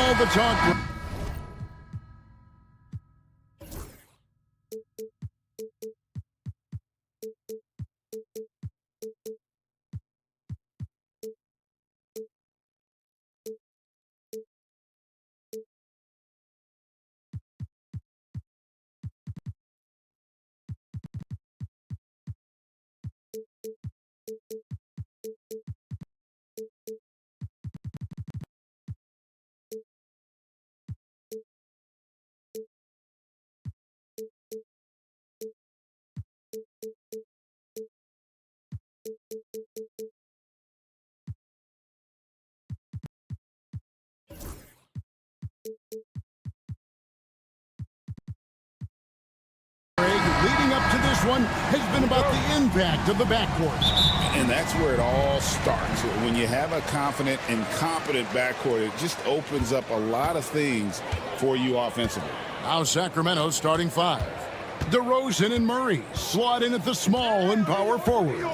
all the talk. Leading up to this one has been about the impact of the backcourt. And that's where it all starts. When you have a confident and competent backcourt, it just opens up a lot of things for you offensively. Now Sacramento starting five. DeRozan and Murray slot in at the small and power forward.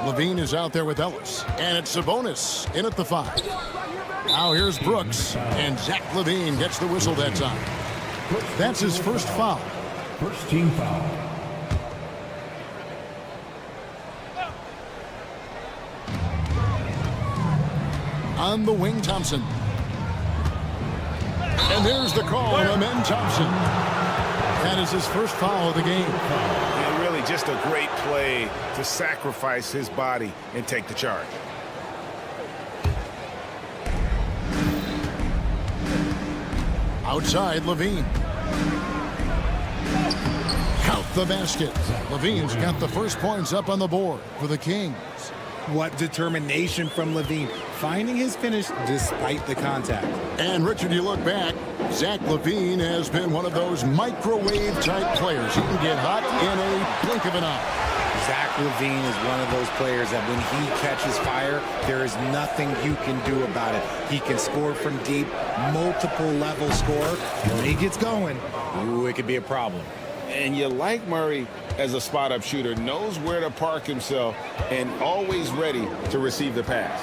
Levine is out there with Ellis. And it's Sabonis in at the five. Now here's Brooks. And Zach LaVine gets the whistle that time. That's his first foul. First team foul. On the wing, Thompson. And there's the call on Amen Thompson. That is his first foul of the game. And really just a great play to sacrifice his body and take the charge. Outside, Levine. Count the basket. Levine's got the first points up on the board for the Kings. What determination from Levine, finding his finish despite the contact. And Richard, you look back, Zach LaVine has been one of those microwave-type players. He can get hot in a blink of an eye. Zach LaVine is one of those players that when he catches fire, there is nothing you can do about it. He can score from deep, multiple level score. When he gets going, ooh, it could be a problem. And you like Murray as a spot-up shooter, knows where to park himself, and always ready to receive the pass.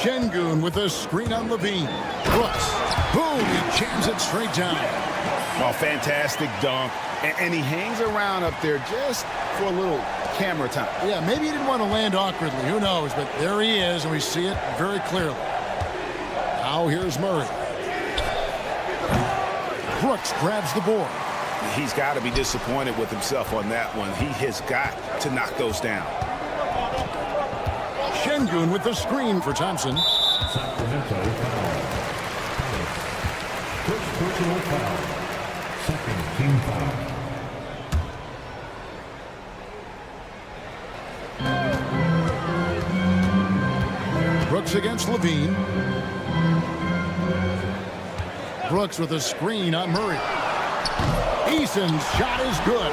Şengün with a screen on Levine. Brooks, boom, he jams it straight down. Oh, fantastic dunk. And he hangs around up there just for a little camera time. Yeah, maybe he didn't want to land awkwardly, who knows, but there he is, and we see it very clearly. Now here's Murray. Brooks grabs the board. He's got to be disappointed with himself on that one. He has got to knock those down. Şengün with the screen for Thompson. Sacramento foul. First personal foul. Second team foul. Brooks against Levine. Brooks with a screen on Murray. Eason's shot is good.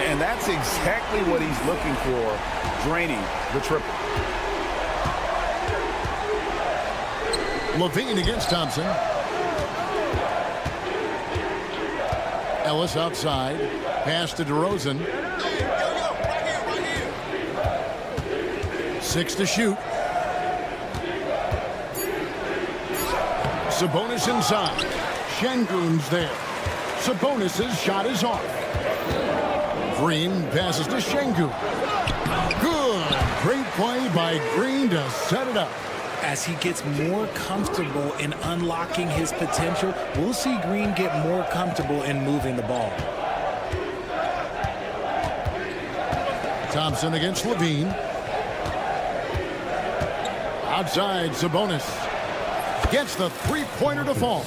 And that's exactly what he's looking for, draining the triple. Levine against Thompson. Ellis outside. Pass to DeRozan. 6 to shoot. Sabonis inside. Şengün's there. Sabonis' shot is off. Green passes to Şengün. Good. Great play by Green to set it up. As he gets more comfortable in unlocking his potential, we'll see Green get more comfortable in moving the ball. Thompson against Levine. Outside, Sabonis gets the three-pointer to fall.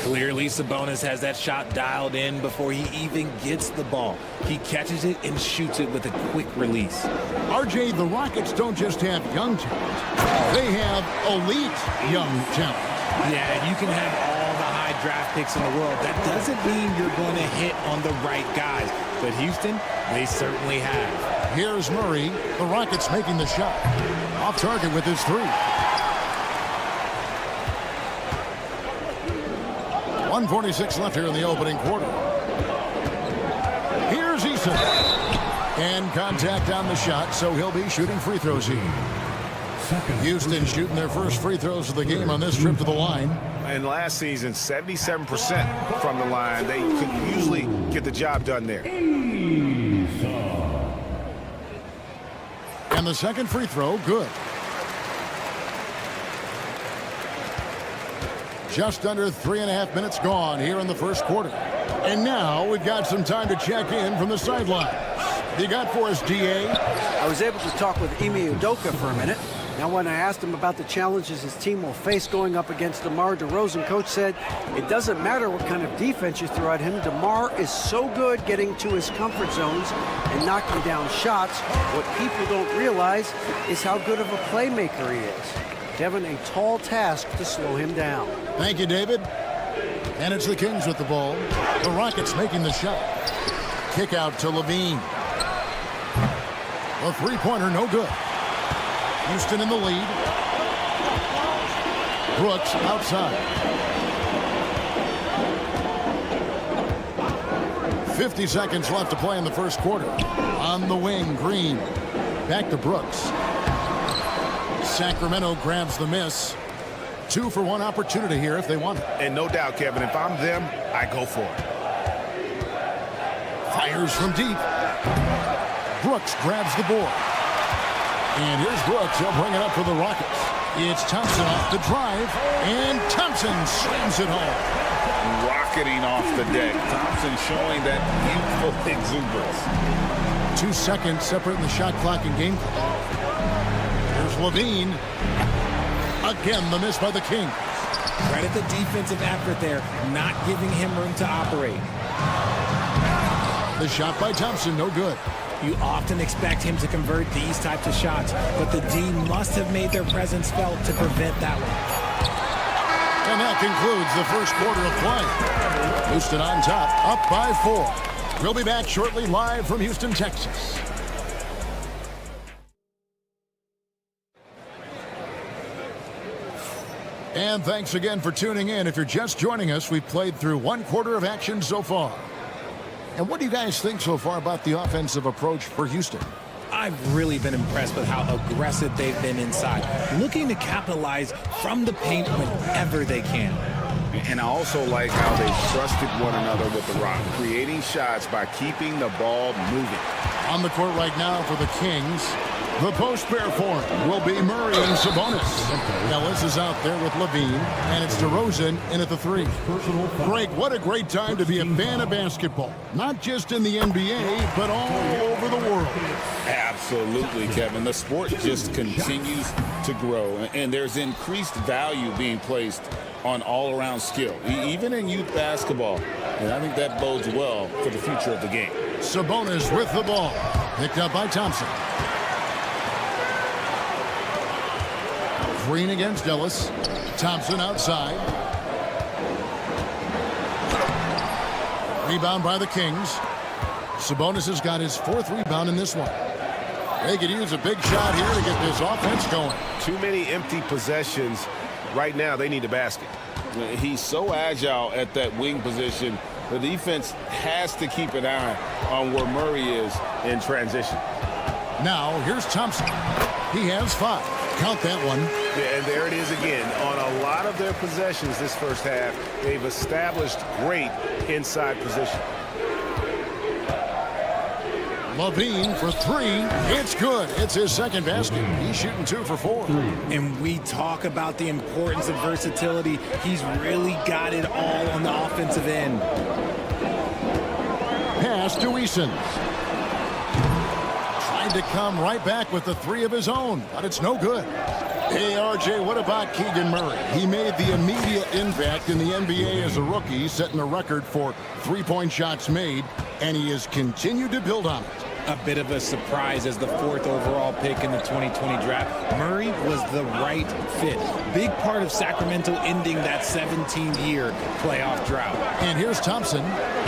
Clearly, Sabonis has that shot dialed in before he even gets the ball. He catches it and shoots it with a quick release. RJ, the Rockets don't just have young talent. They have elite young talent. Yeah, and you can have all the high draft picks in the world. That doesn't mean you're going to hit on the right guys. But Houston, they certainly have. Here's Murray. The Rockets making the shot. Off target with his three. 1:46 left here in the opening quarter. Here's Eason. And contact on the shot, so he'll be shooting free throws here. Houston shooting their first free throws of the game on this trip to the line. And last season, 77% from the line. They could usually get the job done there. And the second free throw, good. Just under 3.5 minutes gone here in the first quarter. And now we've got some time to check in from the sidelines. You got for us, DA? I was able to talk with Ime Udoka for a minute. Now, when I asked him about the challenges his team will face going up against DeMar DeRozan, Coach said it doesn't matter what kind of defense you throw at him. DeMar is so good getting to his comfort zones and knocking down shots. What people don't realize is how good of a playmaker he is. Devin, a tall task to slow him down. Thank you, David. And it's the Kings with the ball. The Rockets making the shot. Kick out to Levine. A three-pointer, no good. Houston in the lead. Brooks outside. 50 seconds left to play in the first quarter. On the wing, Green. Back to Brooks. Sacramento grabs the miss. 2-for-1 opportunity here if they want it. And no doubt, Kevin, if I'm them, I go for it. Fires from deep. Brooks grabs the board. And here's Brooks. He'll bring it up for the Rockets. It's Thompson off the drive. And Thompson slams it home. Rocketing off the deck. Thompson showing that youthful exuberance. 2 seconds separating the shot clock and game clock. Here's Levine. Again, the miss by the Kings. Credit the defensive effort there, not giving him room to operate. The shot by Thompson, no good. You often expect him to convert these types of shots, but the D must have made their presence felt to prevent that one. And that concludes the first quarter of play. Houston on top, up by 4. We'll be back shortly live from Houston, Texas. And thanks again for tuning in. If you're just joining us, we've played through 1 quarter of action so far. And what do you guys think so far about the offensive approach for Houston? I've really been impressed with how aggressive they've been inside, looking to capitalize from the paint whenever they can. And I also like how they trusted one another with the rock, creating shots by keeping the ball moving. On the court right now for the Kings, the post pair for him will be Murray and Sabonis. Ellis is out there with Levine, and it's DeRozan in at the 3. Greg, what a great time to be a fan of basketball. Not just in the NBA, but all over the world. Absolutely, Kevin. The sport just continues to grow, and there's increased value being placed on all-around skill, even in youth basketball. And I think that bodes well for the future of the game. Sabonis with the ball. Picked up by Thompson. Green against Ellis. Thompson outside. Rebound by the Kings. Sabonis has got his 4th rebound in this one. They could use a big shot here to get this offense going. Too many empty possessions. Right now, they need a basket. He's so agile at that wing position. The defense has to keep an eye on where Murray is in transition. Now, here's Thompson. He has 5. Count that one. Yeah, and there it is again. On a lot of their possessions this first half, they've established great inside position. Levine for 3. It's good. It's his 2nd basket. He's shooting 2 for 4. And we talk about the importance of versatility. He's really got it all on the offensive end. Pass to Eason. To come right back with the 3 of his own, but it's no good. Hey, RJ, what about Keegan Murray? He made the immediate impact in the NBA as a rookie, setting a record for 3-point shots made, and he has continued to build on it. A bit of a surprise as the 4th overall pick in the 2020 draft. Murray was the right fit. Big part of Sacramento ending that 17-year playoff drought. And here's Thompson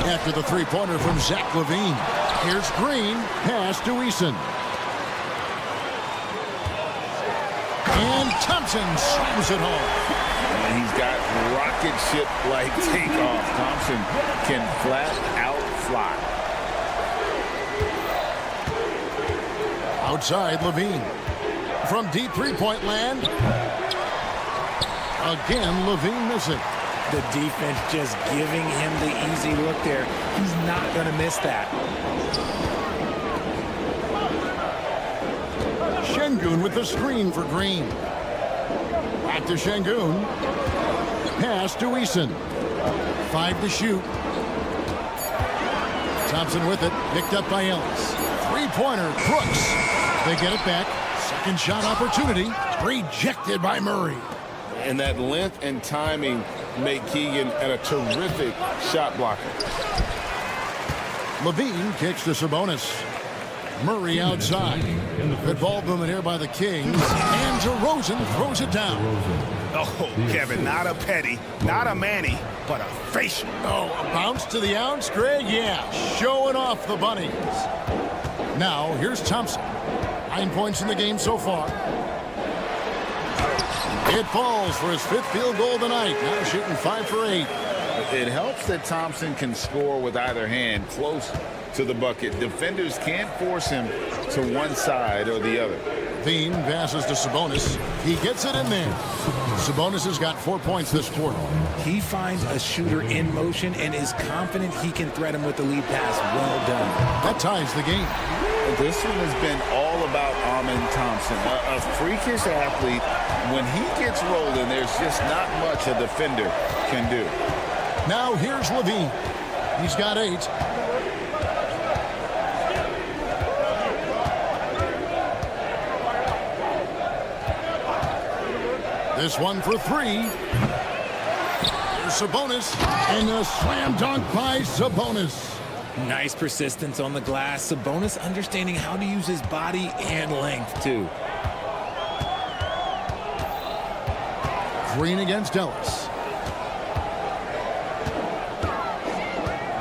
after the 3-pointer from Zach LaVine. Here's Green, pass to Eason. And Thompson slams it home. And he's got rocket ship-like takeoff. Thompson can flat out fly. Outside, Levine. from deep three-point land. Again, Levine missing. The defense just giving him the easy look there. He's not going to miss that. Şengün with the screen for Green. Back to Şengün. Pass to Eason. 5 to shoot. Thompson with it. Picked up by Ellis. Three-pointer. Brooks. They get it back. Second shot opportunity. Rejected by Murray. And that length and timing make Keegan a terrific shot blocker. Levine kicks to Sabonis. Murray outside. Good ball movement here by the Kings. And DeRozan throws it down. Oh, Kevin, not a petty, not a Manny, but a facial. Oh, a bounce to the ounce, Greg? Yeah, showing off the bunnies. Now, here's Thompson. 9 points in the game so far. It falls for his 5th field goal of the night. Now shooting 5 for 8. It helps that Thompson can score with either hand close to the bucket. Defenders can't force him to one side or the other. Levine passes to Sabonis. He gets it in there. Sabonis has got 4 points this quarter. He finds a shooter in motion and is confident he can thread him with the lead pass. Well done. That ties the game. This one has been all about Amen Thompson, a freakish athlete. When he gets rolling, there's just not much a defender can do. Now here's Levine. He's got 8. This one for 3. Here's Sabonis. And a slam dunk by Sabonis. Nice persistence on the glass. Sabonis understanding how to use his body and length, too. Green against Ellis.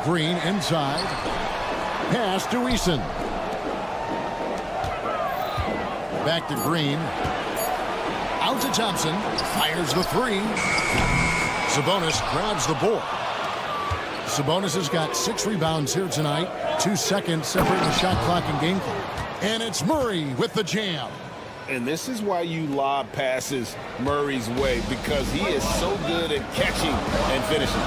Green inside. Pass to Eason. Back to Green. Out to Thompson. Fires the 3. Sabonis grabs the board. Sabonis has got 6 rebounds here tonight. 2 seconds separating the shot clock and game clock. And it's Murray with the jam. And this is why you lob passes Murray's way, because he is so good at catching and finishing.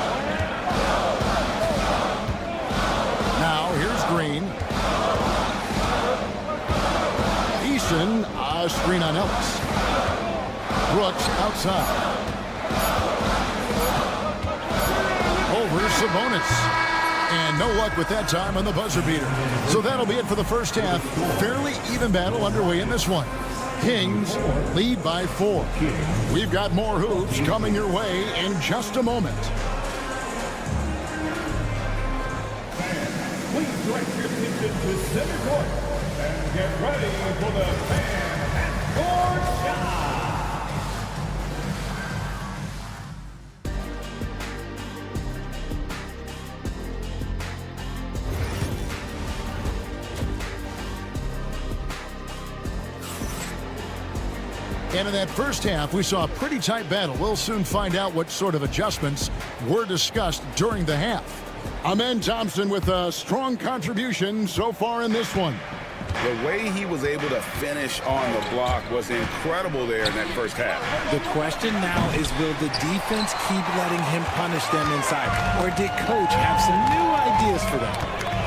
Now here's Green. Eason, a screen on Ellis. Brooks outside. Over Sabonis. And no luck with that time on the buzzer beater. So that'll be it for the first half. Fairly even battle underway in this one. Kings lead by 4. We've got more hoops coming your way in just a moment. Please direct your attention to center court and get ready for the fan and court shot. And in that first half, we saw a pretty tight battle. We'll soon find out what sort of adjustments were discussed during the half. Amen Thompson with a strong contribution so far in this one. The way he was able to finish on the block was incredible there in that first half. The question now is, will the defense keep letting him punish them inside? Or did Coach have some new ideas for them?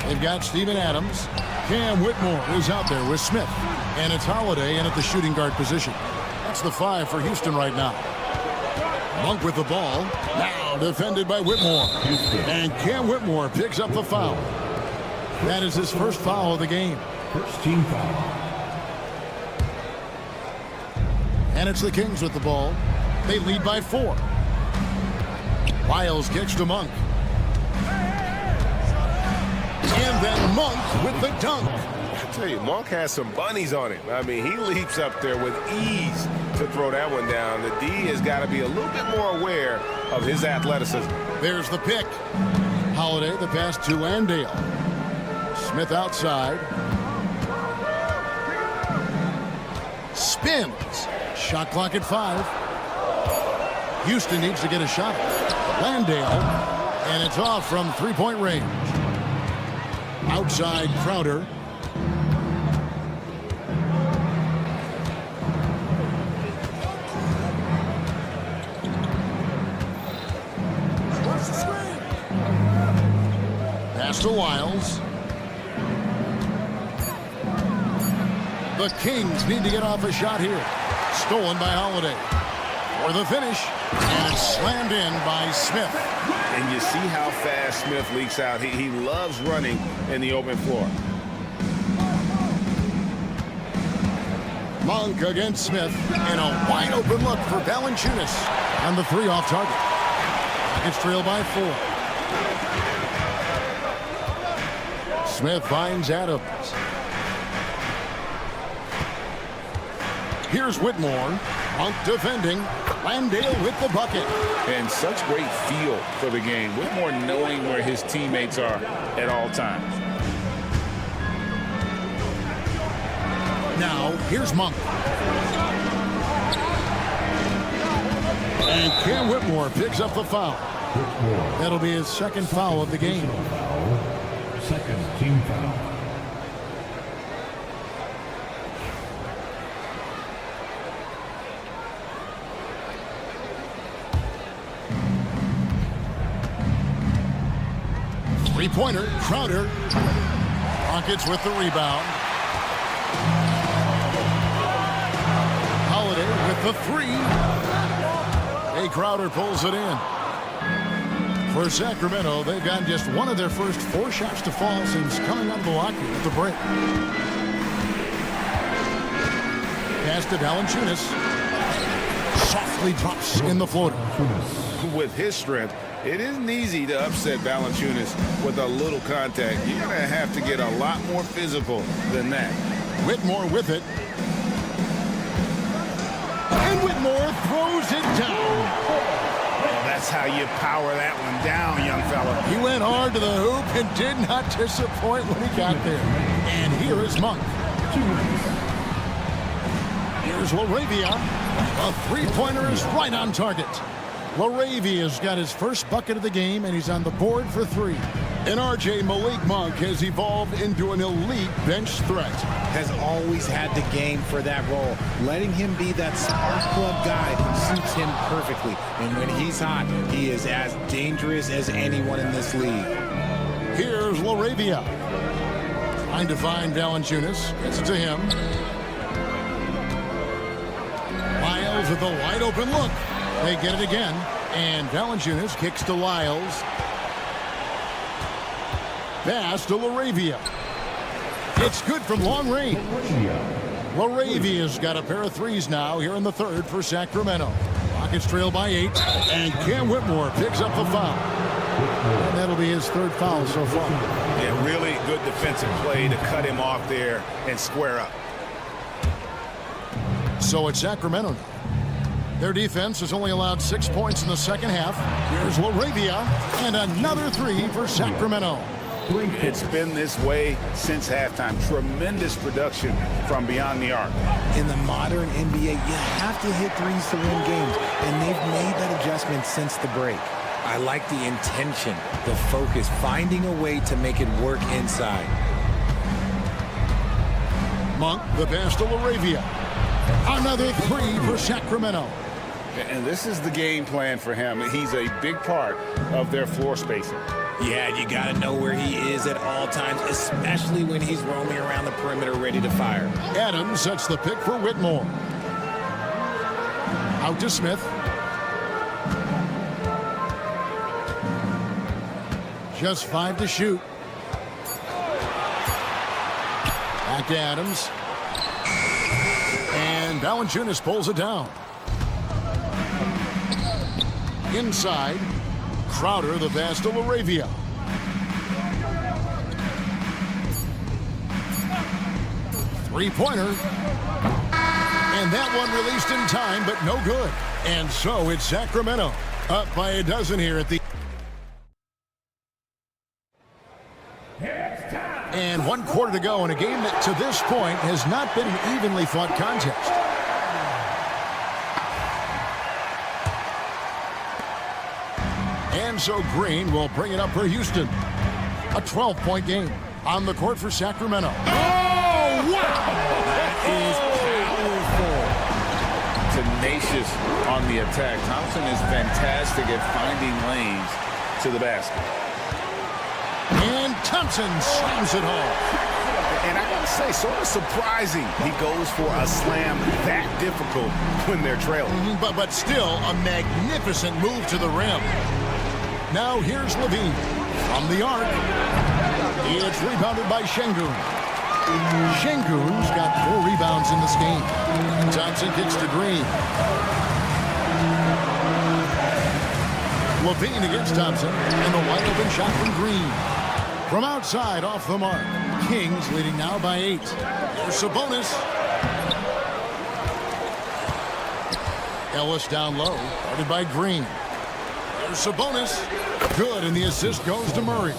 They've got Steven Adams. Cam Whitmore is out there with Smith. And it's Holiday in at the shooting guard position. That's the 5 for Houston right now. Monk with the ball. Now defended by Whitmore. And Cam Whitmore picks up the foul. That is his first foul of the game. First team foul. And it's the Kings with the ball. They lead by 4. Wiles kicks to Monk. And then Monk with the dunk. I tell you, Monk has some bunnies on him. I mean, he leaps up there with ease to throw that one down. The D has got to be a little bit more aware of his athleticism. There's the pick. Holiday, the pass to Landale. Smith outside. Spins. Shot clock at 5. Houston needs to get a shot. Landale. And it's off from three-point range. Outside Crowder. Pass to Lyles. The Kings need to get off a shot here. Stolen by Holiday. For the finish. And it's slammed in by Smith. And you see how fast Smith leaks out. He loves running in the open floor. Monk against Smith. And a wide open look for Valanciunas. And the three off target. It's trailed by 4. Smith finds Adams. Here's Whitmore. Monk defending. Landale with the bucket. And such great feel for the game. Whitmore knowing where his teammates are at all times. Now, here's Monk. And Cam Whitmore picks up the foul. That'll be his second foul of the game. Second team foul. Three-pointer, Crowder. Rockets with the rebound. Holiday with the three. Jay Crowder pulls it in. For Sacramento, they've gotten just one of their first 4 shots to fall since coming out of the locker at the break. Pass to Valanciunas. Softly drops in the floater. With his strength, it isn't easy to upset Valanciunas with a little contact. You're going to have to get a lot more physical than that. Whitmore with it. And Whitmore throws it down. Well, that's how you power that one down, young fella. He went hard to the hoop and did not disappoint when he got there. And here is Monk. Here's LaRavia. A three-pointer is right on target. LaRavia's got his first bucket of the game, and he's on the board for 3. And RJ, Malik Monk has evolved into an elite bench threat. Has always had the game for that role. Letting him be that spark plug guy suits him perfectly. And when he's hot, he is as dangerous as anyone in this league. Here's LaRavia. Trying to find Valanciunas. Gets it to him. Lyles with a wide open look. They get it again. And Valanciunas kicks to Lyles. Pass to LaRavia. It's good from long range. LaRavia's got a pair of threes now here in the third for Sacramento. Rockets trail by 8. And Cam Whitmore picks up the foul. And that'll be his third foul so far. Yeah, really good defensive play to cut him off there and square up. So it's Sacramento now. Their defense has only allowed 6 points in the second half. Here's LaRavia. And another 3 for Sacramento. It's been this way since halftime. Tremendous production from beyond the arc. In the modern NBA, you have to hit threes to win games, and they've made that adjustment since the break. I like the intention, the focus, finding a way to make it work inside. Monk, the pass to LaRavia. Another 3 for Sacramento. And this is the game plan for him. He's a big part of their floor spacing. Yeah, you got to know where he is at all times, especially when he's roaming around the perimeter ready to fire. Adams sets the pick for Whitmore. Out to Smith. Just 5 to shoot. Back to Adams. And Valanciunas pulls it down. Inside. Crowder, the pass to LaRavia. Three-pointer. And that one released in time, but no good. And so it's Sacramento up by a dozen here at the... And 1 quarter to go in a game that to this point has not been an evenly fought contest. And so Green will bring it up for Houston. A 12-point game on the court for Sacramento. Oh, wow! That is powerful. Tenacious on the attack. Thompson is fantastic at finding lanes to the basket. And Thompson slams it home. And I gotta say, sort of surprising he goes for a slam that difficult when they're trailing. But still a magnificent move to the rim. Now here's Levine from the arc. It's rebounded by Şengün. Şengün's got 4 rebounds in this game. Thompson kicks to Green. Levine against Thompson, and the wide open shot from Green. From outside, off the mark. Kings leading now by 8. There's Sabonis. Ellis down low, guarded by Green. There's Sabonis. Good, and the assist goes to Murray.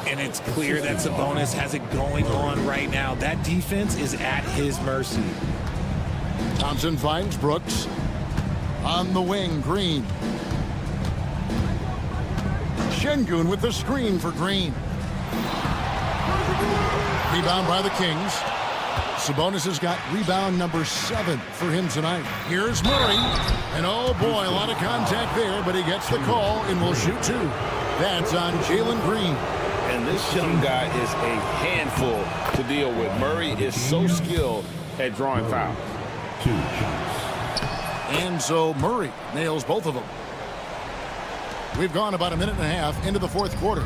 And it's clear that Sabonis has it going on right now. That defense is at his mercy. Thompson finds Brooks. On the wing, Green. Şengün with the screen for Green. Rebound by the Kings. Sabonis has got rebound number 7 for him tonight. Here's Murray. And oh boy, a lot of contact there, but he gets the call and will shoot 2. That's on Jalen Green. And this young guy is a handful to deal with. Murray is so skilled at drawing fouls. 2 shots. And so Murray nails both of them. We've gone about a minute and a half into the 4th quarter.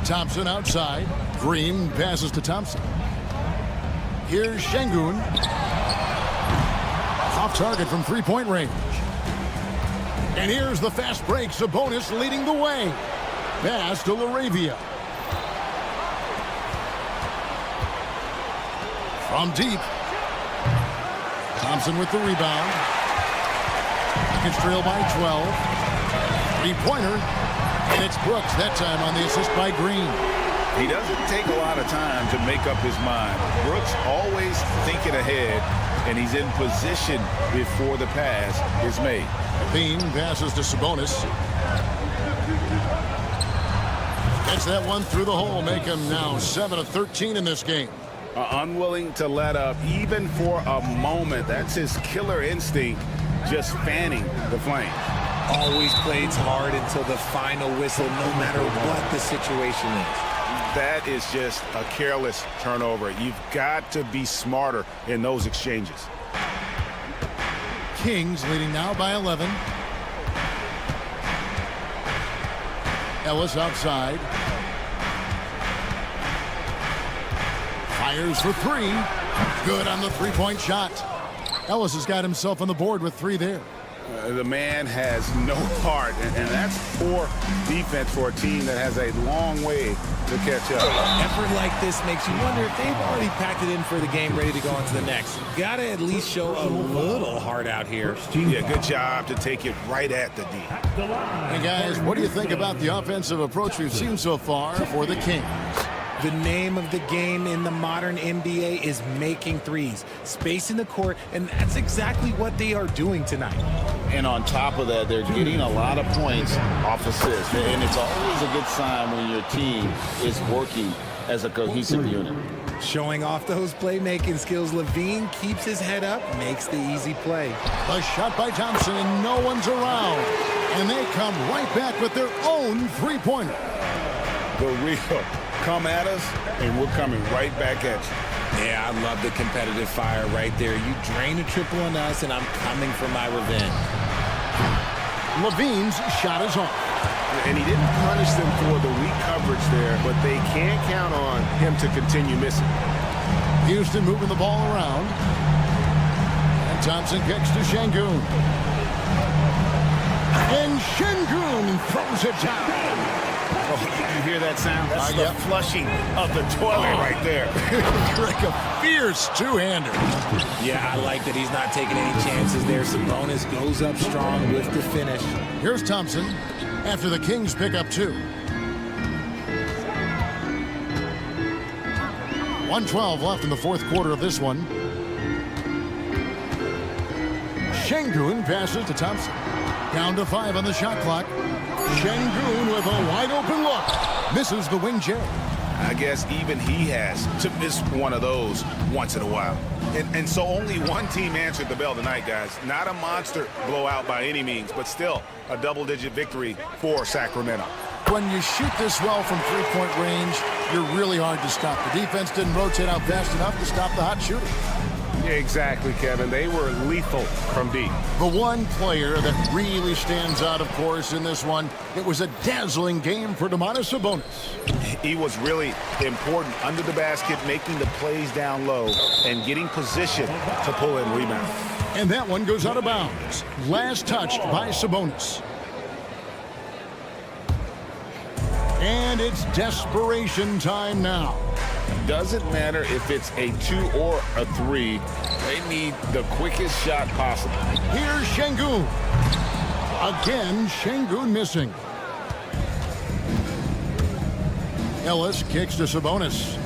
Thompson outside. Green passes to Thompson. Here's Şengün. Off target from 3-point range. And here's the fast break. Sabonis leading the way. Pass to LaRavia. From deep. Thompson with the rebound. It's trailed by 12. 3-pointer. And it's Brooks that time on the assist by Green. He doesn't take a lot of time to make up his mind. Brooks always thinking ahead, and he's in position before the pass is made. Bean passes to Sabonis. Gets that one through the hole, make him now 7 of 13 in this game. Unwilling to let up even for a moment. That's his killer instinct, just fanning the flame. Always plays hard until the final whistle, no matter what the situation is. That is just a careless turnover. You've got to be smarter in those exchanges. Kings leading now by 11. Ellis outside. Fires for 3. Good on the 3-point shot. Ellis has got himself on the board with 3 there. The man has no heart, and that's poor defense for a team that has a long way to catch up. Effort like this makes you wonder if they've already packed it in for the game, ready to go on to the next. Got to at least show a little heart out here. Yeah, good job to take it right at the D. Hey, guys, what do you think about the offensive approach we've seen so far for the Kings? The name of the game in the modern NBA is making threes, spacing the court, and that's exactly what they are doing tonight. And on top of that, they're getting a lot of points off assists. And it's always a good sign when your team is working as a cohesive unit. Showing off those playmaking skills, Levine keeps his head up, makes the easy play. A shot by Thompson, and no one's around. And they come right back with their own 3-pointer. The real come at us, and we're coming right back at you. Yeah, I love the competitive fire right there. You drain a triple on us, and I'm coming for my revenge. Levine's shot is off. And he didn't punish them for the weak coverage there, but they can't count on him to continue missing. Houston moving the ball around. And Thompson kicks to Şengün. And Şengün throws it down. Oh, you hear that sound? That's the flushing of the toilet right there. Like a fierce two-hander. Yeah, I like that he's not taking any chances there. Sabonis goes up strong with the finish. Here's Thompson after the Kings pick up 2. 1:12 left in the 4th quarter of this one. Şengün passes to Thompson. Down to 5 on the shot clock. Şengün with a wide-open look. Misses the wing J. I guess even he has to miss one of those once in a while. And so only one team answered the bell tonight, guys. Not a monster blowout by any means, but still a double-digit victory for Sacramento. when you shoot this well from three-point range, you're really hard to stop. The defense didn't rotate out fast enough to stop the hot shooter. Yeah, exactly, Kevin. They were lethal from deep. The one player that really stands out, of course, in this one, it was a dazzling game for Domantas Sabonis. He was really important under the basket, making the plays down low and getting position to pull in rebounds. And that one goes out of bounds. Last touched by Sabonis. And it's desperation time now. Doesn't matter if it's a 2 or a 3. They need the quickest shot possible. Here's Şengün. Again, Şengün missing. Ellis kicks to Sabonis.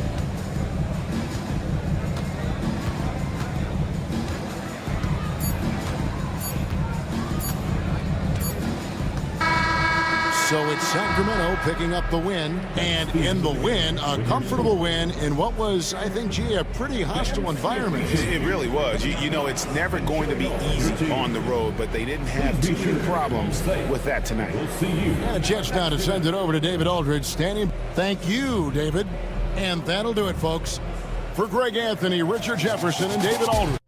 So it's Sacramento picking up the win, and in the win, a comfortable win in what was, I think, a pretty hostile environment. It really was. You know, it's never going to be easy on the road, but they didn't have too many problems with that tonight. And Jets now to send it over to David Aldridge standing. Thank you, David. And that'll do it, folks. For Greg Anthony, Richard Jefferson, and David Aldridge.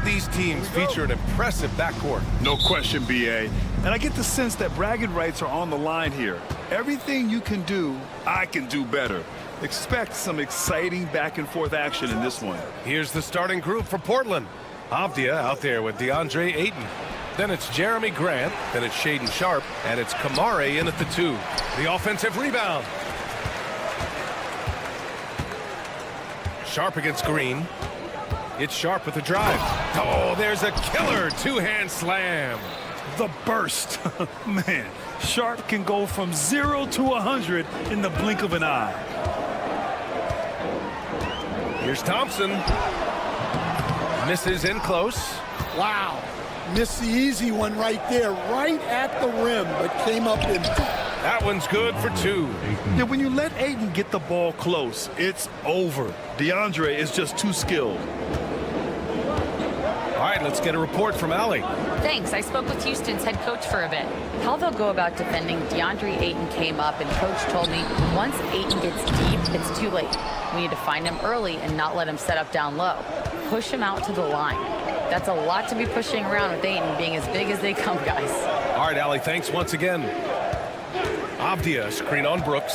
these teams feature an impressive backcourt. No question, B.A. And I get the sense that bragging rights are on the line here. Everything you can do, I can do better. Expect some exciting back-and-forth action in this one. Here's the starting group for Portland. Avdia out there with DeAndre Ayton. Then it's Jeremy Grant. Then it's Shaedon Sharpe. And it's Kamare in at the 2. The offensive rebound. Sharpe against Green. It's Sharpe with the drive. Oh, there's a killer two-hand slam. The burst. Man, Sharpe can go from 0 to 100 in the blink of an eye. Here's Thompson. Misses in close. Wow. Missed the easy one right there, right at the rim, but came up empty. That one's good for 2. Yeah, when you let Ayton get the ball close, it's over. DeAndre is just too skilled. All right, let's get a report from Allie. Thanks. I spoke with Houston's head coach for a bit. How they'll go about defending DeAndre Ayton came up, and coach told me once Ayton gets deep, it's too late. We need to find him early and not let him set up down low. Push him out to the line. That's a lot to be pushing around with Ayton being as big as they come, guys. All right, Allie, thanks once again. Avdia, screen on Brooks.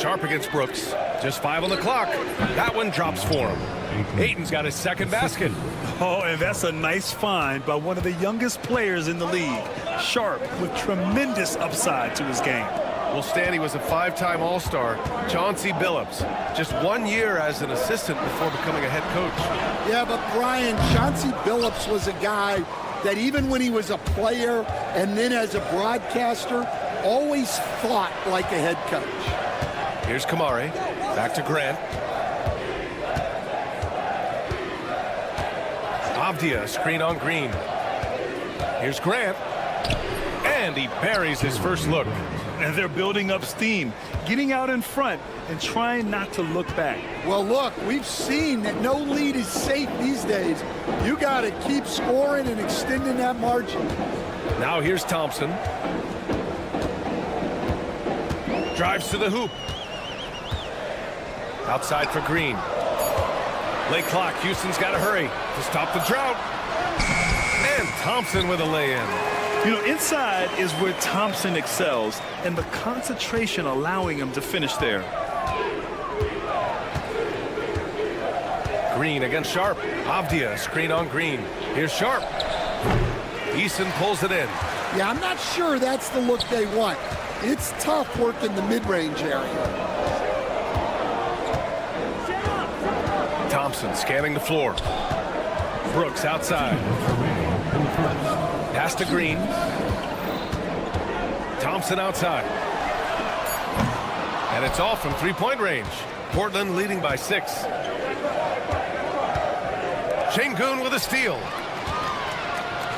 Sharpe against Brooks. Just 5 on the clock. That one drops for him. Ayton's got his second basket. Oh, and that's a nice find by one of the youngest players in the league. Sharpe with tremendous upside to his game. Well, Stan, he was a 5-time All-Star. Chauncey Billups, just 1 year as an assistant before becoming a head coach. Yeah, but Brian, Chauncey Billups was a guy that even when he was a player and then as a broadcaster, always thought like a head coach. Here's Kamare. Back to Grant. Avdia, screen on Green. Here's Grant. And he buries his first look. And they're building up steam, getting out in front and trying not to look back. Well, look, we've seen that no lead is safe these days. You got to keep scoring and extending that margin. Now here's Thompson. Drives to the hoop. Outside for Green. Late clock. Houston's got to hurry to stop the drought. And Thompson with a lay-in. You know, inside is where Thompson excels, and the concentration allowing him to finish there. Green against Sharpe. Avdia, screen on Green. Here's Sharpe. Eason pulls it in. Yeah, I'm not sure that's the look they want. It's tough working the mid-range area. Thompson scanning the floor. Brooks outside. Pass to Green. Thompson outside. And it's off from three-point range. Portland leading by 6. Şengün with a steal.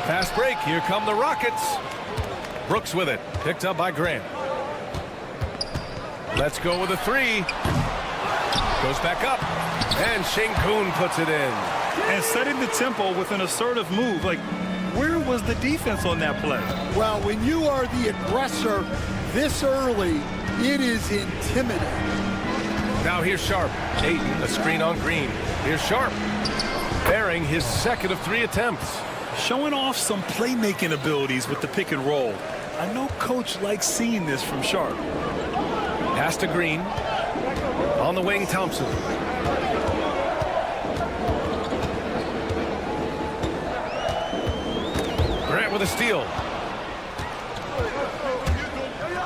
Fast break. Here come the Rockets. Brooks with it. Picked up by Grant. Let's go with a 3. Goes back up. And Şengün puts it in. And setting the tempo with an assertive move. Like, where was the defense on that play? Well, when you are the aggressor this early, it is intimidating. Now here's Sharpe. Ayton, a screen on Green. Here's Sharpe. Bearing his second of 3 attempts. Showing off some playmaking abilities with the pick and roll. I know coach likes seeing this from Sharpe. Pass to Green. On the wing, Thompson. Grant with a steal.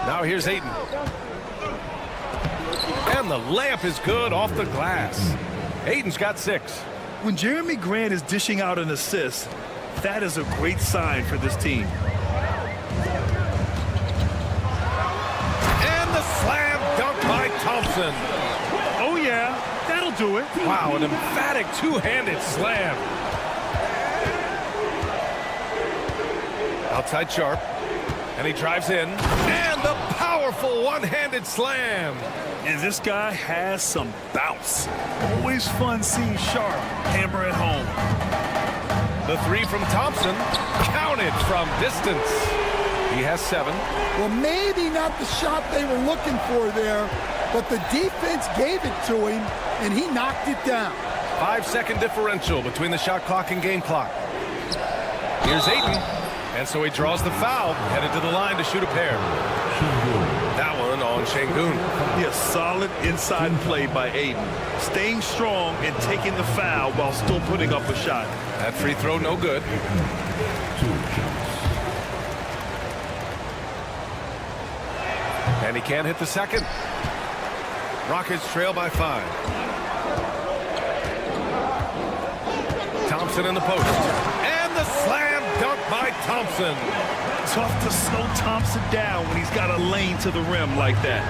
Now here's Ayton. And the layup is good off the glass. Ayton's got 6. When Jeremy Grant is dishing out an assist, that is a great sign for this team. And the slam dunk by Thompson. Oh, yeah, that'll do it. Wow, an emphatic two-handed slam. Outside Sharpe. And he drives in. And the powerful one-handed slam. And this guy has some bounce. Always fun seeing Sharpe hammer it home. The 3 from Thompson, counted from distance. He has 7. Well, maybe not the shot they were looking for there, but the defense gave it to him, and he knocked it down. 5-second differential between the shot clock and game clock. Here's Ayton, and so he draws the foul, headed to the line to shoot a pair. That one on Şengün. Yeah, solid inside play by Ayton. Staying strong and taking the foul while still putting up a shot. That free throw no good. And he can't hit the second. Rockets trail by 5. Thompson in the post. And the slam dunk by Thompson. Tough to slow Thompson down when he's got a lane to the rim like that.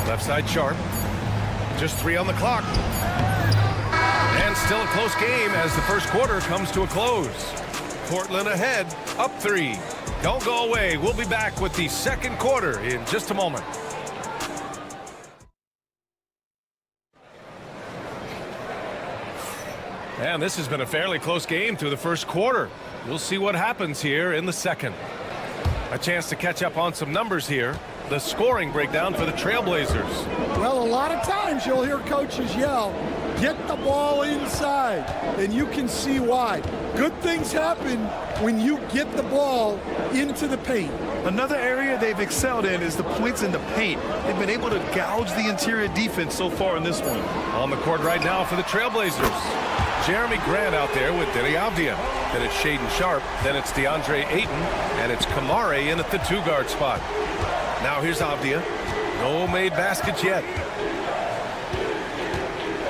Left side Sharp. Just 3 on the clock. And still a close game as the first quarter comes to a close. Portland ahead, up 3. Don't go away. We'll be back with the second quarter in just a moment. And this has been a fairly close game through the first quarter. We'll see what happens here in the second. A chance to catch up on some numbers here. The scoring breakdown for the Trailblazers. Well, a lot of times you'll hear coaches yell, get the ball inside, and you can see why. Good things happen when you get the ball into the paint. Another area they've excelled in is the points in the paint. They've been able to gouge the interior defense so far in this one. On the court right now for the Trailblazers. Jeremy Grant out there with Denny Avdia. Then it's Shaedon Sharpe. Then it's DeAndre Ayton. And it's Kamare in at the 2-guard spot. Now here's Avdia. No made baskets yet.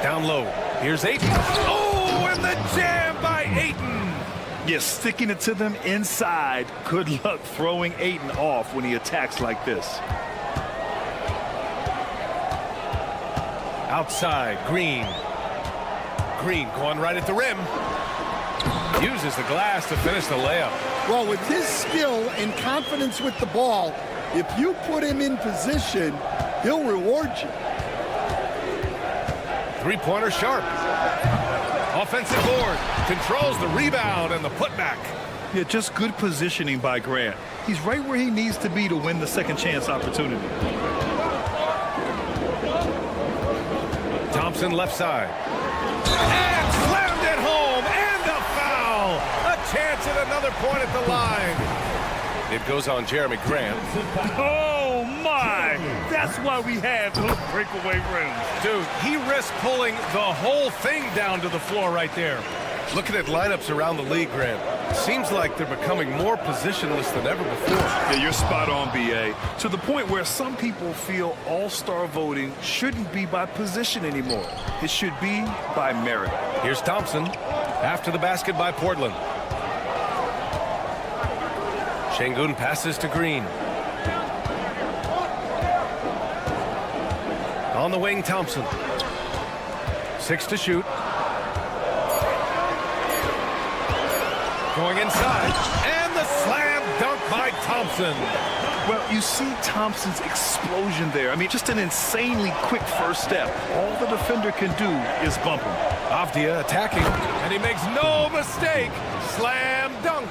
Down low. Here's Ayton. Oh, and the jam by Ayton. Yeah, sticking it to them inside. Good luck throwing Ayton off when he attacks like this. Outside, Green. Green going right at the rim. Uses the glass to finish the layup. Well, with his skill and confidence with the ball, if you put him in position, he'll reward you. 3-pointer Sharpe. Offensive board. Controls the rebound and the putback. Yeah, just good positioning by Grant. He's right where he needs to be to win the second chance opportunity. Thompson left side. And slammed it home. And a foul. A chance at another point at the line. It goes on Jeremy Grant. Oh, my. That's why we have those breakaway rims. Dude, he risked pulling the whole thing down to the floor right there. Looking at lineups around the league, Grant, seems like they're becoming more positionless than ever before. Yeah, you're spot on, B.A. To the point where some people feel all-star voting shouldn't be by position anymore. It should be by merit. Here's Thompson after the basket by Portland. Şengün passes to Green. On the wing, Thompson. 6 to shoot. Going inside. And the slam dunk by Thompson. Well, you see Thompson's explosion there. I mean, just an insanely quick first step. All the defender can do is bump him. Avdia attacking, and he makes no mistake. Slam dunk.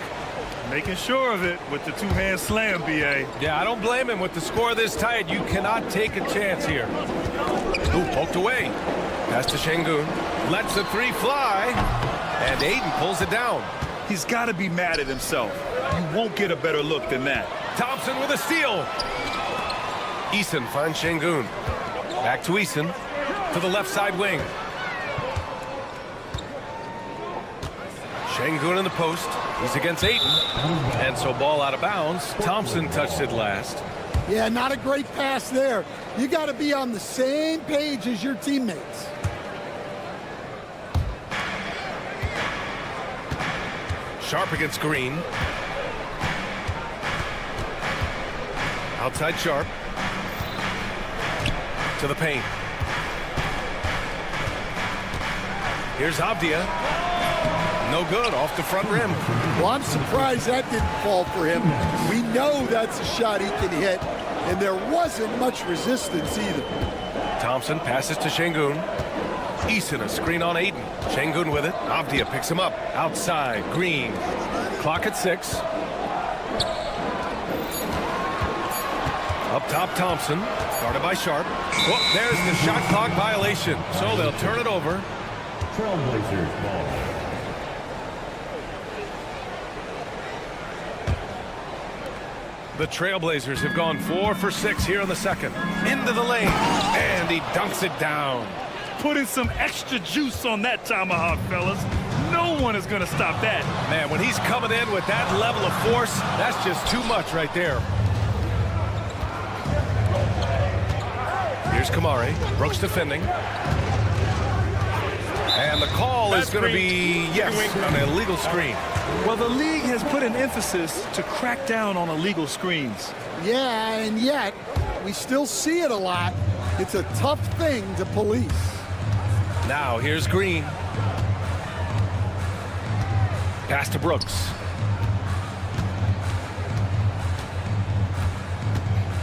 Making sure of it with the two-hand slam, B.A. Yeah, I don't blame him. With the score this tight, you cannot take a chance here. Ooh, poked away. Pass to Şengün. Lets the 3 fly, and Ayton pulls it down. He's got to be mad at himself. You won't get a better look than that. Thompson with a steal. Eason finds Şengün. Back to Eason. To the left side wing. Şengün in the post. He's against Ayton. And so ball out of bounds. Thompson touched it last. Yeah, not a great pass there. You got to be on the same page as your teammates. Sharpe against Green. Outside Sharpe. To the paint. Here's Avdia. No good, off the front rim. Well, I'm surprised that didn't fall for him. We know that's a shot he can hit, and there wasn't much resistance either. Thompson passes to Şengün. Eason, a screen on Ayton. Şengün with it. Avdia picks him up. Outside, Green. Clock at 6. Up top, Thompson. Guarded by Sharp. Oh, there's the shot clock violation. So they'll turn it over. Trailblazers ball. The Trailblazers have gone 4 for 6 here in the second. Into the lane. And he dunks it down. Putting some extra juice on that tomahawk, fellas. No one is going to stop that. Man, when he's coming in with that level of force, that's just too much right there. Here's Kamari. Brooks defending. And the call is going to be, yes, an illegal screen. Well, the league has put an emphasis to crack down on illegal screens. Yeah, and yet we still see it a lot. It's a tough thing to police. Now, here's Green. Pass to Brooks.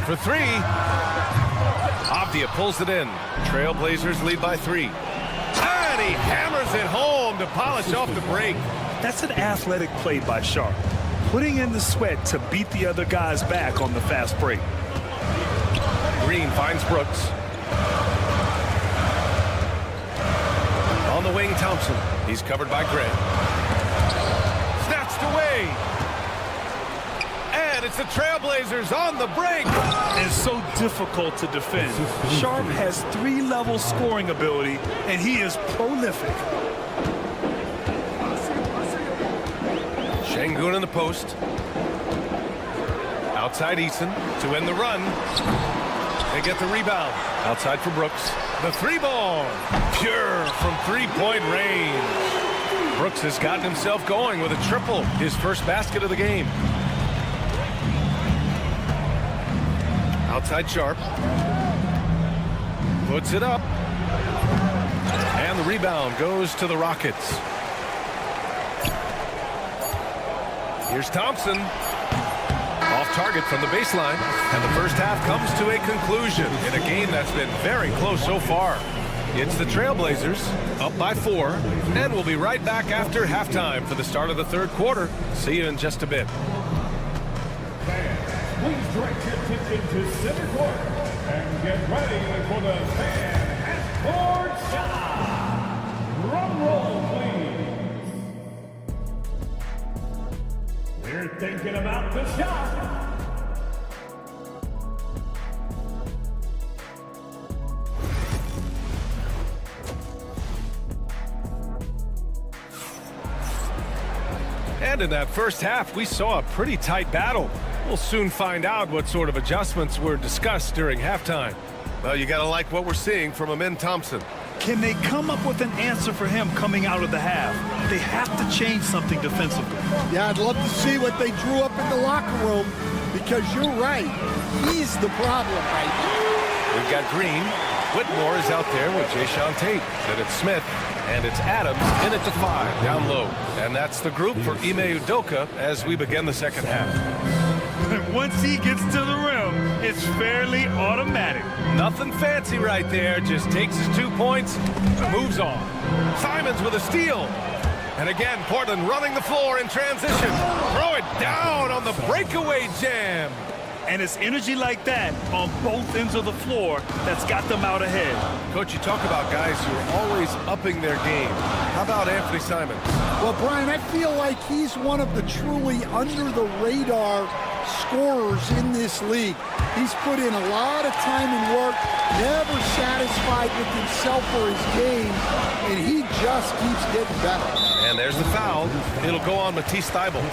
For 3. Avdia pulls it in. Trailblazers lead by 3. And he hammers it home to polish off the break. That's an athletic play by Sharp. Putting in the sweat to beat the other guys back on the fast break. Green finds Brooks. On the wing, Thompson. He's covered by Gray. Snatched away. And it's the Trailblazers on the break. It's so difficult to defend. Sharp has 3-level scoring ability, and he is prolific. Şengün in the post. Outside Eason to end the run. They get the rebound. Outside for Brooks. The 3-ball. Pure from 3-point range. Brooks has gotten himself going with a triple. His first basket of the game. Outside Sharp. Puts it up. And the rebound goes to the Rockets. Here's Thompson. Off target from the baseline. And the first half comes to a conclusion in a game that's been very close so far. It's the Trailblazers up by 4. And we'll be right back after halftime for the start of the third quarter. See you in just a bit. Please direct your attention to center court and get ready for the fan and court shot. Drum roll, please. We're thinking about the shot. And in that first half, we saw a pretty tight battle. We'll soon find out what sort of adjustments were discussed during halftime. Well, you got to like what we're seeing from Amin Thompson. Can they come up with an answer for him coming out of the half? They have to change something defensively. Yeah, I'd love to see what they drew up in the locker room, because you're right. He's the problem right now. We've got Green. Whitmore is out there with Jayshawn Tate. Then it's Smith. And it's Adams in at the 5, down low. And that's the group for Ime Udoka as we begin the second half. Once he gets to the rim, it's fairly automatic. Nothing fancy right there. Just takes his 2 points and moves on. Simons with a steal. And again, Portland running the floor in transition. Throw it down on the breakaway jam. And it's energy like that on both ends of the floor that's got them out ahead. Coach, you talk about guys who are always upping their game. How about Anthony Simons? Well, Brian, I feel like he's one of the truly under-the-radar scorers in this league. He's put in a lot of time and work, never satisfied with himself or his game, and he just keeps getting better. And there's the foul. It'll go on Matisse Thybulle.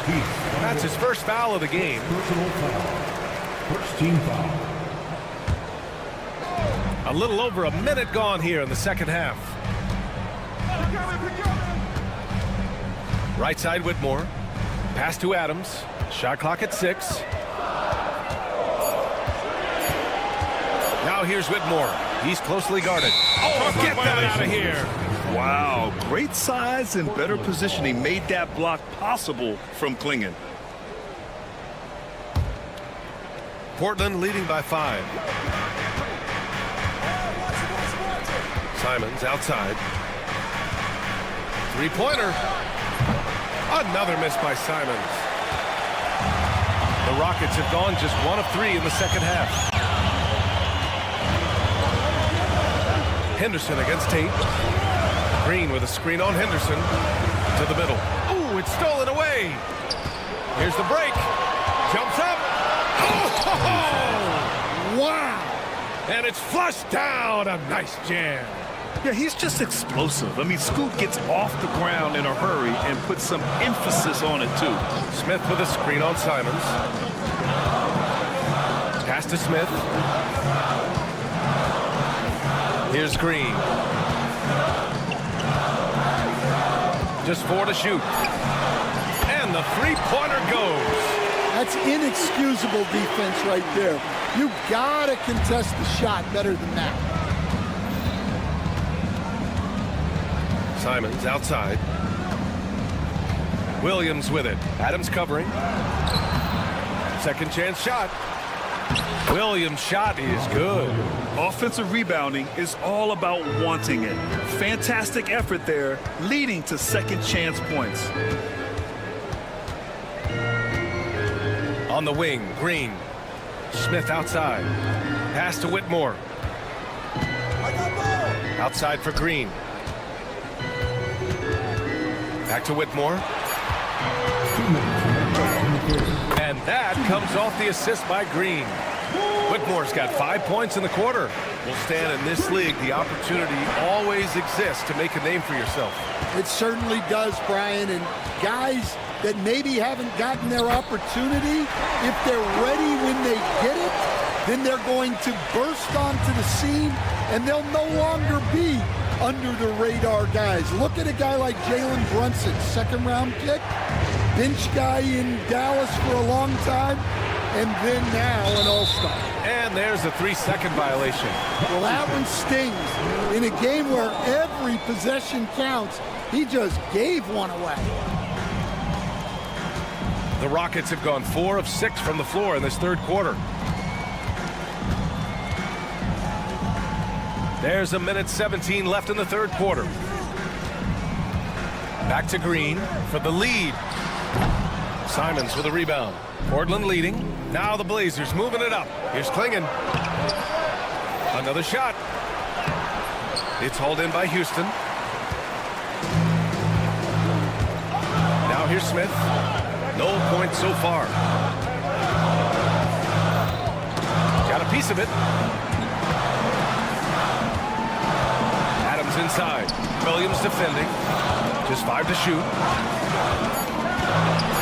That's his first foul of the game. Personal foul. First team foul. A little over a minute gone here in the second half. Right side Whitmore. Pass to Adams. Shot clock at 6. Now here's Whitmore. He's closely guarded. Oh, get that out of here. Wow, great size and better positioning made that block possible from Klingon. Portland leading by 5. Simons outside. Three-pointer. Another miss by Simons. The Rockets have gone just 1 of 3 in the second half. Henderson against Tate. Green with a screen on Henderson. To the middle. Ooh, it's stolen away. Here's the break. Jumps up. Oh! Wow! And it's flushed down. A nice jam. Yeah, he's just explosive. I mean, Scoot gets off the ground in a hurry and puts some emphasis on it, too. Smith with a screen on Simons. Pass to Smith. Here's Green. Just 4 to shoot. And the three-pointer goes. That's inexcusable defense right there. You gotta contest the shot better than that. Simons outside. Williams with it. Adams covering. Second chance shot. Williams' shot is good. Offensive rebounding is all about wanting it. Fantastic effort there, leading to second chance points. On the wing, Green. Smith outside. Pass to Whitmore. Outside for Green. Back to Whitmore. And that comes off the assist by Green. Whitmore's got 5 points in the quarter. Well, Stan, in this league, the opportunity always exists to make a name for yourself. It certainly does, Brian. And guys that maybe haven't gotten their opportunity, if they're ready when they get it, then they're going to burst onto the scene, and they'll no longer be under the radar guys. Look at a guy like Jalen Brunson, second-round pick, bench guy in Dallas for a long time, and then now an all-star. And there's a 3-second violation. Well, that one stings. In a game where every possession counts, he just gave one away. The Rockets have gone 4 of 6 from the floor in this third quarter. There's 1:17 left in the third quarter. Back to Green for the lead. Simons with a rebound. Portland leading. Now the Blazers moving it up. Here's Klingon. Another shot. It's hauled in by Houston. Now here's Smith. No points so far. Got a piece of it. Adams inside. Williams defending. Just 5 to shoot.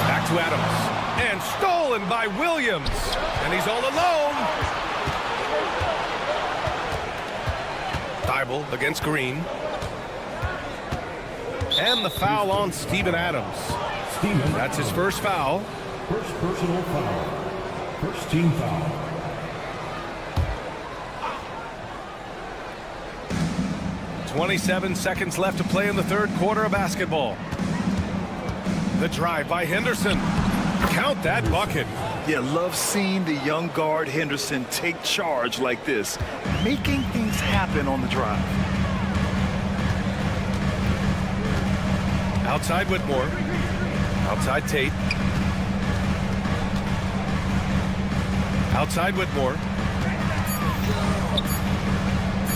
Back to Adams. And stolen by Williams. And he's all alone. Thibault against Green. And the foul on Steven Adams. That's his first foul. First personal foul. First team foul. .27 seconds left to play in the third quarter of basketball. The drive by Henderson. Count that bucket. Yeah, love seeing the young guard Henderson take charge like this, making things happen on the drive. Outside Whitmore. Outside Tate. Outside Whitmore.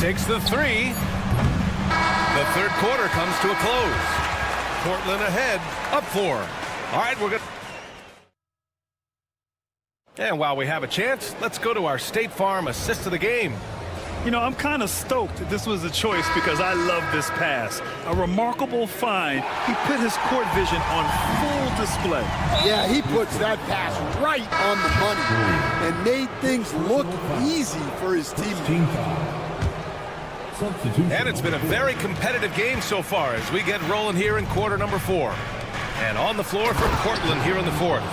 Takes the 3. The third quarter comes to a close. Portland ahead, up 4. All right, we're good. And while we have a chance, let's go to our State Farm assist of the game. You know, I'm kind of stoked this was a choice because I love this pass. A remarkable find. He put his court vision on full display. Yeah, he puts that pass right on the money and made things look easy for his team. And it's been a very competitive game so far as we get rolling here in quarter number 4. And on the floor for Portland here in the fourth.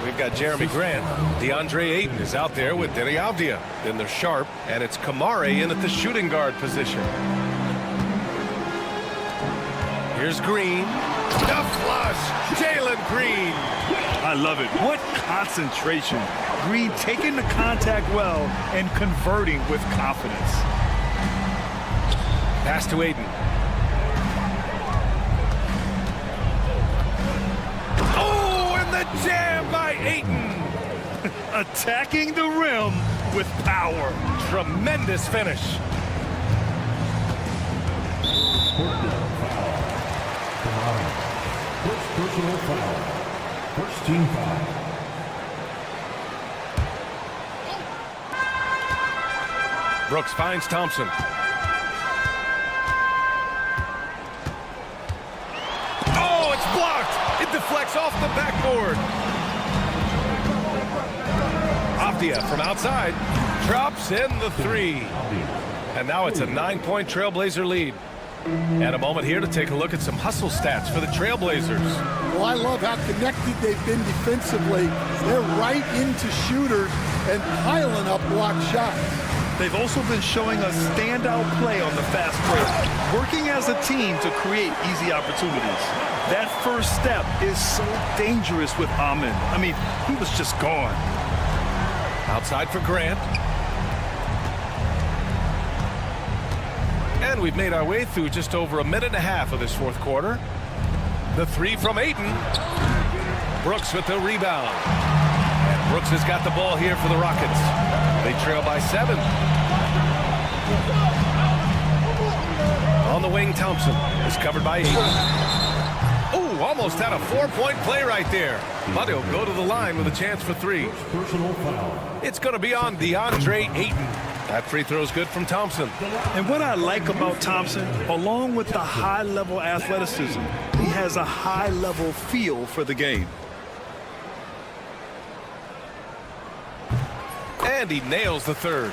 We've got Jeremy Grant. DeAndre Ayton is out there with Denny Avdia in the sharp, and it's Kamare in at the shooting guard position. Here's Green. The flush. Jalen Green. I love it. What concentration. Green taking the contact well and converting with confidence. Pass to Ayton. Ayton. Attacking the rim with power. Tremendous finish. First personal foul. First team foul. Brooks finds Thompson. Oh, it's blocked. It deflects off the backboard. Avdia from outside drops in the three. And now it's a 9-point Trailblazer lead. And a moment here to take a look at some hustle stats for the Trailblazers. Well, I love how connected they've been defensively. They're right into shooters and piling up block shots. They've also been showing us standout play on the fast break, working as a team to create easy opportunities. That first step is so dangerous with Amin. I mean, he was just gone. Outside for Grant. And we've made our way through just over a minute and a half of this fourth quarter. The three from Ayton. Brooks with the rebound. And Brooks has got the ball here for the Rockets. They trail by 7. On the wing, Thompson is covered by Ayton. Oh, almost had a 4-point play right there. But he'll go to the line with a chance for 3. Personal foul. It's going to be on DeAndre Ayton. That free throw is good from Thompson. And what I like about Thompson, along with the high-level athleticism, he has a high-level feel for the game. And he nails the third.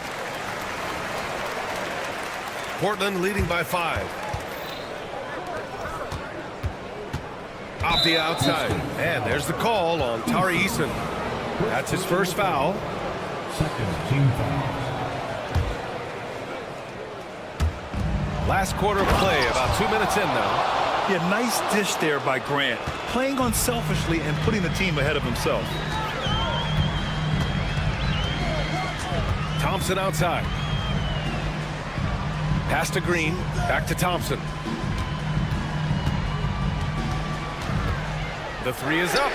Portland leading by 5. Off the outside. And there's the call on Tari Eason. That's his first foul. Second team foul. Last quarter of play, about 2 minutes in now. Yeah, nice dish there by Grant, playing unselfishly and putting the team ahead of himself. Thompson outside. Pass to Green, back to Thompson. The three is up.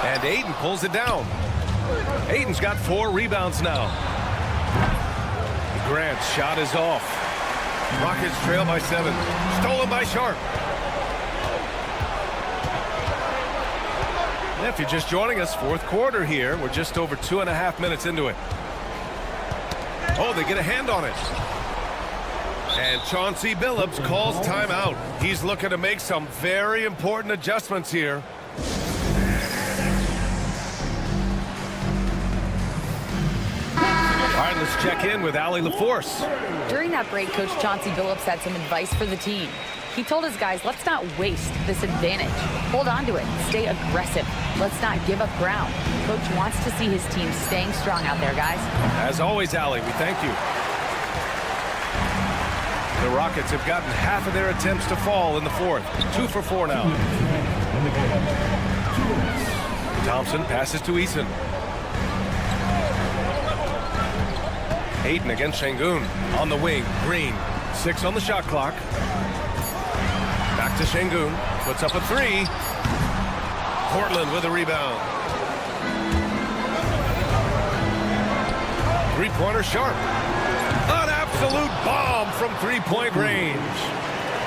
And Ayton pulls it down. Ayton's got 4 rebounds now. Grant's shot is off. Rockets trail by 7. Stolen by Sharp. And if you're just joining us, fourth quarter here. We're just over 2.5 minutes into it. Oh, they get a hand on it. And Chauncey Billups calls timeout. He's looking to make some very important adjustments here. All right, let's check in with Allie LaForce. During that break, Coach Chauncey Billups had some advice for the team. He told his guys, let's not waste this advantage. Hold on to it. Stay aggressive. Let's not give up ground. Coach wants to see his team staying strong out there, guys. As always, Allie, we thank you. The Rockets have gotten half of their attempts to fall in the fourth. 2 for 4 now. Thompson passes to Eason. Ayton against Şengün. On the wing, Green. 6 on the shot clock. Back to Şengün. Puts up a 3. Portland with a rebound. Three-pointer Sharp. An absolute bomb from three-point range.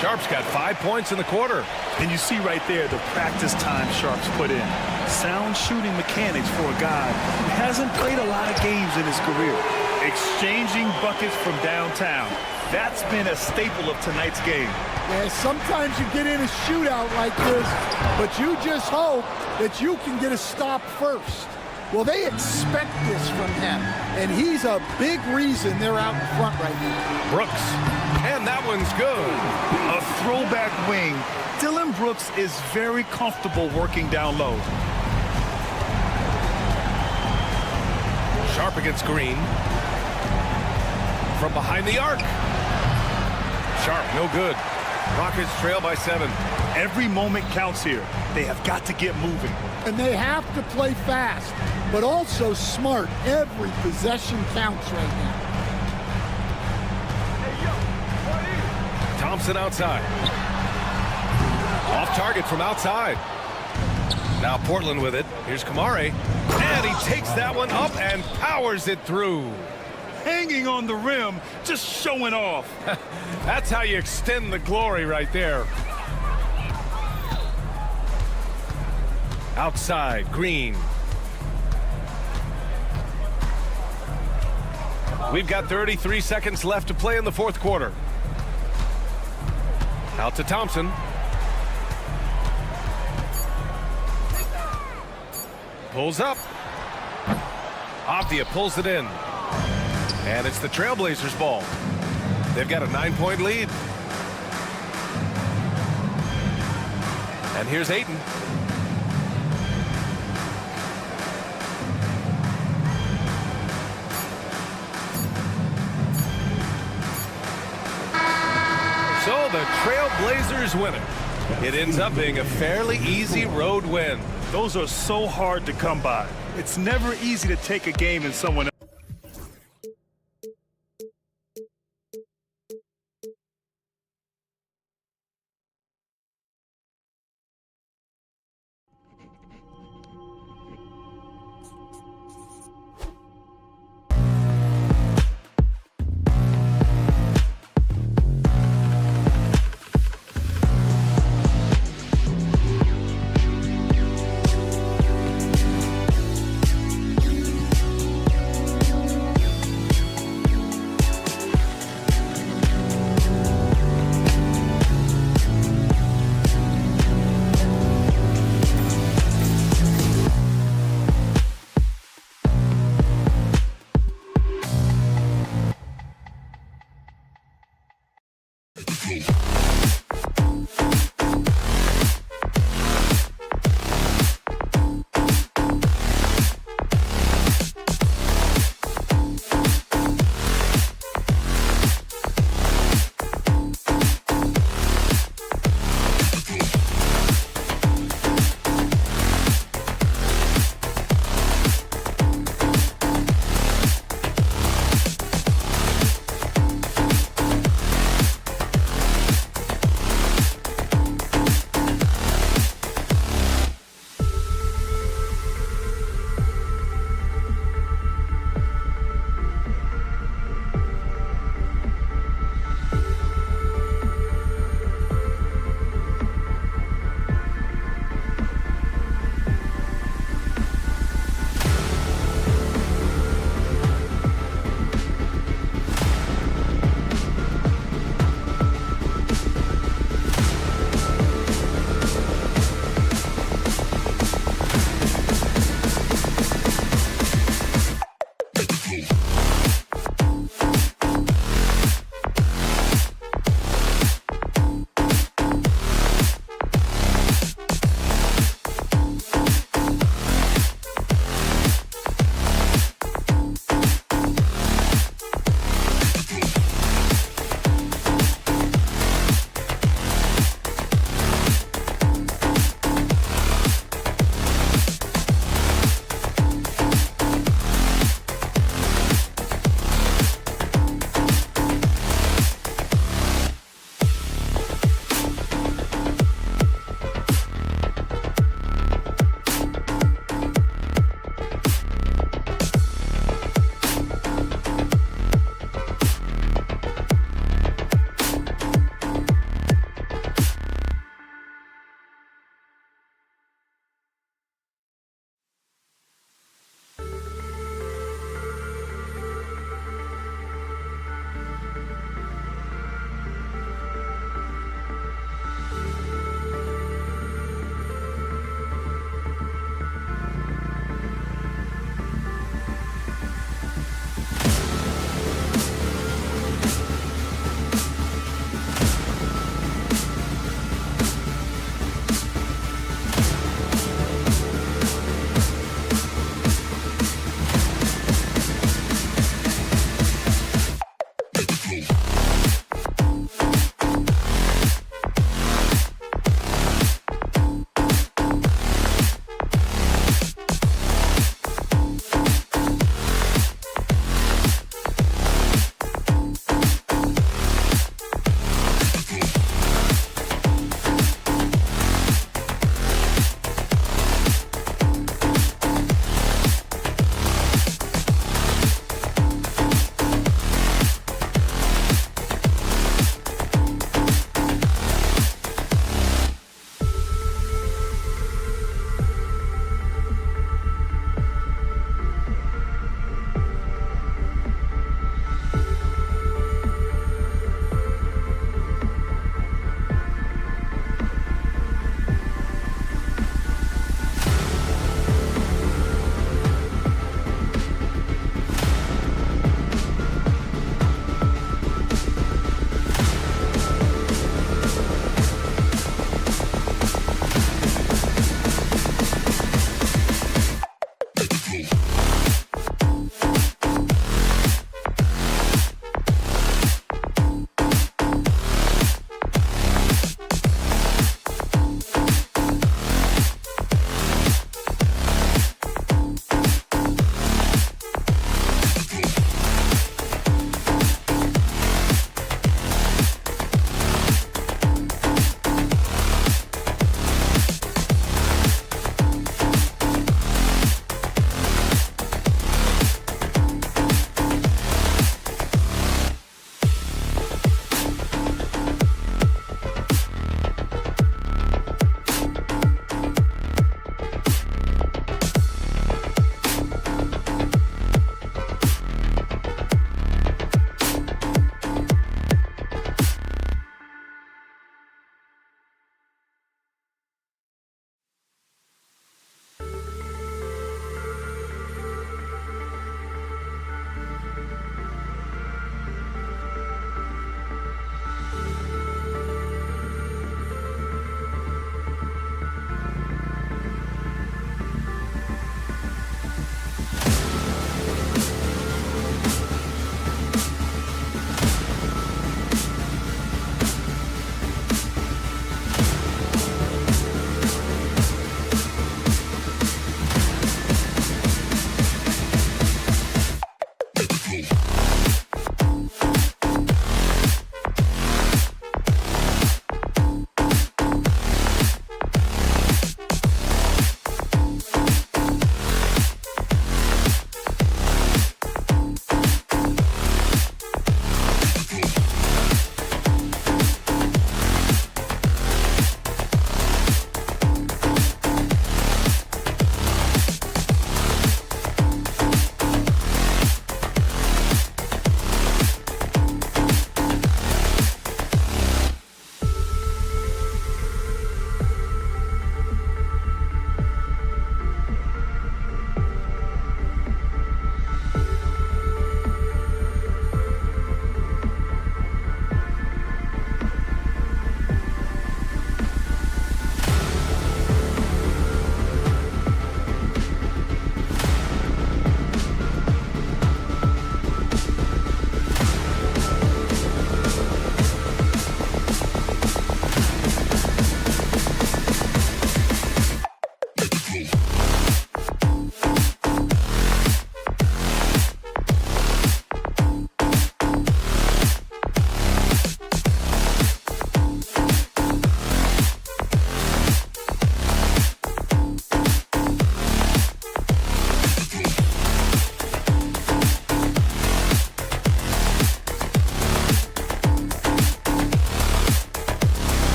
Sharp's got 5 points in the quarter. And you see right there the practice time Sharp's put in. Sound shooting mechanics for a guy who hasn't played a lot of games in his career. Exchanging buckets from downtown. That's been a staple of tonight's game. Yeah, sometimes you get in a shootout like this, but you just hope that you can get a stop first. Well, they expect this from him, and he's a big reason they're out in front right now. Brooks, and that one's good. A throwback wing. Dillon Brooks is very comfortable working down low. Sharp against Green. From behind the arc. Sharp, no good. Rockets trail by 7. Every moment counts here. They have got to get moving. And they have to play fast, but also smart. Every possession counts right now. Thompson outside. Off target from outside. Now Portland with it. Here's Kamare. And he takes that one up and powers it through. Hanging on the rim, just showing off. That's how you extend the glory right there. Outside, Green. We've got 33 seconds left to play in the fourth quarter. Out to Thompson. Pulls up. Avdia pulls it in. And it's the Trailblazers' ball. They've got a 9-point lead. And here's Ayton. So the Trailblazers win it. It ends up being a fairly easy road win. Those are so hard to come by. It's never easy to take a game in someone else.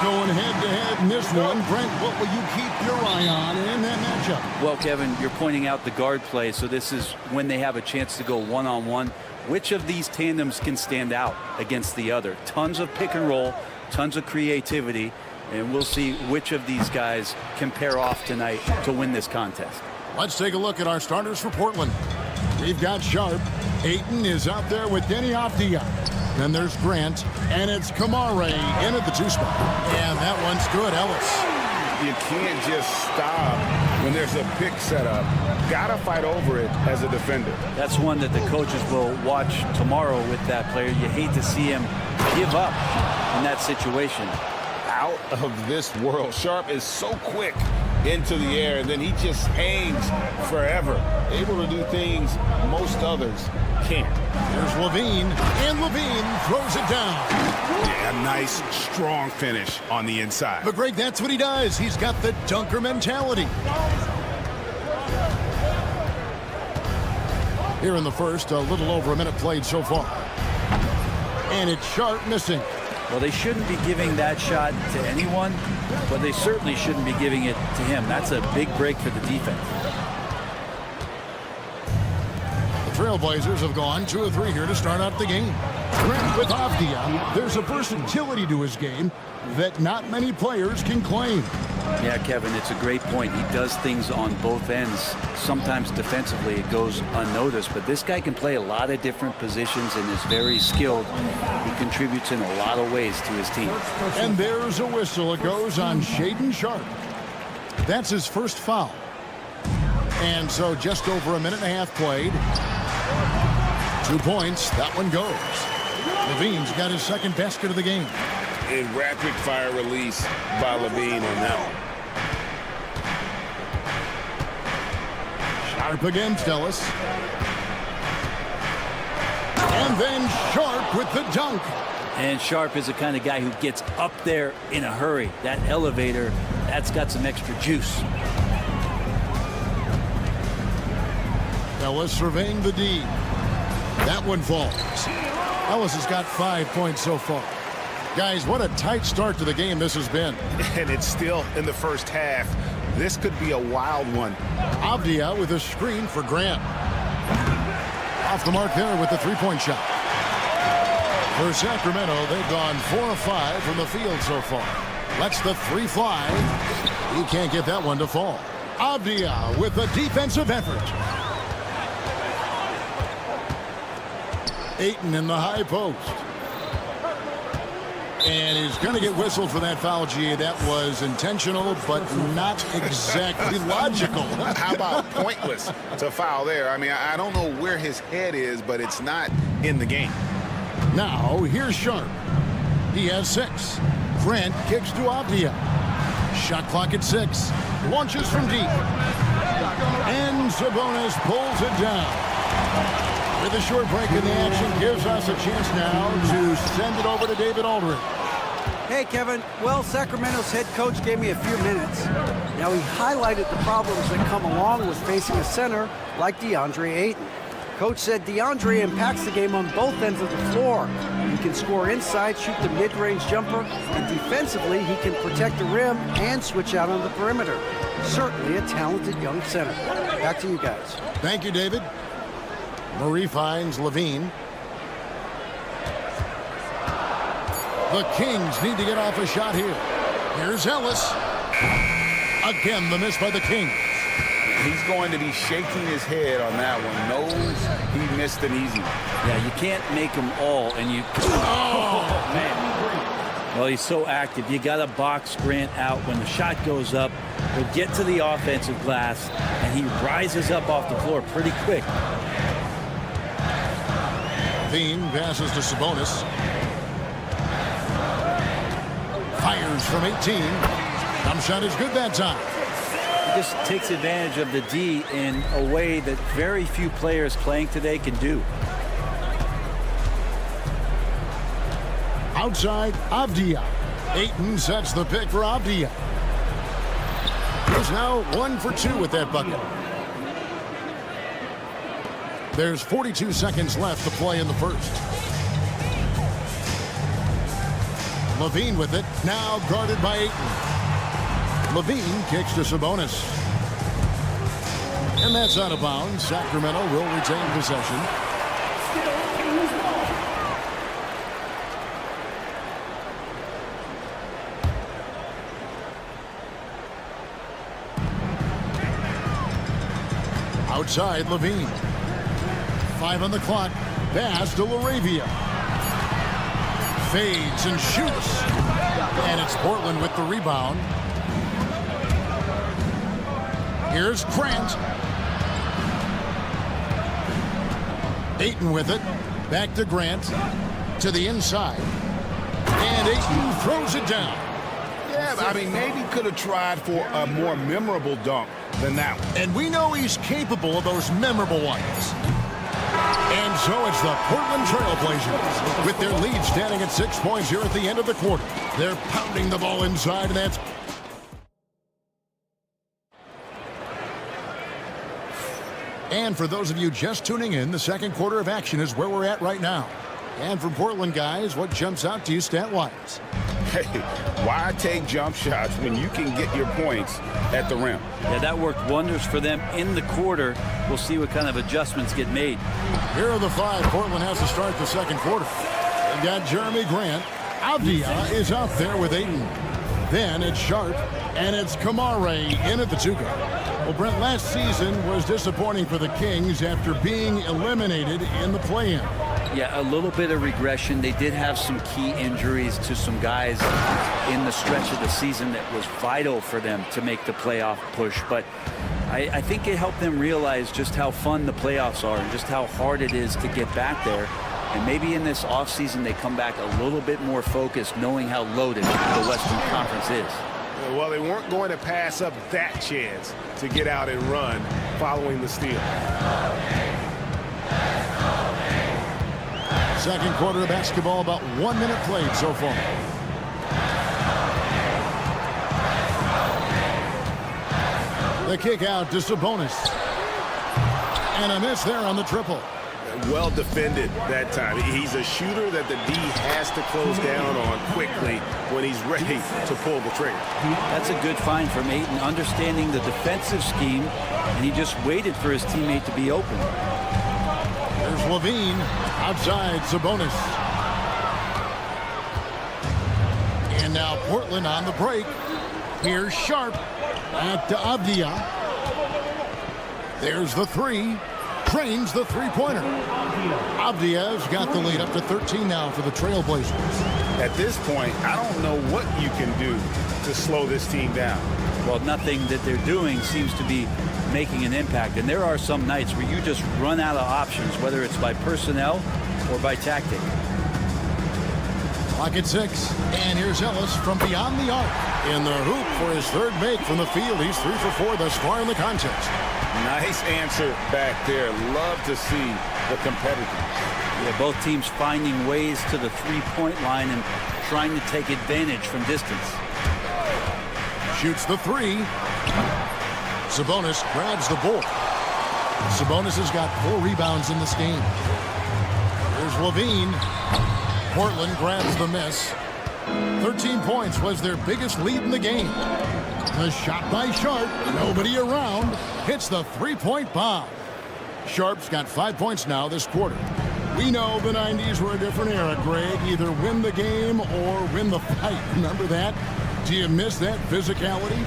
going head-to-head in this one. Brent, what will you keep your eye on in that matchup? Well, Kevin, you're pointing out the guard play, so this is when they have a chance to go one-on-one. Which of these tandems can stand out against the other? Tons of pick and roll, tons of creativity, and we'll see which of these guys can pair off tonight to win this contest. Let's take a look at our starters for Portland. We've got Sharp. Ayton is out there with Denny Avdia. Then there's Grant, and it's Kamare in at the 2 spot. And that one's good, Ellis. You can't just stop when there's a pick set up. Gotta fight over it as a defender. That's one that the coaches will watch tomorrow with that player. You hate to see him give up in that situation. Out of this world. Sharp is so quick into the air, and then he just hangs forever. Able to do things most others can't. There's Levine, and Levine throws it down. Yeah, a nice, strong finish on the inside. But Greg, that's what he does. He's got the dunker mentality. Here in the first, a little over a minute played so far. And it's Sharp missing. Well, they shouldn't be giving that shot to anyone, but they certainly shouldn't be giving it to him. That's a big break for the defense. The Trailblazers have gone 2 of 3 here to start out the game. Grant with Avdia. There's a versatility to his game that not many players can claim. Yeah, Kevin, it's a great point. He does things on both ends. Sometimes defensively it goes unnoticed, but this guy can play a lot of different positions and is very skilled. He contributes in a lot of ways to his team. And there's a whistle. It goes on Shaedon Sharp. That's his first foul. And so just over a minute and a half played. 2 points. That one goes. Levine's got his second basket of the game. A rapid-fire release by Levine on that one. Sharp against Ellis. And then Sharp with the dunk. And Sharp is the kind of guy who gets up there in a hurry. That elevator, that's got some extra juice. Ellis surveying the D. That one falls. Ellis has got 5 points so far. Guys, what a tight start to the game this has been. And it's still in the first half. This could be a wild one. Avdia with a screen for Grant. Off the mark there with the 3-point shot. For Sacramento, they've gone 4 of 5 from the field so far. Lets the 3 fly. He can't get that one to fall. Avdia with a defensive effort. Ayton in the high post. And he's going to get whistled for that foul, G. That was intentional, but not exactly logical. How about pointless to foul there? I mean, I don't know where his head is, but it's not in the game. Now, here's Sharp. He has 6. Grant kicks to Avdia. Shot clock at 6. Launches from deep. And Sabonis pulls it down. With a short break in the action, gives us a chance now to send it over to David Aldridge. Hey, Kevin. Well, Sacramento's head coach gave me a few minutes. Now, he highlighted the problems that come along with facing a center like DeAndre Ayton. Coach said DeAndre impacts the game on both ends of the floor. He can score inside, shoot the mid-range jumper, and defensively, he can protect the rim and switch out on the perimeter. Certainly a talented young center. Back to you guys. Thank you, David. Murray finds Levine. The Kings need to get off a shot here. Here's Ellis. Again, the miss by the Kings. He's going to be shaking his head on that one. Knows he missed an easy one. Yeah, you can't make them all, and you... Oh, man. Well, he's so active. You got to box Grant out. When the shot goes up, he'll get to the offensive glass, and he rises up off the floor pretty quick. Levine passes to Sabonis. Fires from 18. Jump shot is good that time. He just takes advantage of the D in a way that very few players playing today can do. Outside, Avdia. Ayton sets the pick for Avdia. He's now 1 for 2 with that bucket. There's 42 seconds left to play in the first. Levine with it, now guarded by Ayton. Levine kicks to Sabonis. And that's out of bounds. Sacramento will retain possession. Outside, Levine. 5 on the clock. Pass to LaRavia. Fades and shoots. And it's Portland with the rebound. Here's Grant. Ayton with it. Back to Grant. To the inside. And Ayton throws it down. Yeah, I mean, maybe could have tried for a more memorable dunk than that one. And we know he's capable of those memorable ones. And so it's the Portland Trail Blazers with their lead standing at 6 points here at the end of the quarter. They're pounding the ball inside, and that's... And for those of you just tuning in, the second quarter of action is where we're at right now. And from Portland, guys, what jumps out to you stat-wise? Hey, why take jump shots when you can get your points at the rim? Yeah, that worked wonders for them in the quarter. We'll see what kind of adjustments get made. Here are the 5 Portland has to start the second quarter. They've got Jeremy Grant. Avdia is out there with Ayton. Then it's Sharp, and it's Kamare in at the 2-guard. Well, Brent, last season was disappointing for the Kings after being eliminated in the play-in. Yeah, a little bit of regression. They did have some key injuries to some guys in the stretch of the season that was vital for them to make the playoff push. But I think it helped them realize just how fun the playoffs are and just how hard it is to get back there. And maybe in this offseason they come back a little bit more focused, knowing how loaded the Western Conference is. Well, they weren't going to pass up that chance to get out and run following the steal. Second quarter of basketball, about 1 minute played so far. The kick out to Sabonis. And a miss there on the triple. Well defended that time. He's a shooter that the D has to close down on quickly when he's ready to pull the trigger. That's a good find from Ayton, understanding the defensive scheme, and he just waited for his teammate to be open. Here's Levine. Outside, Sabonis. And now Portland on the break. Here's Sharp. Back to Avdia. There's the 3. Trains the three-pointer. Avdia's got the lead up to 13 now for the Trailblazers. At this point, I don't know what you can do to slow this team down. Well, nothing that they're doing seems to be making an impact. And there are some nights where you just run out of options, whether it's by personnel or by tactic. Clock at 6. And here's Ellis from beyond the arc. In the hoop for his third make from the field. He's 3 for 4 thus far in the contest. Nice answer back there. Love to see the competitiveness. Yeah, both teams finding ways to the three-point line and trying to take advantage from distance. Shoots the 3. Sabonis grabs the ball. Sabonis has got 4 rebounds in this game. Here's Levine. Portland grabs the miss. 13 points was their biggest lead in the game. The shot by Sharp, nobody around, hits the three-point bomb. Sharp's got 5 points now this quarter. We know the 90s were a different era, Greg. Either win the game or win the fight. Remember that? Do you miss that physicality?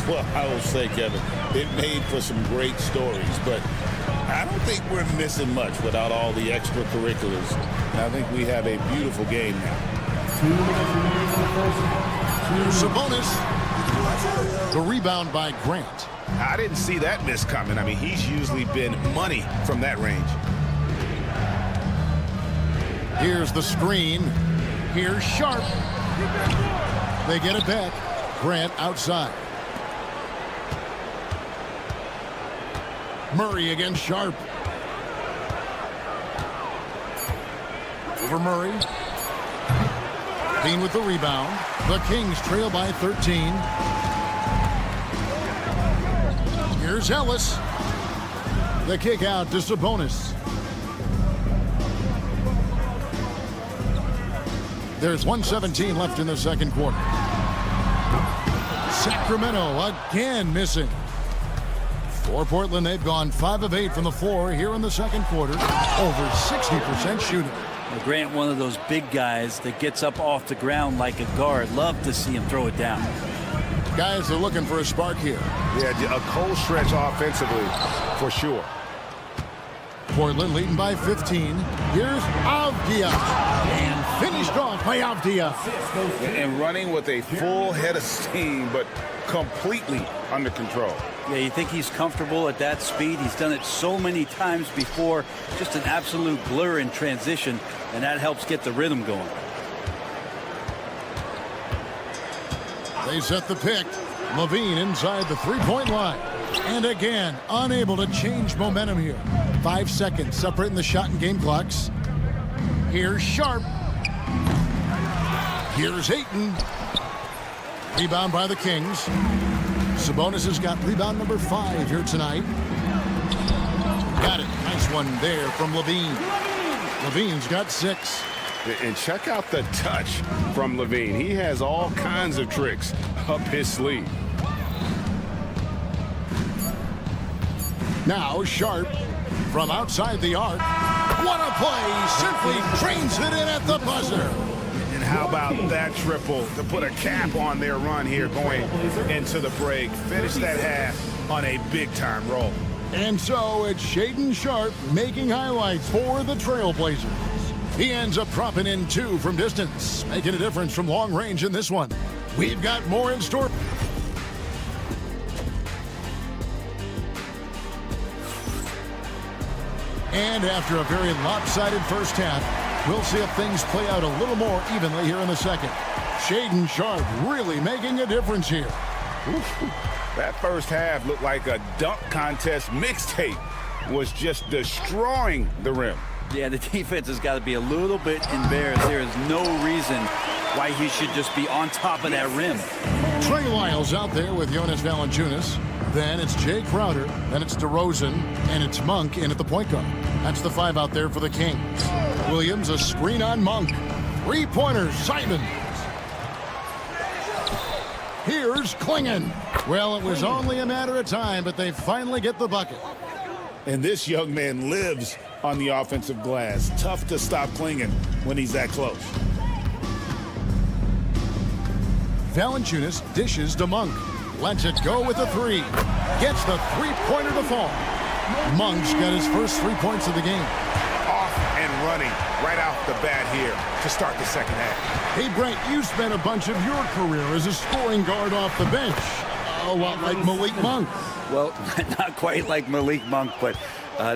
Well, I will say, Kevin, it made for some great stories, but I don't think we're missing much without all the extracurriculars. And I think we have a beautiful game now. Sabonis. The rebound by Grant. I didn't see that miss coming. I mean, he's usually been money from that range. Here's the screen. Here's Sharp. They get it back. Grant outside. Murray against Sharp. Over Murray. Bean with the rebound. The Kings trail by 13. Here's Ellis. The kick out to Sabonis. There's 1:17 left in the second quarter. Sacramento again missing. For Portland, they've gone 5 of 8 from the floor here in the second quarter. Over 60% shooting. Well, Grant, one of those big guys that gets up off the ground like a guard. Love to see him throw it down. Guys are looking for a spark here. Yeah, a cold stretch offensively, for sure. Portland leading by 15. Here's Avdia. And finished off by Avdia. And running with a full head of steam, but completely under control. Yeah, you think he's comfortable at that speed? He's done it so many times before. Just an absolute blur in transition, and that helps get the rhythm going. They set the pick. Levine inside the three-point line. And again, unable to change momentum here. 5 seconds separating the shot and game clocks. Here's Sharp. Here's Ayton. Rebound by the Kings. Sabonis has got rebound number 5 here tonight. Got it. Nice one there from Levine. Levine's got 6. And check out the touch from Levine. He has all kinds of tricks up his sleeve. Now Sharp from outside the arc. What a play. Simply trains it in at the buzzer. And how about that triple to put a cap on their run here going into the break. Finish that half on a big-time roll. And so it's Shaedon Sharp making highlights for the Trailblazers. He ends up dropping in 2 from distance, making a difference from long range in this one. We've got more in store. And after a very lopsided first half, we'll see if things play out a little more evenly here in the second. Shaedon Sharp really making a difference here. That first half looked like a dunk contest mixtape. Was just destroying the rim. Yeah, the defense has got to be a little bit embarrassed. There is no reason why he should just be on top of that rim. Trey Lyles out there with Jonas Valanciunas. Then it's Jay Crowder. Then it's DeRozan. And it's Monk in at the point guard. That's the 5 out there for the Kings. Williams, a screen on Monk. 3-pointers, Simon. Here's Klingon. Well, it was only a matter of time, but they finally get the bucket. And this young man lives on the offensive glass. Tough to stop Klingon when he's that close. Valanciunas dishes to Monk. Lets it go with a 3. Gets the 3-pointer to fall. Monk's got his first 3 points of the game. Off and running right off the bat here to start the second half. Hey, Brent, you spent a bunch of your career as a scoring guard off the bench. A lot like Malik Monk. Well, not quite like Malik Monk, but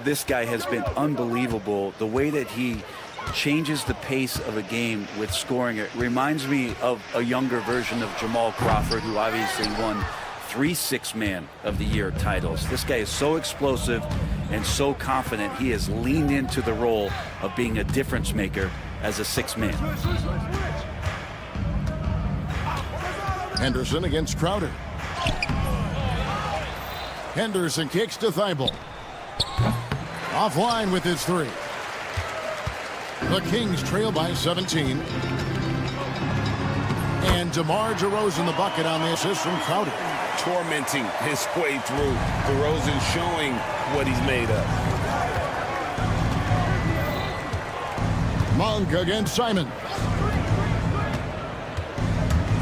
this guy has been unbelievable. The way that he changes the pace of a game with scoring. It reminds me of a younger version of Jamal Crawford, who obviously won 3 Six-Man of the Year titles. This guy is so explosive and so confident. He has leaned into the role of being a difference maker as a 6-man. Henderson against Crowder. Henderson kicks to Thibault. Offline with his 3. The Kings trail by 17. And DeMar DeRozan the bucket on the assist from Crowder. Tormenting his way through. DeRozan showing what he's made of. Monk against Simon.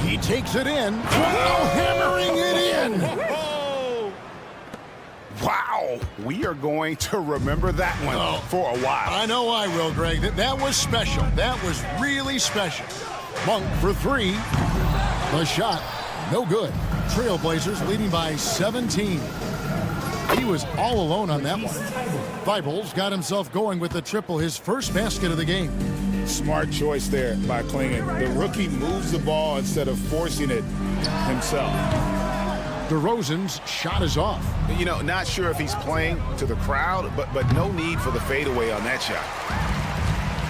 He takes it in. Wow, hammering it in. Wow, we are going to remember that one for a while. I know I will, Greg. That was special. That was really special. Monk for 3. The shot, no good. Trailblazers leading by 17. He was all alone on that one. Thibault's got himself going with the triple, his first basket of the game. Smart choice there by Klingon. The rookie moves the ball instead of forcing it himself. DeRozan's shot is off. You know, not sure if he's playing to the crowd, but no need for the fadeaway on that shot.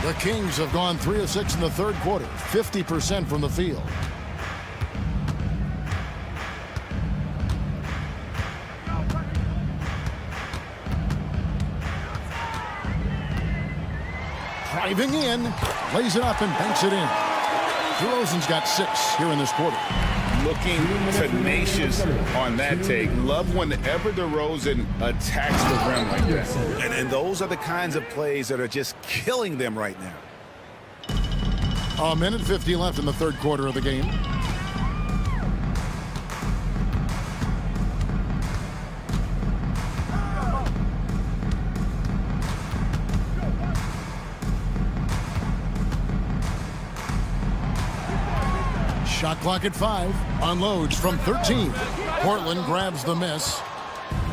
The Kings have gone 3 of 6 in the third quarter, 50% from the field. Driving in, lays it up and banks it in. DeRozan's got 6 here in this quarter. Looking tenacious on that take. Love whenever DeRozan attacks the rim like that. And those are the kinds of plays that are just killing them right now. A minute 50 left in the third quarter of the game. Shot clock at 5. Unloads from 13. Portland grabs the miss.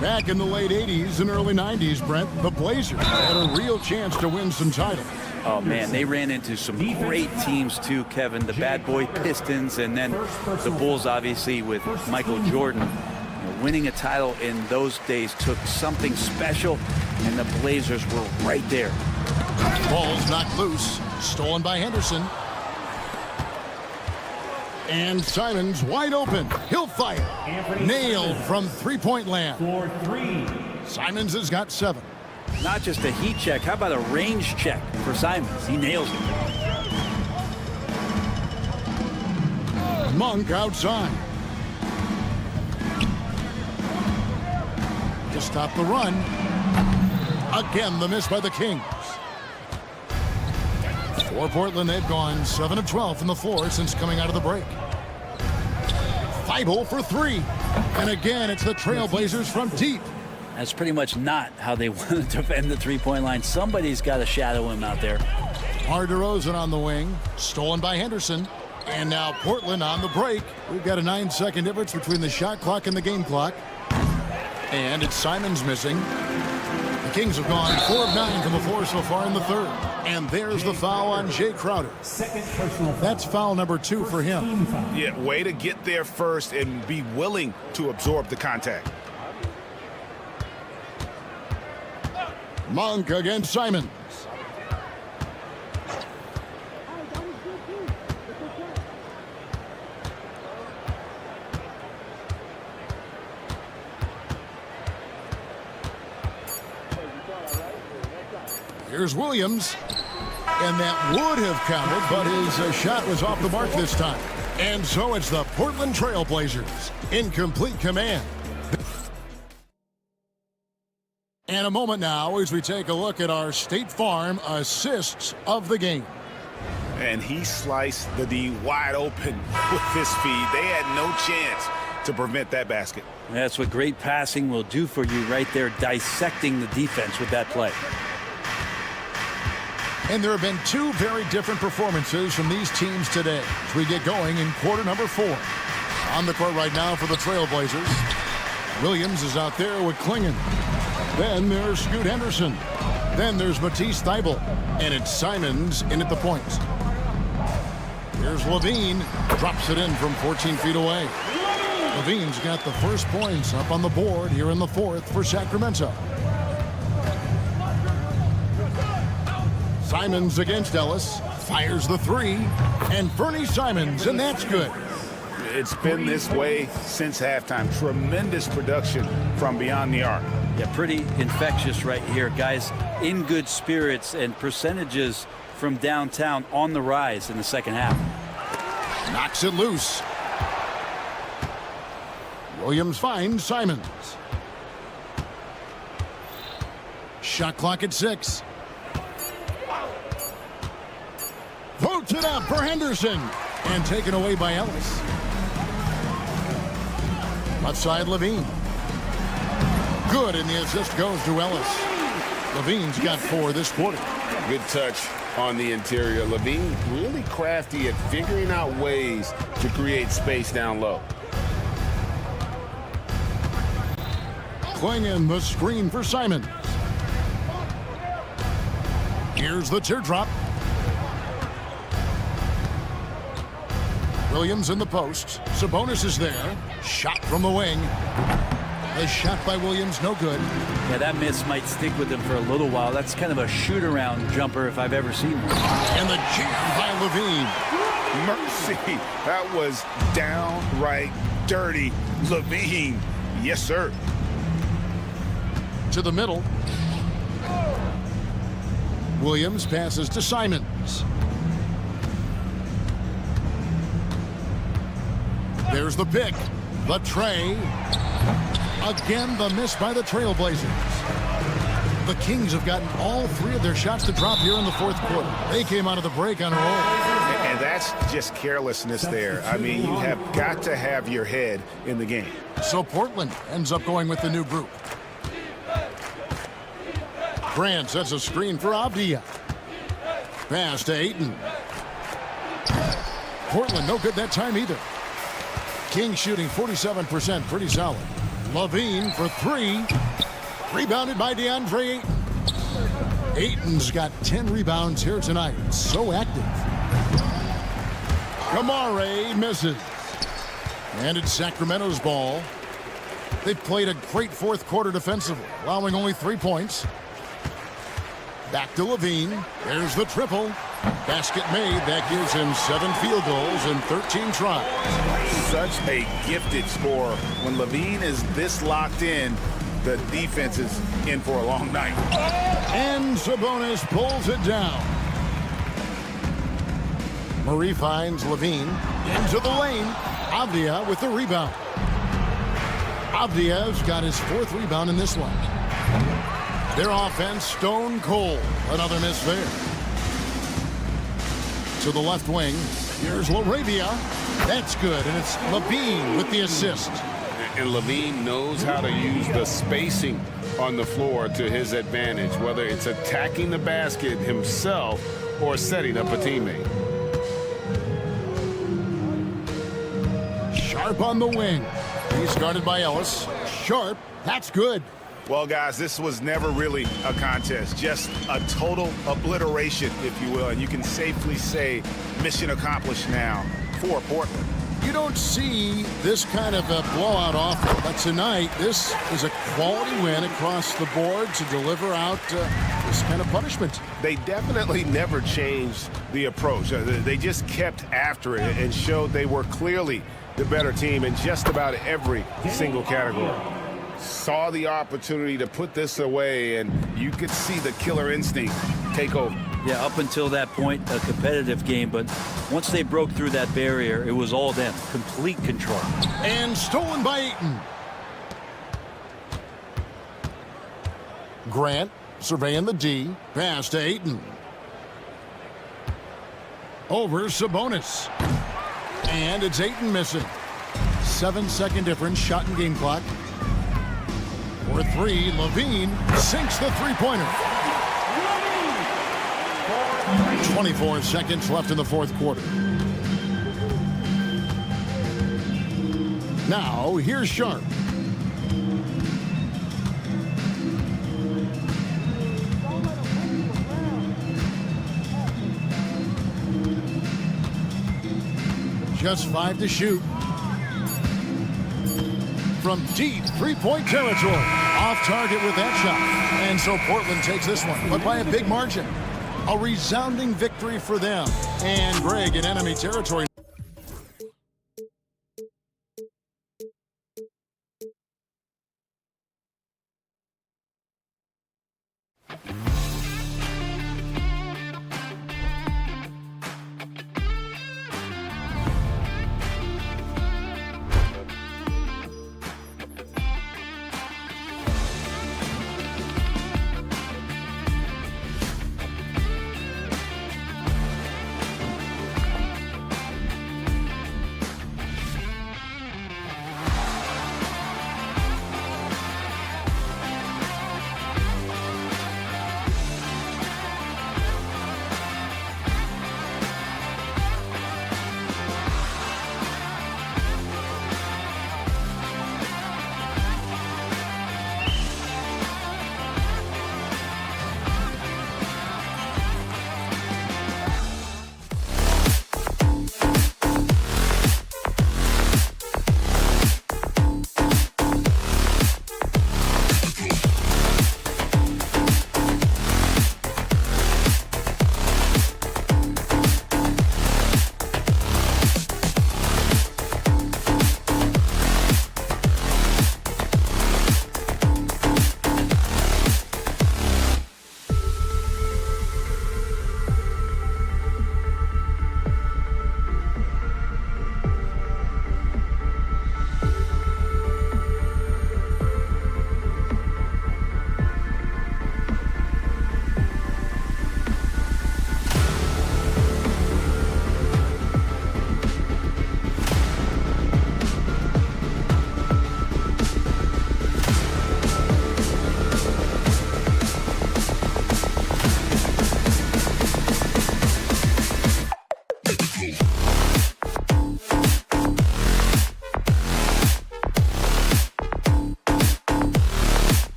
Back in the late 80s and early 90s, Brent, the Blazers had a real chance to win some titles. Oh, man, they ran into some great teams, too, Kevin. The bad boy Pistons and then the Bulls, obviously, with Michael Jordan. Winning a title in those days took something special, and the Blazers were right there. Ball's knocked loose. Stolen by Henderson. And Simons wide open. He'll fire. Nailed from three-point land. For 3. Simons has got 7. Not just a heat check. How about a range check for Simons? He nails it. Monk outside. To stop the run. Again, the miss by the Kings. For Portland, they've gone 7 of 12 from the floor since coming out of the break. Thibault for 3. And again, it's the Trailblazers from deep. That's pretty much not how they want to defend the three-point line. Somebody's got to shadow him out there. DeRozan on the wing. Stolen by Henderson. And now Portland on the break. We've got a 9-second difference between the shot clock and the game clock. And it's Simons missing. The Kings have gone 4 of 9 from the floor so far in the third. And there's the foul on Jay Crowder. That's foul number 2 for him. Yeah, way to get there first and be willing to absorb the contact. Monk against Simons. Here's Williams. And that would have counted, but his shot was off the mark this time. And so it's the Portland Trailblazers in complete command. And a moment now as we take a look at our State Farm assists of the game. And he sliced the D wide open with his feed. They had no chance to prevent that basket. That's what great passing will do for you right there, dissecting the defense with that play. And there have been 2 very different performances from these teams today as we get going in quarter number 4. On the court right now for the Trailblazers. Williams is out there with Klingon. Then there's Scoot Henderson. Then there's Matisse Thybulle. And it's Simons in at the point. Here's Levine. Drops it in from 14 feet away. Levine's got the first points up on the board here in the fourth for Sacramento. Simons against Ellis. Fires the 3. And Fernie Simons, and that's good. It's been this way since halftime. Tremendous production from beyond the arc. Yeah, pretty infectious right here. Guys in good spirits and percentages from downtown on the rise in the second half. Knocks it loose. Williams finds Simons. Shot clock at 6. Votes it up for Henderson. And taken away by Ellis. Left side, Levine. Good, and the assist goes to Ellis. Levine's got 4 this quarter. Good touch on the interior. Levine really crafty at figuring out ways to create space down low. Klingon the screen for Simons. Here's the teardrop. Williams in the post. Sabonis is there. Shot from the wing. The shot by Williams, no good. Yeah, that miss might stick with him for a little while. That's kind of a shoot-around jumper if I've ever seen one. And the jam by Levine. Mercy. That was downright dirty. Levine. Yes, sir. To the middle. Williams passes to Simons. There's the pick. The tray. Again, the miss by the Trailblazers. The Kings have gotten all 3 of their shots to drop here in the fourth quarter. They came out of the break on a roll. And that's just carelessness there. I mean, you have got to have your head in the game. So Portland ends up going with the new group. Grant sets a screen for Avdia. Pass to Ayton. Portland no good that time either. King shooting 47%, pretty solid. Levine for 3. Rebounded by DeAndre Ayton. Ayton's got 10 rebounds here tonight. So active. Kamare misses. And it's Sacramento's ball. They've played a great fourth quarter defensively, allowing only 3 points. Back to Levine. There's the triple. Basket made. That gives him 7 field goals and 13 tries. Such a gifted scorer. When Levine is this locked in, the defense is in for a long night. And Sabonis pulls it down. Murray finds Levine into the lane. Avdia with the rebound. Avdia's got his 4th rebound in this one. Their offense stone cold. Another miss there. To the left wing. Here's LaRavia. That's good, and it's Levine with the assist. And Levine knows how to use the spacing on the floor to his advantage, whether it's attacking the basket himself or setting up a teammate. Sharp on the wing. He's guarded by Ellis. Sharp. That's good. Well, guys, this was never really a contest, just a total obliteration, if you will. And you can safely say mission accomplished now for Portland. You don't see this kind of a blowout often, but tonight this is a quality win across the board to deliver out this kind of punishment. They definitely never changed the approach. They just kept after it and showed they were clearly the better team in just about every single category. Saw the opportunity to put this away, and you could see the killer instinct take over. Yeah, up until that point, a competitive game, but once they broke through that barrier, it was all them. Complete control. And stolen by Ayton. Grant surveying the D. Pass to Ayton. Over Sabonis. And it's Ayton missing. 7-second difference, shot and game clock. For 3, Levine sinks the three-pointer. 24 seconds left in the fourth quarter. Now, here's Sharp. Just 5 to shoot. From deep three-point territory. Off target with that shot. And so Portland takes this one, but by a big margin. A resounding victory for them. And Greg in enemy territory.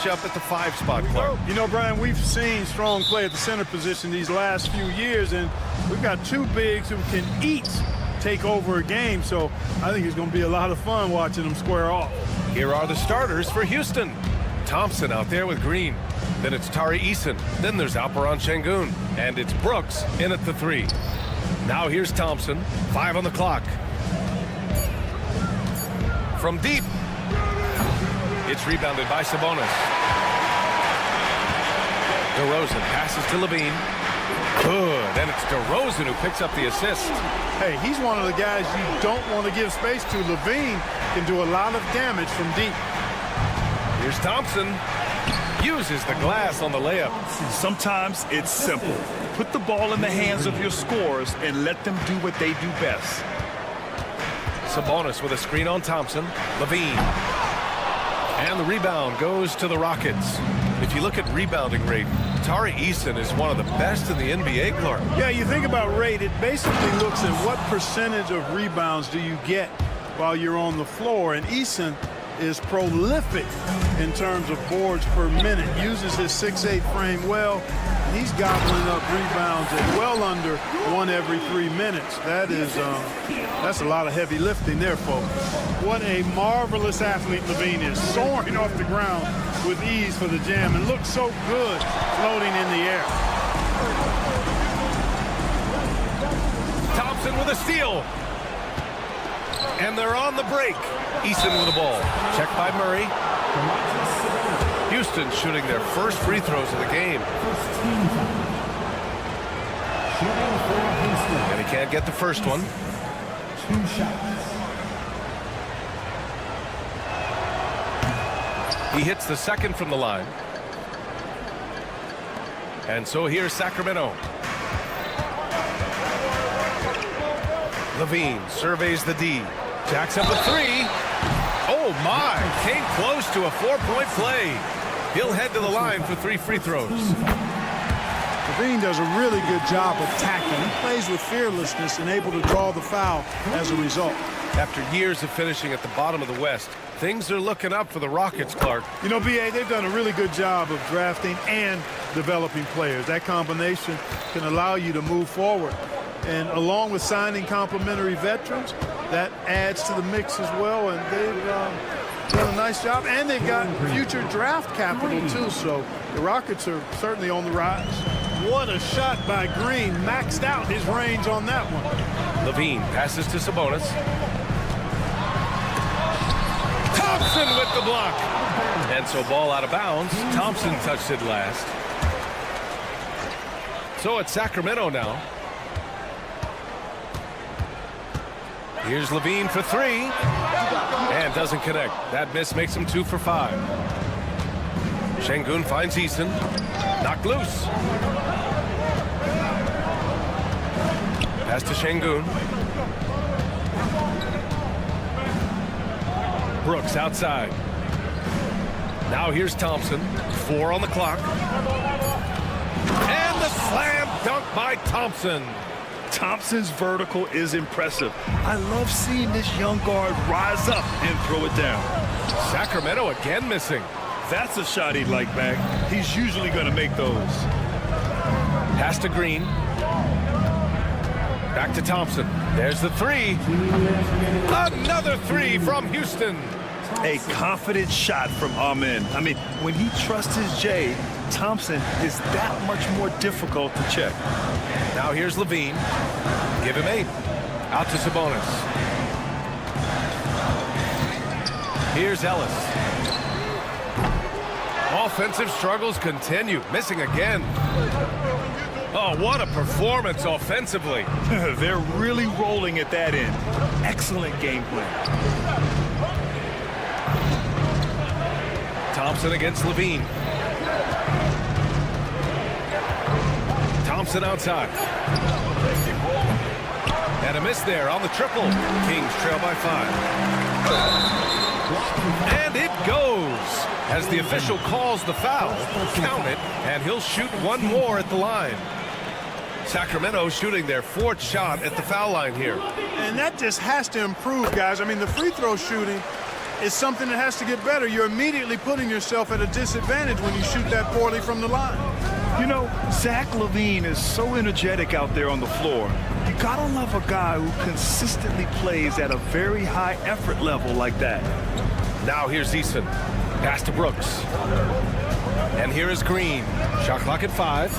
matchup at the 5 spot, Clark. You know, Brian, we've seen strong play at the center position these last few years, and we've got 2 bigs who can each take over a game, so I think it's going to be a lot of fun watching them square off. Here are the starters for Houston. Thompson out there with Green. Then it's Tari Eason. Then there's Alperon Şengün. And it's Brooks in at the 3. Now here's Thompson. 5 on the clock. From deep. It's rebounded by Sabonis. DeRozan passes to Levine. Good. And it's DeRozan who picks up the assist. Hey, he's one of the guys you don't want to give space to. Levine can do a lot of damage from deep. Here's Thompson. Uses the glass on the layup. Sometimes it's simple. Put the ball in the hands of your scorers and let them do what they do best. Sabonis with a screen on Thompson. Levine. And the rebound goes to the Rockets. If you look at rebounding rate, Tari Eason is one of the best in the NBA, Clark. Yeah, you think about rate, it basically looks at what percentage of rebounds do you get while you're on the floor. And Eason is prolific in terms of boards per minute, uses his 6'8" frame well, and he's gobbling up rebounds at well under 1 every 3 minutes. That's a lot of heavy lifting there, folks. What a marvelous athlete Levine is, soaring off the ground with ease for the jam, and looks so good floating in the air. Thompson with a steal. And they're on the break. Eason with the ball. Checked by Murray. Houston shooting their first free throws of the game. And he can't get the first one. 2 shots. He hits the second from the line. And so here's Sacramento. Levine surveys the D. Jacks up a 3. Oh my, came close to a 4-point play. He'll head to the line for 3 free throws. Levine does a really good job attacking. He plays with fearlessness and able to draw the foul as a result. After years of finishing at the bottom of the West, things are looking up for the Rockets, Clark. You know, B.A., they've done a really good job of drafting and developing players. That combination can allow you to move forward. And along with signing complementary veterans, that adds to the mix as well. And they've done a nice job. And they've got future draft capital, too. So the Rockets are certainly on the rise. What a shot by Green. Maxed out his range on that one. Levine passes to Sabonis. Thompson with the block. And so ball out of bounds. Thompson touched it last. So it's Sacramento now. Here's Levine for 3. And doesn't connect. That miss makes him 2 for 5. Şengün finds Eason. Knocked loose. Pass to Şengün. Brooks outside. Now here's Thompson. 4 on the clock. And the slam dunk by Thompson. Thompson's vertical is impressive. I love seeing this young guard rise up and throw it down. Sacramento again missing. That's a shot he'd like back. He's usually going to make those. Pass to Green. Back to Thompson. There's the 3. Another 3 from Houston. A confident shot from Amen. I mean, when he trusts his J, Thompson is that much more difficult to check. Now here's Levine. Give him 8. Out to Sabonis. Here's Ellis. Offensive struggles continue. Missing again. Oh, what a performance offensively. They're really rolling at that end. Excellent game plan. Thompson against Levine. Thompson outside. And a miss there on the triple. Kings trail by 5. And it goes as the official calls the foul. Count it, and he'll shoot one more at the line. Sacramento shooting their 4th shot at the foul line here. And that just has to improve, guys. I mean, the free throw shooting It's something that has to get better. You're immediately putting yourself at a disadvantage when you shoot that poorly from the line. You know, Zach LaVine is so energetic out there on the floor. You gotta love a guy who consistently plays at a very high effort level like that. Now here's Eason. Pass to Brooks. And here is Green. Shot clock at 5.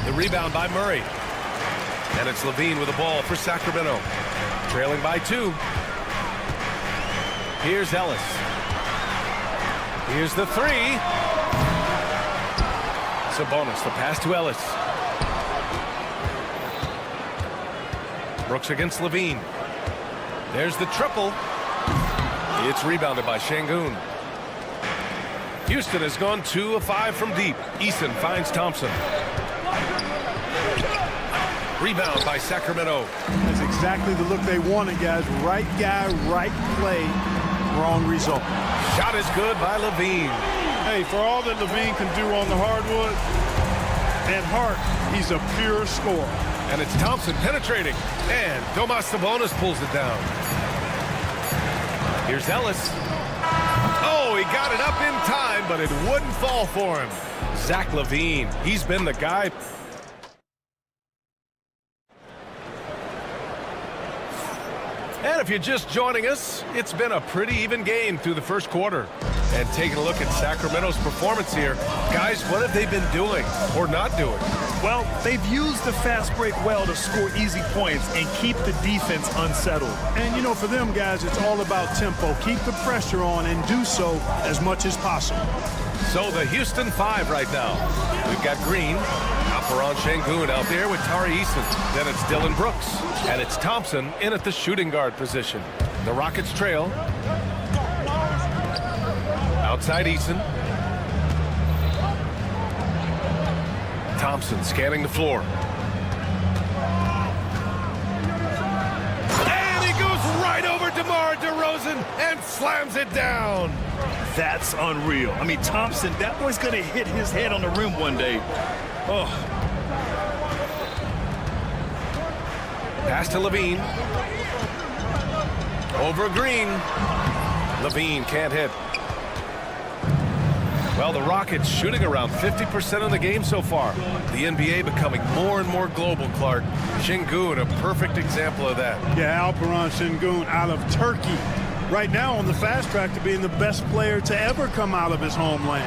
The rebound by Murray. And it's LaVine with the ball for Sacramento. Trailing by 2. Here's Ellis. Here's the 3. Sabonis, the pass to Ellis. Brooks against LaVine. There's the triple. It's rebounded by Şengün. Houston has gone 2 of 5 from deep. Eason finds Thompson. Rebound by Sacramento. That's exactly the look they wanted, guys. Right guy, right play, wrong result. Shot is good by LaVine. Hey, for all that LaVine can do on the hardwood, at heart, he's a pure scorer. And it's Thompson penetrating. And Domas Sabonis pulls it down. Here's Ellis. Oh, he got it up in time, but it wouldn't fall for him. Zach LaVine, he's been the guy. And if you're just joining us, it's been a pretty even game through the first quarter. And taking a look at Sacramento's performance here, guys, what have they been doing or not doing? Well, they've used the fast break well to score easy points and keep the defense unsettled. And, you know, for them, guys, it's all about tempo. Keep the pressure on and do so as much as possible. So the Houston 5 right now. We've got Green, Alperen Şengün out there with Tari Eason. Then it's Dillon Brooks. And it's Thompson in at the shooting guard position. The Rockets trail. Outside Eason. Thompson scanning the floor. And he goes right over DeMar DeRozan and slams it down. That's unreal. I mean, Thompson, that boy's going to hit his head on the rim one day. Oh. Pass to LaVine. Over Green. LaVine can't hit. Well, the Rockets shooting around 50% of the game so far. The NBA becoming more and more global, Clark. Şengün, a perfect example of that. Yeah, Alperen Şengün out of Turkey. Right now on the fast track to being the best player to ever come out of his homeland.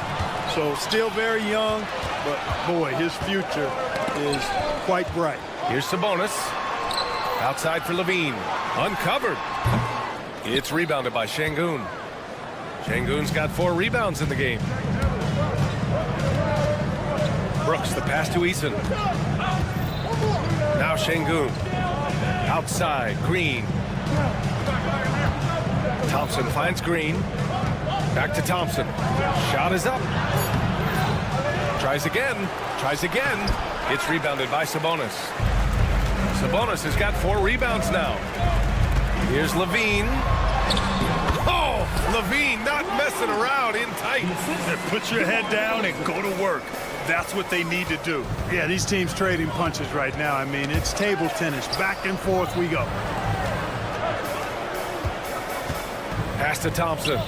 So still very young, but boy, his future is quite bright. Here's Sabonis. Outside for LaVine. Uncovered. It's rebounded by Şengün. Şengün's got 4 rebounds in the game. Brooks, the pass to Eason. Now Şengün. Outside, Green. Thompson finds Green. Back to Thompson. Shot is up. Tries again. Tries again. It's rebounded by Sabonis. Sabonis has got 4 rebounds now. Here's LaVine. Oh, LaVine not messing around in tight. Put your head down and go to work. That's what they need to do. Yeah, these teams trading punches right now. I mean, it's table tennis. Back and forth we go. Pass to Thompson.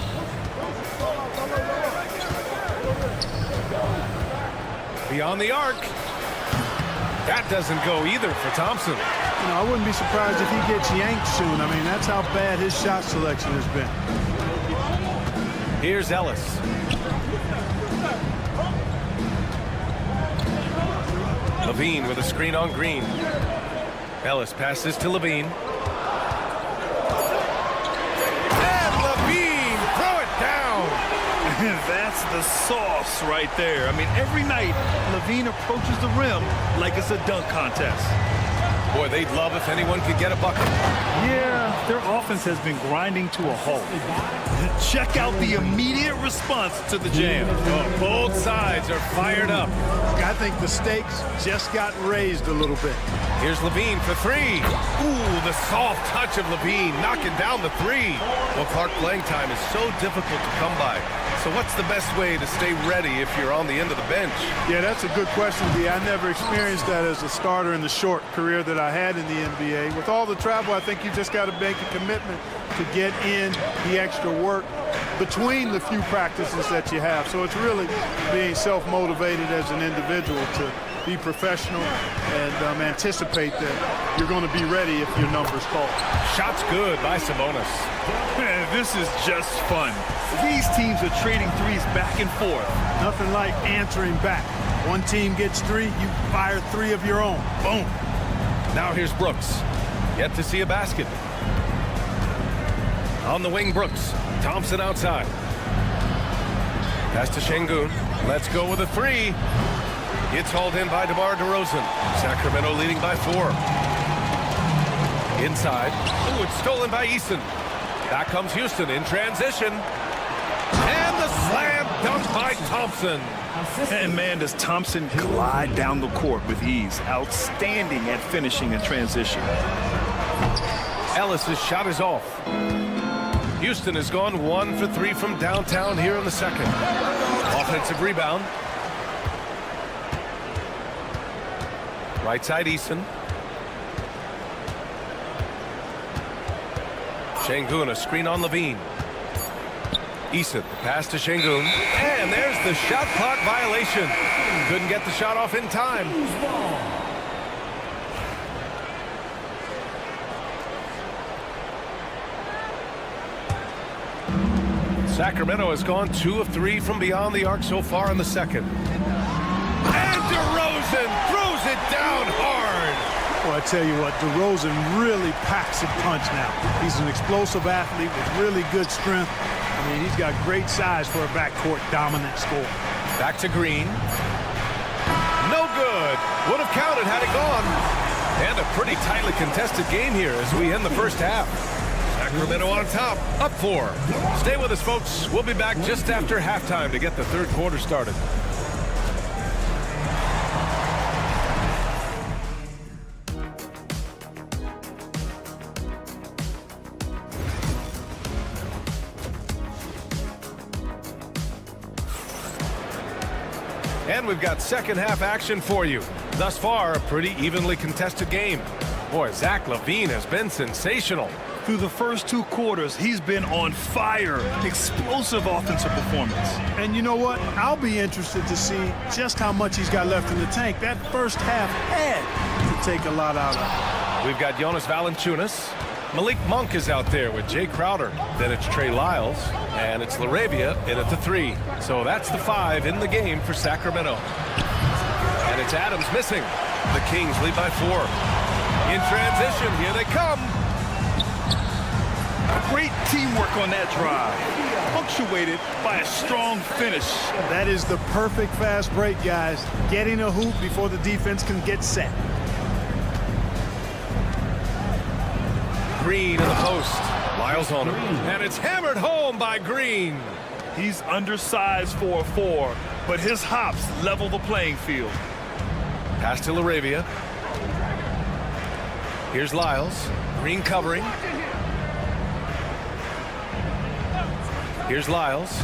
Beyond the arc. That doesn't go either for Thompson. You know, I wouldn't be surprised if he gets yanked soon. I mean, that's how bad his shot selection has been. Here's Ellis. LaVine with a screen on Green. Ellis passes to LaVine. And LaVine, throw it down. That's the sauce right there. I mean, every night, LaVine approaches the rim like it's a dunk contest. Boy, they'd love if anyone could get a bucket. Yeah, their offense has been grinding to a halt. Check out the immediate response to the jam. Oh, both sides are fired up. I think the stakes just got raised a little bit. Here's LaVine for 3. Ooh, the soft touch of LaVine knocking down the 3. Well, Clark, playing time is so difficult to come by. So what's the best way to stay ready if you're on the end of the bench? Yeah, that's a good question, D. I never experienced that as a starter in the short career that I had in the NBA. With all the travel, I think you just got to make a commitment to get in the extra work between the few practices that you have. So it's really being self-motivated as an individual to be professional and anticipate that you're going to be ready if your number's called. Shots good by Sabonis. Man, this is just fun. These teams are trading threes back and forth. Nothing like answering back. One team gets 3, you fire 3 of your own. Boom. Now here's Brooks. Yet to see a basket. On the wing, Brooks. Thompson outside. Pass to Şengün. Let's go with a 3. It's hauled in by DeMar DeRozan. Sacramento leading by 4. Inside. Ooh, it's stolen by Eason. Back comes Houston in transition. And the slam dunk by Thompson. And man, does Thompson glide down the court with ease. Outstanding at finishing in transition. Ellis's shot is off. Houston has gone 1 for 3 from downtown here in the second. Offensive rebound. Right side, Eason. Şengün, a screen on Levine. Eason, pass to Şengün. And there's the shot clock violation. Couldn't get the shot off in time. Sacramento has gone 2 of 3 from beyond the arc so far in the second. And DeRozan throws it down hard. Well, I tell you what, DeRozan really packs a punch now. He's an explosive athlete with really good strength. I mean, he's got great size for a backcourt dominant scorer. Back to Green. No good. Would have counted had it gone. And a pretty tightly contested game here as we end the first half. Sacramento on top, up 4. Stay with us, folks. We'll be back just after halftime to get the third quarter started. And we've got second half action for you. Thus far, a pretty evenly contested game. Boy, Zach LaVine has been sensational. Through the first 2 quarters, he's been on fire. Explosive offensive performance. And you know what? I'll be interested to see just how much he's got left in the tank. That first half had to take a lot out of it. We've got Jonas Valanciunas. Malik Monk is out there with Jay Crowder. Then it's Trey Lyles. And it's LaRavia in at the 3. So that's the 5 in the game for Sacramento. And it's Adams missing. The Kings lead by 4. In transition, here they come. Great teamwork on that drive, punctuated by a strong finish. That is the perfect fast break, guys. Getting a hoop before the defense can get set. Green in the post. Lyles on him. And it's hammered home by Green. He's undersized for a 4, but his hops level the playing field. Pass to LaRavia. Here's Lyles. Green covering. Here's Lyles.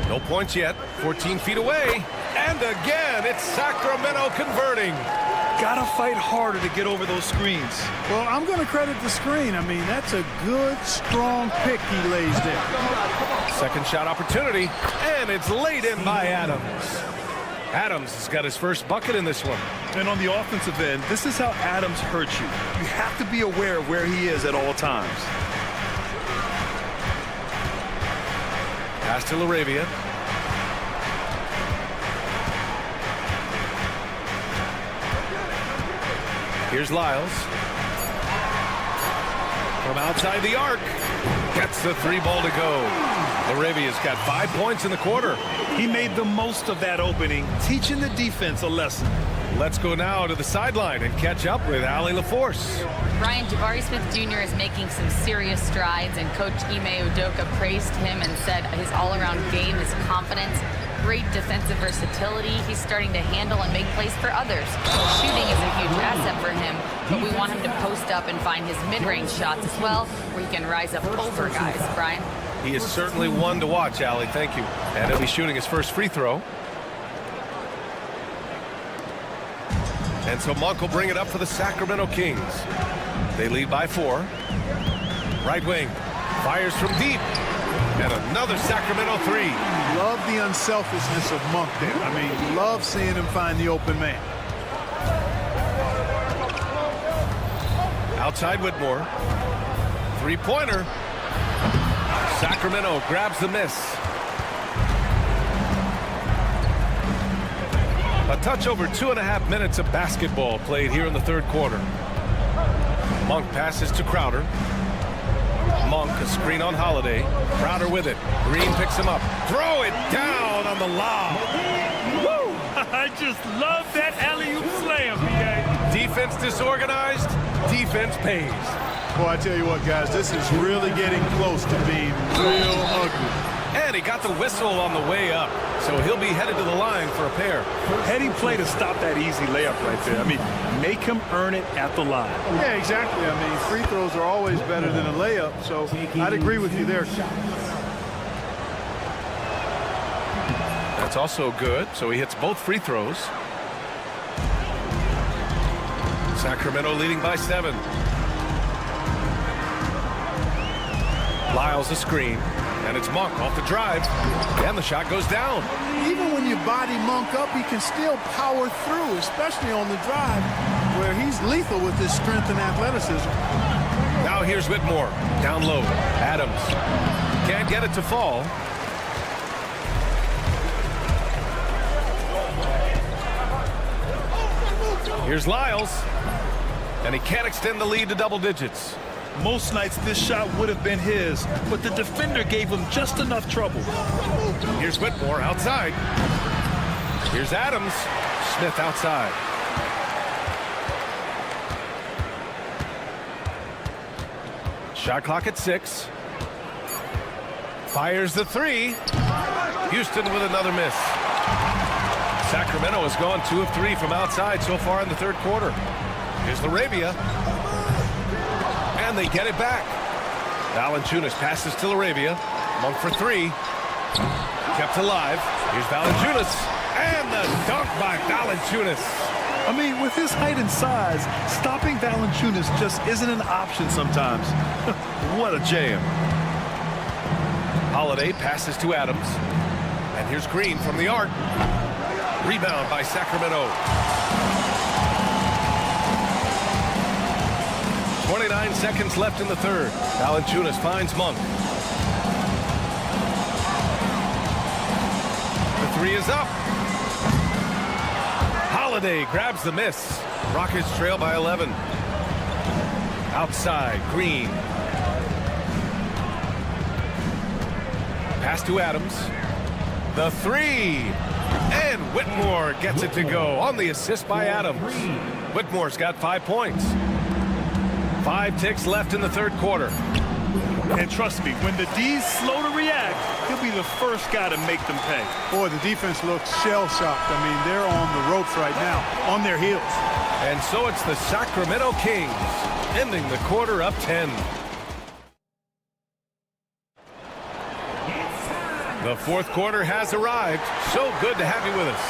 No points yet. 14 feet away. And again, it's Sacramento converting. Gotta fight harder to get over those screens. Well, I'm going to credit the screen. I mean, that's a good, strong pick he lays there. Second shot opportunity. And it's laid in by Adams. Adams has got his first bucket in this one. And on the offensive end, this is how Adams hurts you. You have to be aware of where he is at all times. Pass to LaRavia. Here's Lyles. From outside the arc. Gets the 3 ball to go. LaRavia's got 5 points in the quarter. He made the most of that opening, teaching the defense a lesson. Let's go now to the sideline and catch up with Allie LaForce. Ryan, Jabari Smith Jr. is making some serious strides, and Coach Ime Udoka praised him and said his all-around game, his confidence, great defensive versatility. He's starting to handle and make plays for others. Shooting is a huge asset for him, but we want him to post up and find his mid-range shots as well, where he can rise up over guys. Brian? He is certainly one to watch, Allie. Thank you. And he'll be shooting his first free throw. And so Monk will bring it up for the Sacramento Kings. They lead by 4. Right wing. Fires from deep. And another Sacramento 3. Love the unselfishness of Monk there. I mean, love seeing him find the open man. Outside Whitmore. Three-pointer. Sacramento grabs the miss. A touch over 2.5 minutes of basketball played here in the third quarter. Monk passes to Crowder. Monk, a screen on Holiday. Crowder with it. Green picks him up. Throw it down on the lob. Woo! I just love that alley-oop slam, BA. Defense disorganized. Defense pays. Boy, I tell you what, guys, this is really getting close to being real ugly. And he got the whistle on the way up, so he'll be headed to the line for a pair. Heady play to stop that easy layup right there. I mean, make him earn it at the line. Yeah, exactly. I mean, free throws are always better than a layup, so I'd agree with you there. That's also good, so he hits both free throws. Sacramento leading by 7. Lyles a screen, and it's Monk off the drive, and the shot goes down. Even when you body Monk up, he can still power through, especially on the drive, where he's lethal with his strength and athleticism. Now here's Whitmore, down low. Adams can't get it to fall. Here's Lyles, and he can't extend the lead to double digits. Most nights this shot would have been his, but the defender gave him just enough trouble. Here's Whitmore outside. Here's Adams. Smith outside. Shot clock at 6. Fires the 3. Houston with another miss. Sacramento has gone 2 of 3 from outside so far in the third quarter. Here's Larabia. And they get it back. Valanciunas passes to Larabia. Monk for 3. Kept alive. Here's Valanciunas. And the dunk by Valanciunas. I mean, with his height and size, stopping Valanciunas just isn't an option sometimes. What a jam. Holiday passes to Adams. And here's Green from the arc. Rebound by Sacramento. 29 seconds left in the third. Valanciunas finds Monk. The 3 is up. Holiday grabs the miss. Rockets trail by 11. Outside, Green. Pass to Adams. The 3. And Whitmore gets it to go on the assist by Adams. Whitmore's got 5 points. 5 ticks left in the third quarter. And trust me, when the D's slow to react, he'll be the first guy to make them pay. Boy, the defense looks shell-shocked. I mean, they're on the ropes right now, on their heels. And so it's the Sacramento Kings ending the quarter up 10. The fourth quarter has arrived. So good to have you with us.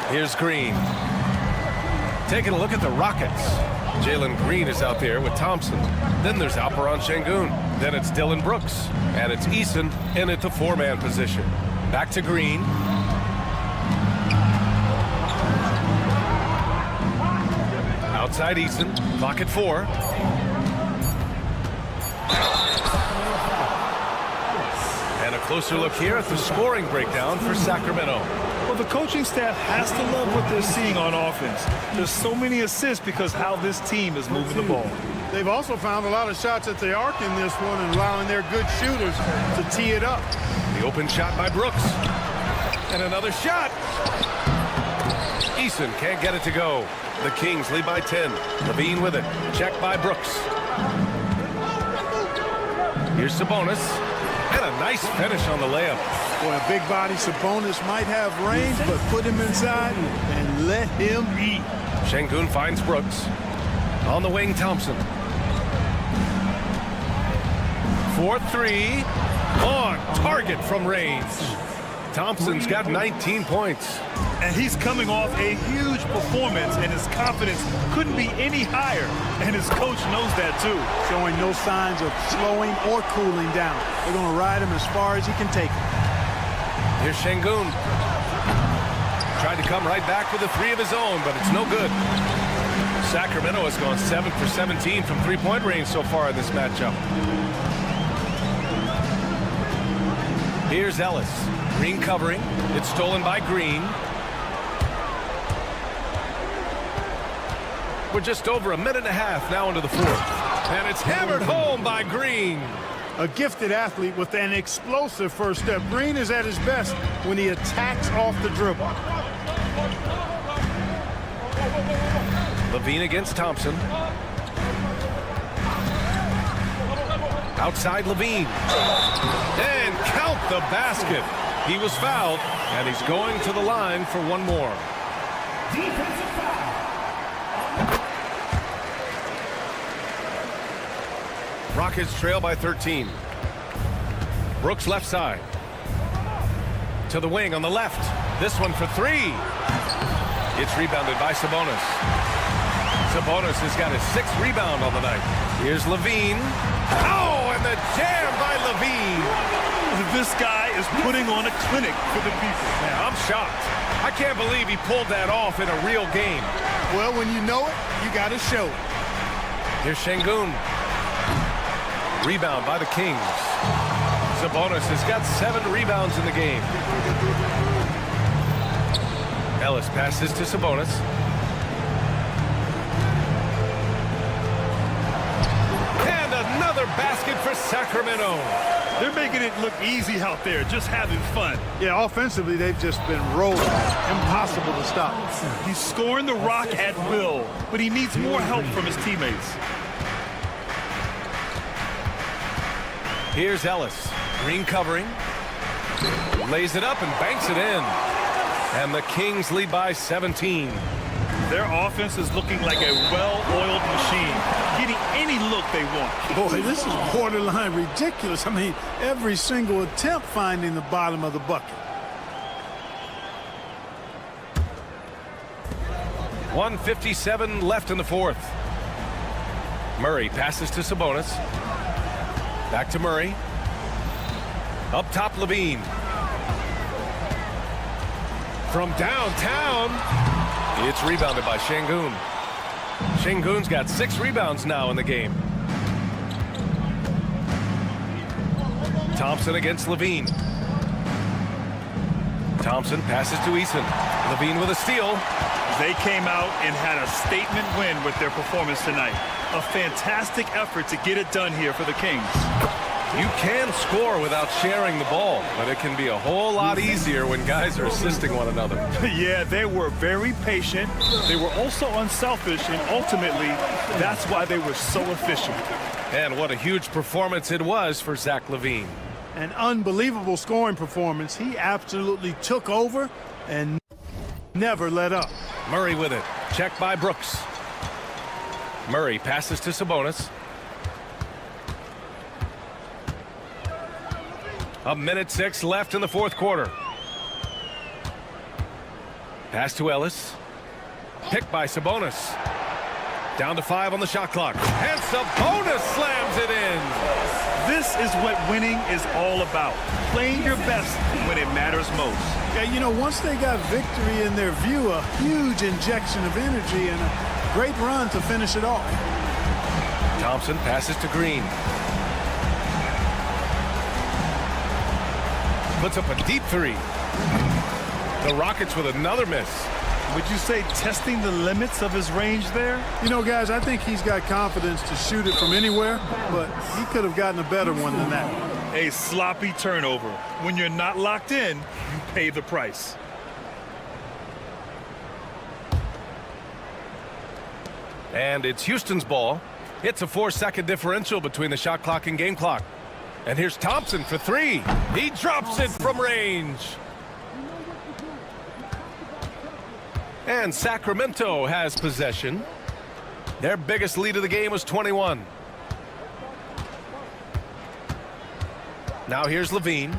Here's Green. Taking a look at the Rockets. Jalen Green is out there with Thompson. Then there's Alperon Şengün. Then it's Dylan Brooks. And it's Eason in at the 4-man position. Back to Green. Outside Eason. Clock at 4. And a closer look here at the scoring breakdown for Sacramento. Well, the coaching staff has to love what they're seeing on offense. There's so many assists because how this team is moving the ball. They've also found a lot of shots at the arc in this one and allowing their good shooters to tee it up. The open shot by Brooks. And another shot. Eason can't get it to go. The Kings lead by 10. Levine with it. Checked by Brooks. Here's Sabonis. And a nice finish on the layup. Boy, a big body Sabonis might have range, but put him inside and let him eat. Şengün finds Brooks. On the wing, Thompson. 4-3. On target from range. Thompson's got 19 points. And he's coming off a huge performance, and his confidence couldn't be any higher. And his coach knows that, too. Showing no signs of slowing or cooling down. They're going to ride him as far as he can take him. Here's Şengün. Tried to come right back with a three of his own, but it's no good. Sacramento has gone 7 for 17 from three-point range so far in this matchup. Here's Ellis. Green covering. It's stolen by Green. We're just over a minute and a half now into the fourth. And it's hammered home by Green. A gifted athlete with an explosive first step. Green is at his best when he attacks off the dribble. Levine against Thompson. Outside Levine. And count the basket. He was fouled, and he's going to the line for one more. Defensive foul. Rockets trail by 13. Brooks left side. To the wing on the left. This one for three. It's rebounded by Sabonis. Sabonis has got his 6th rebound on the night. Here's Levine. Oh, and the jam by Levine. This guy is putting on a clinic for the people. Man, I'm shocked. I can't believe he pulled that off in a real game. Well, when you know it, you got to show it. Here's Şengün. Rebound by the Kings. Sabonis has got 7 rebounds in the game. Ellis passes to Sabonis. And another basket for Sacramento. They're making it look easy out there, just having fun. Yeah, offensively, they've just been rolling. Impossible to stop. He's scoring the rock at will, but he needs more help from his teammates. Here's Ellis. Green covering. Lays it up and banks it in. And the Kings lead by 17. Their offense is looking like a well-oiled machine, getting any look they want. Boy, this is borderline ridiculous. I mean, every single attempt finding the bottom of the bucket. 1:57 left in the fourth. Murray passes to Sabonis. Back to Murray. Up top, Levine. From downtown, it's rebounded by Şengün. Şengün's got 6 rebounds now in the game. Thompson against Levine. Thompson passes to Eason. Levine with a steal. They came out and had a statement win with their performance tonight. A fantastic effort to get it done here for the Kings. You can score without sharing the ball, but it can be a whole lot easier when guys are assisting one another. Yeah, they were very patient. They were also unselfish, and ultimately, that's why they were so efficient. And what a huge performance it was for Zach LaVine. An unbelievable scoring performance. He absolutely took over and never let up. Murray with it. Checked by Brooks. Murray passes to Sabonis. 1:06 left in the fourth quarter. Pass to Ellis. Picked by Sabonis. Down to 5 on the shot clock. And Sabonis slams it in. This is what winning is all about. Playing your best when it matters most. Yeah, you know, once they got victory in their view, a huge injection of energy and a great run to finish it off. Thompson passes to Green. Puts up a deep three. The Rockets with another miss. Would you say testing the limits of his range there? You know, guys, I think he's got confidence to shoot it from anywhere, but he could have gotten a better one than that. A sloppy turnover. When you're not locked in, you pay the price. And it's Houston's ball. It's a 4-second differential between the shot clock and game clock. And here's Thompson for 3. He drops it from range. And Sacramento has possession. Their biggest lead of the game was 21. Now here's Levine.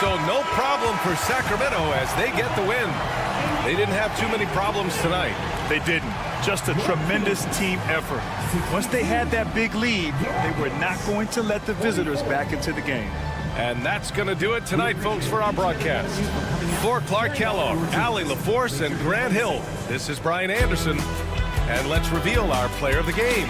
So no problem for Sacramento as they get the win. They didn't have too many problems tonight. They didn't. Just a tremendous team effort. Once they had that big lead, they were not going to let the visitors back into the game. And that's going to do it tonight, folks, for our broadcast. For Clark Kellogg, Allie LaForce, and Grant Hill, this is Brian Anderson. And let's reveal our player of the game.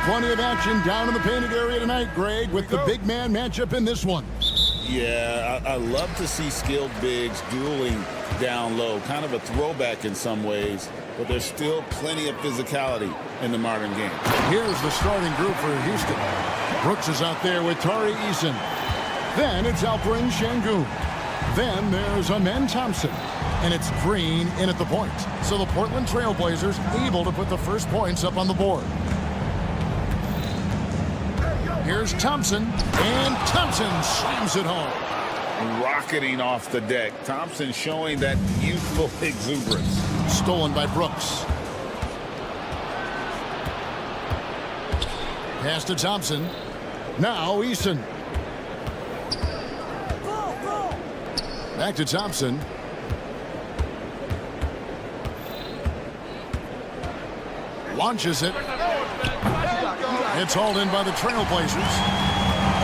Plenty of action down in the painted area tonight, Greg, with the big man matchup in this one. Yeah, I love to see skilled bigs dueling down low. Kind of a throwback in some ways, but there's still plenty of physicality in the modern game. Here's the starting group for Houston. Brooks is out there with Tari Eason. Then it's Alperen Şengün. Then there's Amen Thompson. And it's Green in at the point. So the Portland Trail Blazers able to put the first points up on the board. Here's Thompson, and Thompson slams it home. Rocketing off the deck. Thompson showing that youthful exuberance. Stolen by Brooks. Pass to Thompson. Now Eason. Back to Thompson. Launches it. It's hauled in by the Trailblazers.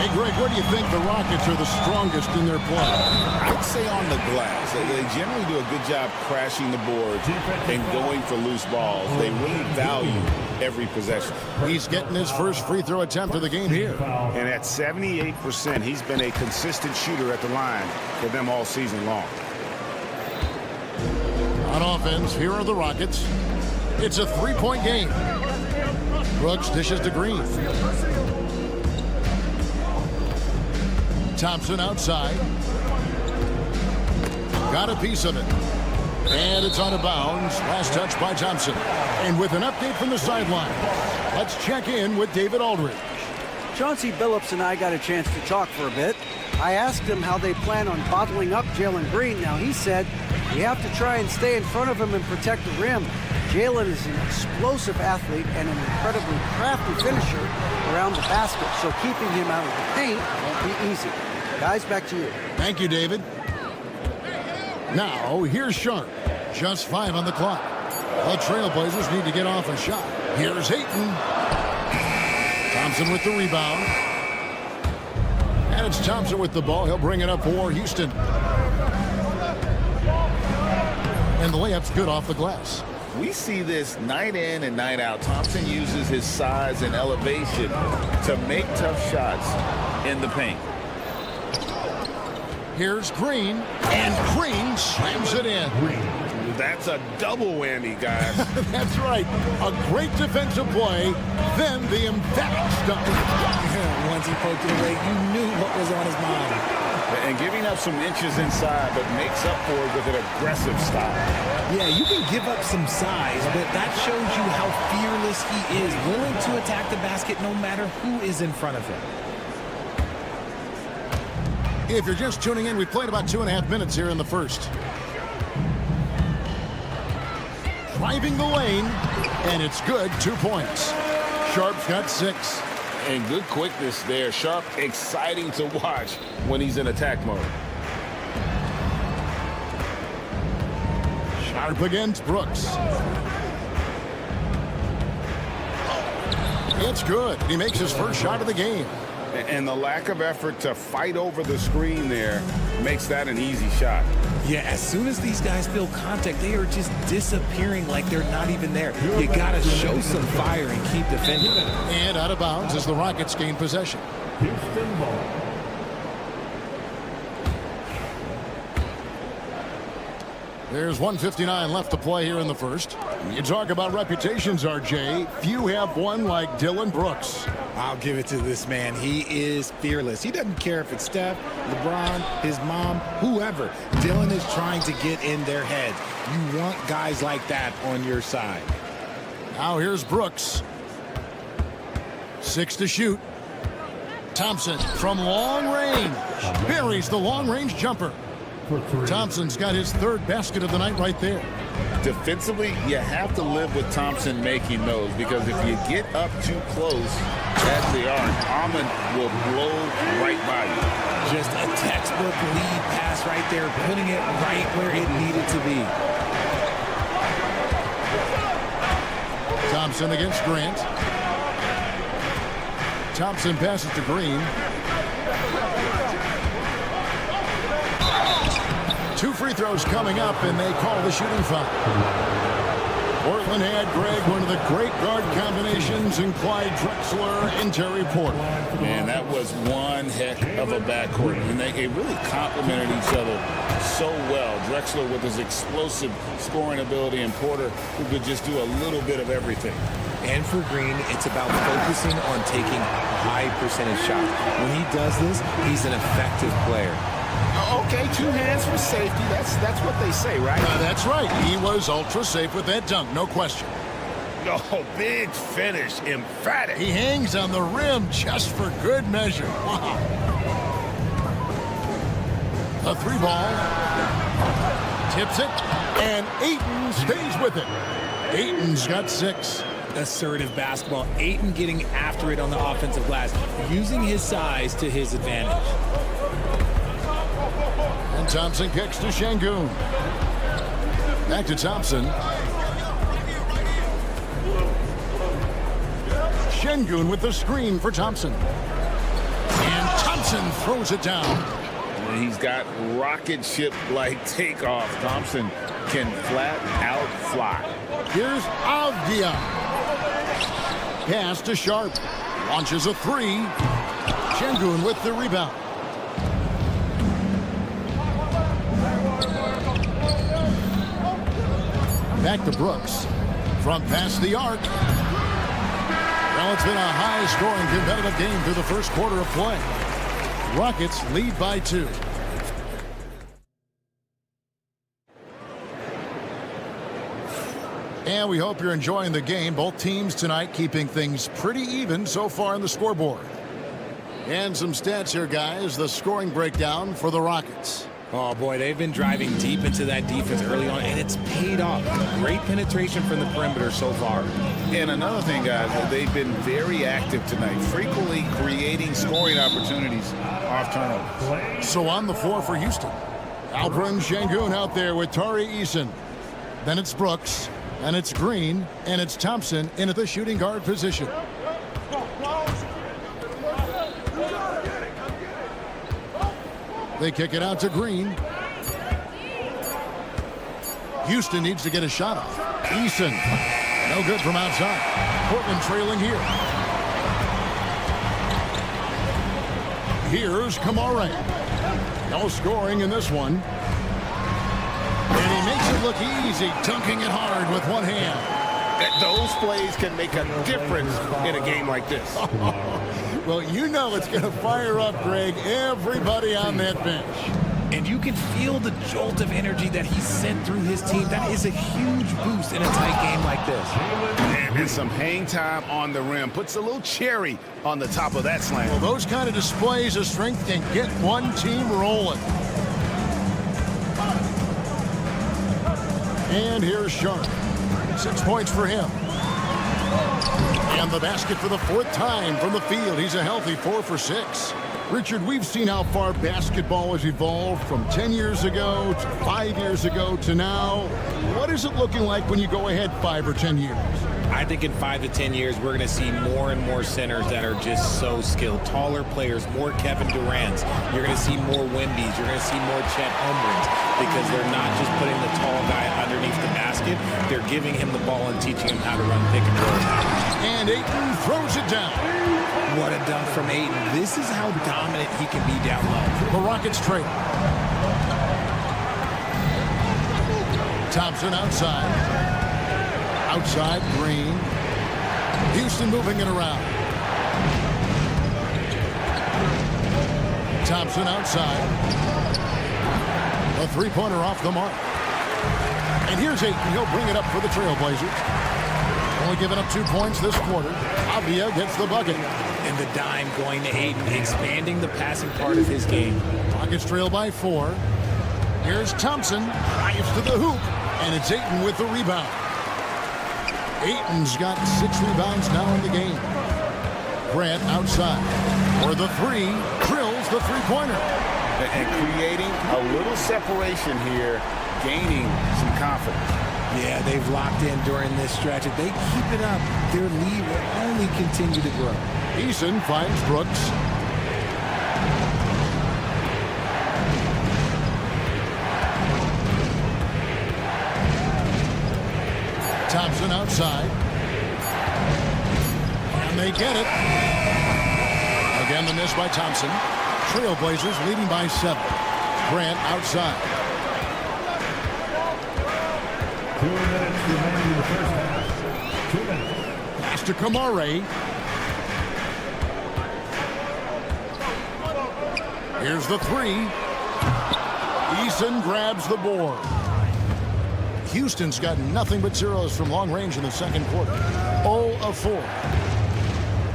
Hey, Greg, where do you think the Rockets are the strongest in their play? I'd say on the glass. They generally do a good job crashing the boards and going for loose balls. They really value every possession. He's getting his first free throw attempt of the game here. And at 78%, he's been a consistent shooter at the line for them all season long. On offense, here are the Rockets. It's a three-point game. Brooks dishes to Green. Thompson outside. Got a piece of it. And it's out of bounds. Last touch by Thompson. And with an update from the sideline, let's check in with David Aldridge. Chauncey Billups and I got a chance to talk for a bit. I asked him how they plan on bottling up Jalen Green. Now, he said we have to try and stay in front of him and protect the rim. Jalen is an explosive athlete and an incredibly crafty finisher around the basket, so keeping him out of the paint won't be easy. Guys, back to you. Thank you, David. Now, here's Sharp. Just 5 on the clock. The Trailblazers need to get off a shot. Here's Ayton. Thompson with the rebound. And it's Thompson with the ball. He'll bring it up for Houston. And the layup's good off the glass. We see this night in and night out. Thompson uses his size and elevation to make tough shots in the paint. Here's Green, and Green slams it in. That's a double whammy, guys. That's right. A great defensive play, then the emphatic stuff. Once he poked it away, you knew what was on his mind. And giving up some inches inside, but makes up for it with an aggressive style. Yeah, you can give up some size, but that shows you how fearless he is, willing to attack the basket no matter who is in front of him. If you're just tuning in, we played about 2.5 minutes here in the first. Driving the lane, and it's good. 2 points. Sharp's got 6. And good quickness there. Sharp, exciting to watch when he's in attack mode. Sharp against Brooks. It's good. He makes his first shot of the game. And the lack of effort to fight over the screen there makes that an easy shot. Yeah, as soon as these guys feel contact, they are just disappearing like they're not even there. You got to show some fire and keep defending. And out of bounds as the Rockets gain possession. Houston ball. There's 1:59 left to play here in the first. You talk about reputations, RJ. Few have one like Dylan Brooks. I'll give it to this man. He is fearless. He doesn't care if it's Steph, LeBron, his mom, whoever. Dylan is trying to get in their heads. You want guys like that on your side. Now here's Brooks. 6 to shoot. Thompson from long range. Buries the long-range jumper. Thompson's got his third basket of the night right there. Defensively, you have to live with Thompson making those, because if you get up too close, as they are, Ahmed will blow right by you. Just a textbook lead pass right there, putting it right where it needed to be. Thompson against Grant. Thompson passes to Green. 2 free throws coming up, and they call the shooting foul. Portland had, Greg, one of the great guard combinations in Clyde Drexler and Terry Porter. Man, that was one heck of a backcourt, and they really complemented each other so well. Drexler with his explosive scoring ability, and Porter who could just do a little bit of everything. And for Green, it's about focusing on taking high percentage shots. When he does this, he's an effective player. Okay, 2 hands for safety. That's what they say, right? That's right. He was ultra safe with that dunk, no question. Oh, big finish, emphatic. He hangs on the rim just for good measure. Wow. A 3 ball. Tips it, and Ayton stays with it. Ayton's got 6. Assertive basketball. Ayton getting after it on the offensive glass, using his size to his advantage. And Thompson kicks to Şengün. Back to Thompson. Şengün with the screen for Thompson. And Thompson throws it down. He's got rocket ship-like takeoff. Thompson can flat out fly. Here's Avdia. Pass to Sharp. Launches a 3. Şengün with the rebound. Back to Brooks. From past the arc. Well, it's been a high-scoring competitive game through the first quarter of play. Rockets lead by 2. And we hope you're enjoying the game. Both teams tonight keeping things pretty even so far on the scoreboard. And some stats here, guys. The scoring breakdown for the Rockets. Oh, boy, they've been driving deep into that defense early on, and it's paid off. Great penetration from the perimeter so far. And another thing, guys, they've been very active tonight, frequently creating scoring opportunities off turnovers. So on the floor for Houston, Alperen Şengün out there with Tari Eason. Then it's Brooks, and it's Green, and it's Thompson in at the shooting guard position. They kick it out to Green. Houston needs to get a shot off. Eason, no good from outside. Portland trailing here. Here's Kamara. No scoring in this one. And he makes it look easy, dunking it hard with one hand. Those plays can make a difference in a game like this. Well, you know it's going to fire up, Greg, everybody on that bench. And you can feel the jolt of energy that he sent through his team. That is a huge boost in a tight game like this. And some hang time on the rim. Puts a little cherry on the top of that slam. Well, those kind of displays of strength can get one team rolling. And here's Sharp. 6 points for him. And the basket for the 4th time from the field. He's a healthy 4 for 6. Richard, we've seen how far basketball has evolved from 10 years ago to 5 years ago to now. What is it looking like when you go ahead 5 or 10 years? I think in 5 to 10 years, we're going to see more and more centers that are just so skilled. Taller players, more Kevin Durant's. You're going to see more Wemby's. You're going to see more Chet Holmgrens, because they're not just putting the tall guy underneath the basket. They're giving him the ball and teaching him how to run pick and roll. And Ayton throws it down. What a dunk from Ayton. This is how dominant he can be down low. The Rockets trail. Thompson outside. Outside, Green. Houston moving it around. Thompson outside. A three-pointer off the mark. And here's Ayton. He'll bring it up for the Trailblazers. Only giving up 2 points this quarter. Avdia gets the bucket. And the dime going to Ayton, expanding the passing part of his game. Rockets trail by 4. Here's Thompson. Drives to the hoop. And it's Ayton with the rebound. Ayton's got 6 rebounds now in the game. Grant outside. For the 3. Drills the three-pointer. And creating a little separation here, gaining some confidence. Yeah, they've locked in during this stretch. If they keep it up, their lead will only continue to grow. Eason finds Brooks. Thompson outside. And they get it. Again, the miss by Thompson. Trailblazers leading by 7. Grant outside. 2 minutes remaining in the first half. 2 minutes. Pass to Kamare. Here's the 3. Eason grabs the board. Houston's got nothing but zeros from long range in the second quarter. 0 of 4.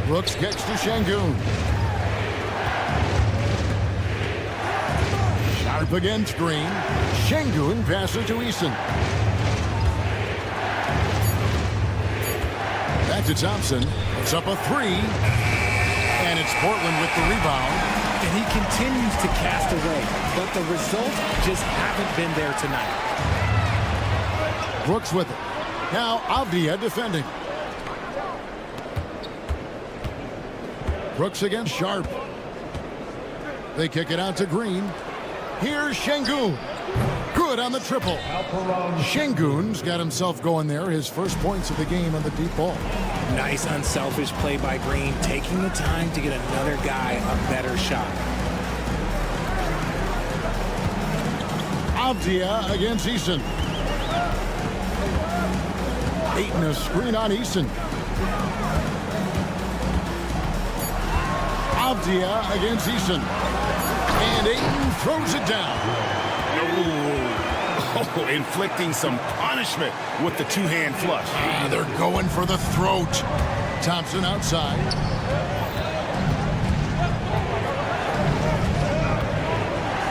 Brooks gets to Şengün. Sharp against Green. Şengün passes to Eason. Back to Thompson. It's up a 3. And it's Portland with the rebound. And he continues to cast away, but the results just haven't been there tonight. Brooks with it. Now Avdia defending. Brooks against Sharp. They kick it out to Green. Here's Şengün. Good on the triple. Şengün's got himself going there. His first points of the game on the deep ball. Nice unselfish play by Green, taking the time to get another guy a better shot. Avdia against Eason. Ayton a screen on Eason. Avdia against Eason. And Ayton throws it down. Oh, inflicting some punishment with the two-hand flush. They're going for the throat. Thompson outside.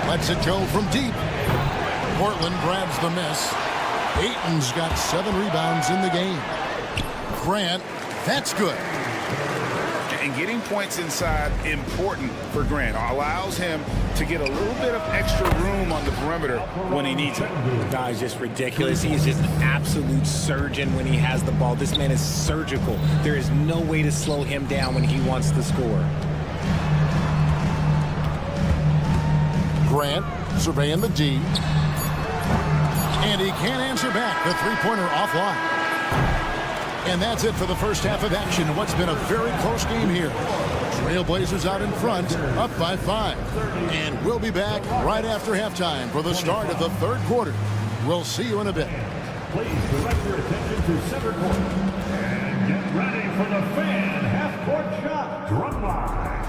Lets it go from deep. Portland grabs the miss. Ayton's got 7 rebounds in the game. Grant, that's good. And getting points inside, important for Grant. Allows him to get a little bit of extra room on the perimeter when he needs it. The guy's just ridiculous. He is just an absolute surgeon when he has the ball. This man is surgical. There is no way to slow him down when he wants to score. Grant surveying the D. And he can't answer back. The three-pointer offline. And that's it for the first half of action in what's been a very close game here. Trailblazers out in front, up by 5. And we'll be back right after halftime for the start of the third quarter. We'll see you in a bit. Please direct your attention to center court. And get ready for the fan half-court shot drum line.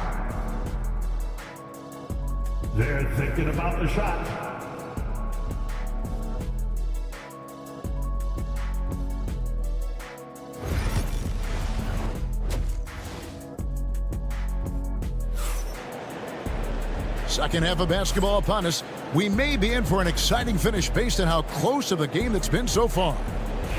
They're thinking about the shot. Second half of basketball upon us. We may be in for an exciting finish based on how close of a game that's been so far.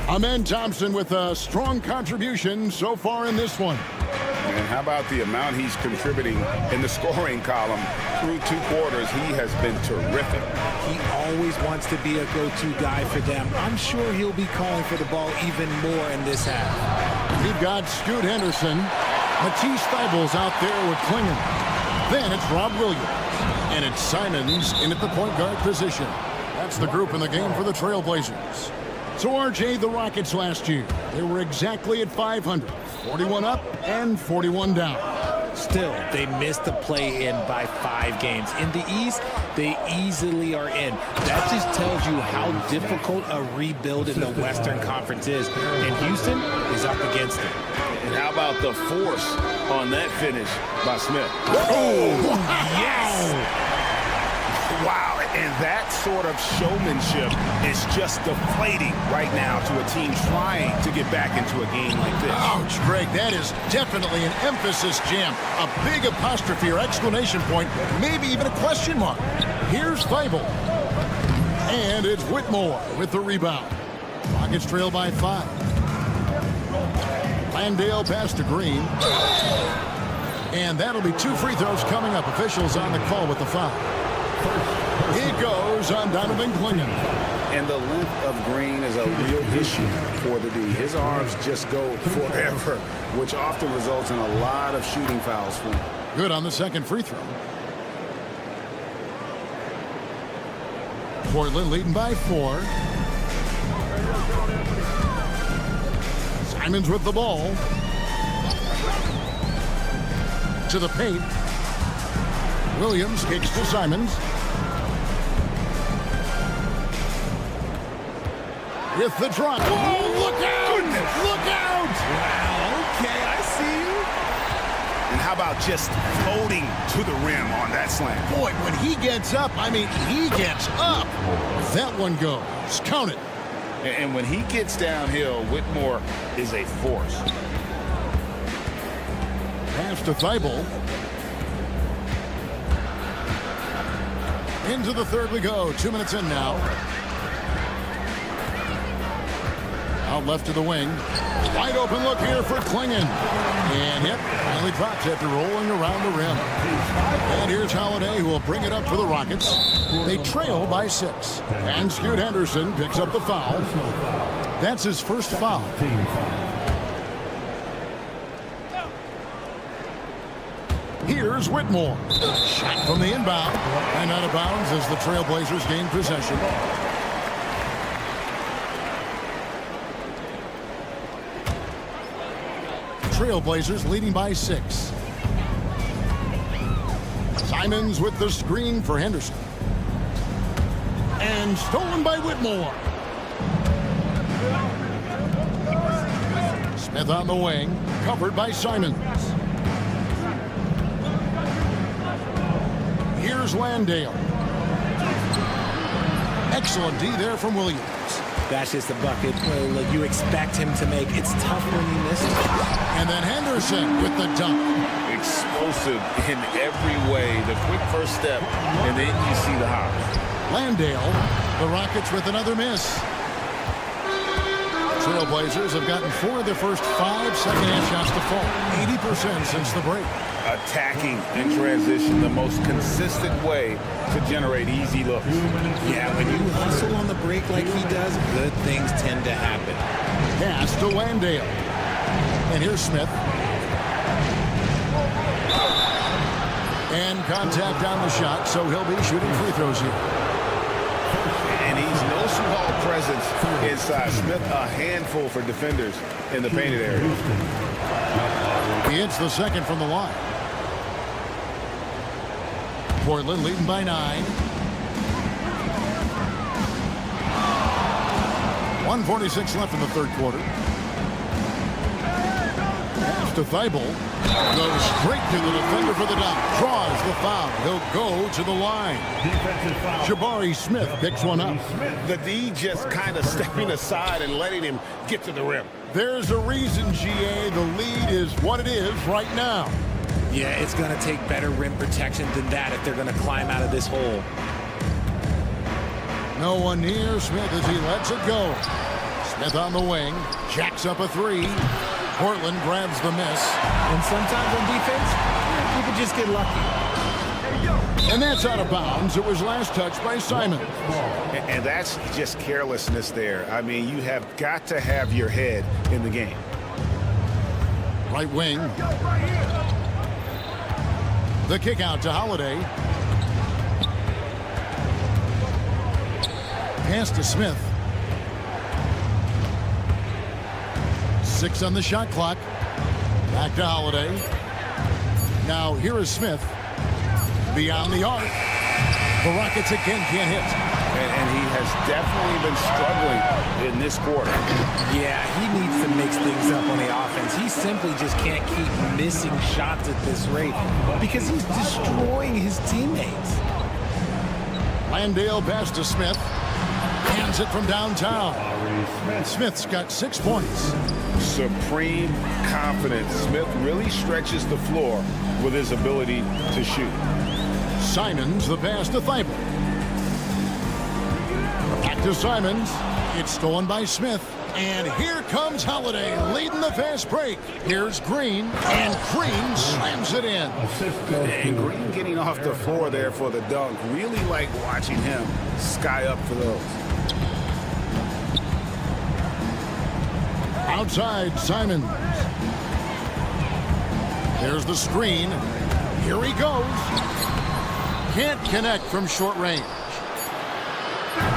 Amen Thompson with a strong contribution so far in this one. And how about the amount he's contributing in the scoring column through 2 quarters? He has been terrific. He always wants to be a go-to guy for them. I'm sure he'll be calling for the ball even more in this half. We've got Scoot Henderson. Matisse Thybulle's out there with Klingon. Then it's Rob Williams. And it's Simons in at the point guard position. That's the group in the game for the Trailblazers. So, RJ, the Rockets last year, they were exactly at 500. 41 up and 41 down. Still, they missed the play-in by 5 games. In the East, they easily are in. That just tells you how difficult a rebuild in the Western Conference is. And Houston is up against it. And how about the force on that finish by Smith? Oh, yes! Wow, and that sort of showmanship is just deflating right now to a team trying to get back into a game like this. Ouch, Greg, that is definitely an emphasis jam. A big apostrophe or exclamation point, maybe even a question mark. Here's Thibault. And it's Whitmore with the rebound. Rockets trail by 5. Landale pass to Green. And that'll be 2 free throws coming up. Officials on the call with the foul. He goes on Donovan Clingan. And the length of Green is a real issue for the D. His arms just go forever, which often results in a lot of shooting fouls for him. Good on the second free throw. Portland leading by 4. Simons with the ball. To the paint. Williams kicks to Simons. With the drive. Oh, look out! Goodness. Look out! Wow, okay, I see you. And how about just floating to the rim on that slam? Boy, when he gets up, I mean, he gets up. That one goes. Count it. And when he gets downhill, Whitmore is a force. Pass to Thibault. Into the third we go. 2 minutes in now. Out left to the wing. Wide open look here for Clingan. And hit. Finally drops after rolling around the rim. And here's Holiday, who will bring it up for the Rockets. They trail by 6. And Scoot Henderson picks up the foul. That's his first foul. Here's Whitmore. Shot from the inbound. And out of bounds as the Trailblazers gain possession. Trailblazers leading by 6. Simons with the screen for Henderson. And stolen by Whitmore. Smith on the wing, covered by Simons. Here's Landale. Excellent D there from Williams. That's just a bucket you expect him to make. It's tough when you miss it. And then Henderson with the dunk. Explosive in every way. The quick first step, and then you see the hop. Landale, the Rockets with another miss. Trailblazers have gotten 4 of their first 5 second-half shots to fall. 80% since the break. Attacking in transition, the most consistent way to generate easy looks. Yeah, when you hustle on the break like he does, good things tend to happen. Pass to Landale. And here's Smith. And contact on the shot, so he'll be shooting free throws here. And he's no small presence inside. Smith, a handful for defenders in the painted area. He hits the second from the line. Portland leading by 9. 1:46 left in the third quarter. Pass to Thibault. Goes straight to the defender for the dunk. Draws the foul. He'll go to the line. Jabari Smith picks one up. The D just kind of stepping aside and letting him get to the rim. There's a reason, GA. The lead is what it is right now. Yeah, it's going to take better rim protection than that if they're going to climb out of this hole. No one near Smith as he lets it go. Smith on the wing. Jacks up a 3. Portland grabs the miss. And sometimes on defense, you can just get lucky. And that's out of bounds. It was last touched by Simon. And that's just carelessness there. I mean, you have got to have your head in the game. Right wing. The kick out to Holiday. Pass to Smith. 6 on the shot clock. Back to Holiday. Now here is Smith. Beyond the arc. The Rockets again can't hit. And he has definitely been struggling in this quarter. Yeah, he needs to mix things up on the offense. He simply just can't keep missing shots at this rate because he's destroying his teammates. Landale pass to Smith. Hands it from downtown. Smith's got 6 points. Supreme confidence. Smith really stretches the floor with his ability to shoot. Simons the pass to Thibault. Back to Simons. It's stolen by Smith. And here comes Holiday leading the fast break. Here's Green, and Green slams it in. And Green getting off the floor there for the dunk. Really like watching him sky up for those. Outside, Simons. There's the screen. Here he goes. Can't connect from short range.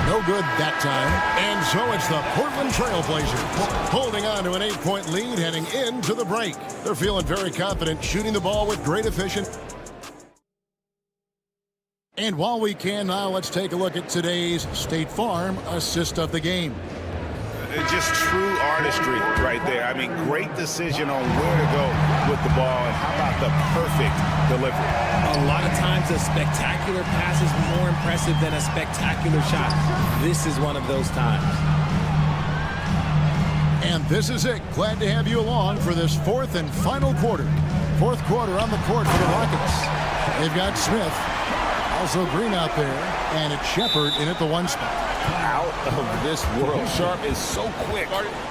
No good that time. And so it's the Portland Trailblazers holding on to an 8-point lead heading into the break. They're feeling very confident, shooting the ball with great efficiency. And while we can now, let's take a look at today's State Farm assist of the game. Just true artistry right there. I mean, great decision on where to go with the ball, and how about the perfect delivery? A lot of times a spectacular pass is more impressive than a spectacular shot. This is one of those times. And this is it. Glad to have you along for this fourth and final quarter. Fourth quarter on the court for the Rockets. They've got Smith, also Green out there, and it's Shepard in at the 1 spot. Out of this world. Sharp is so quick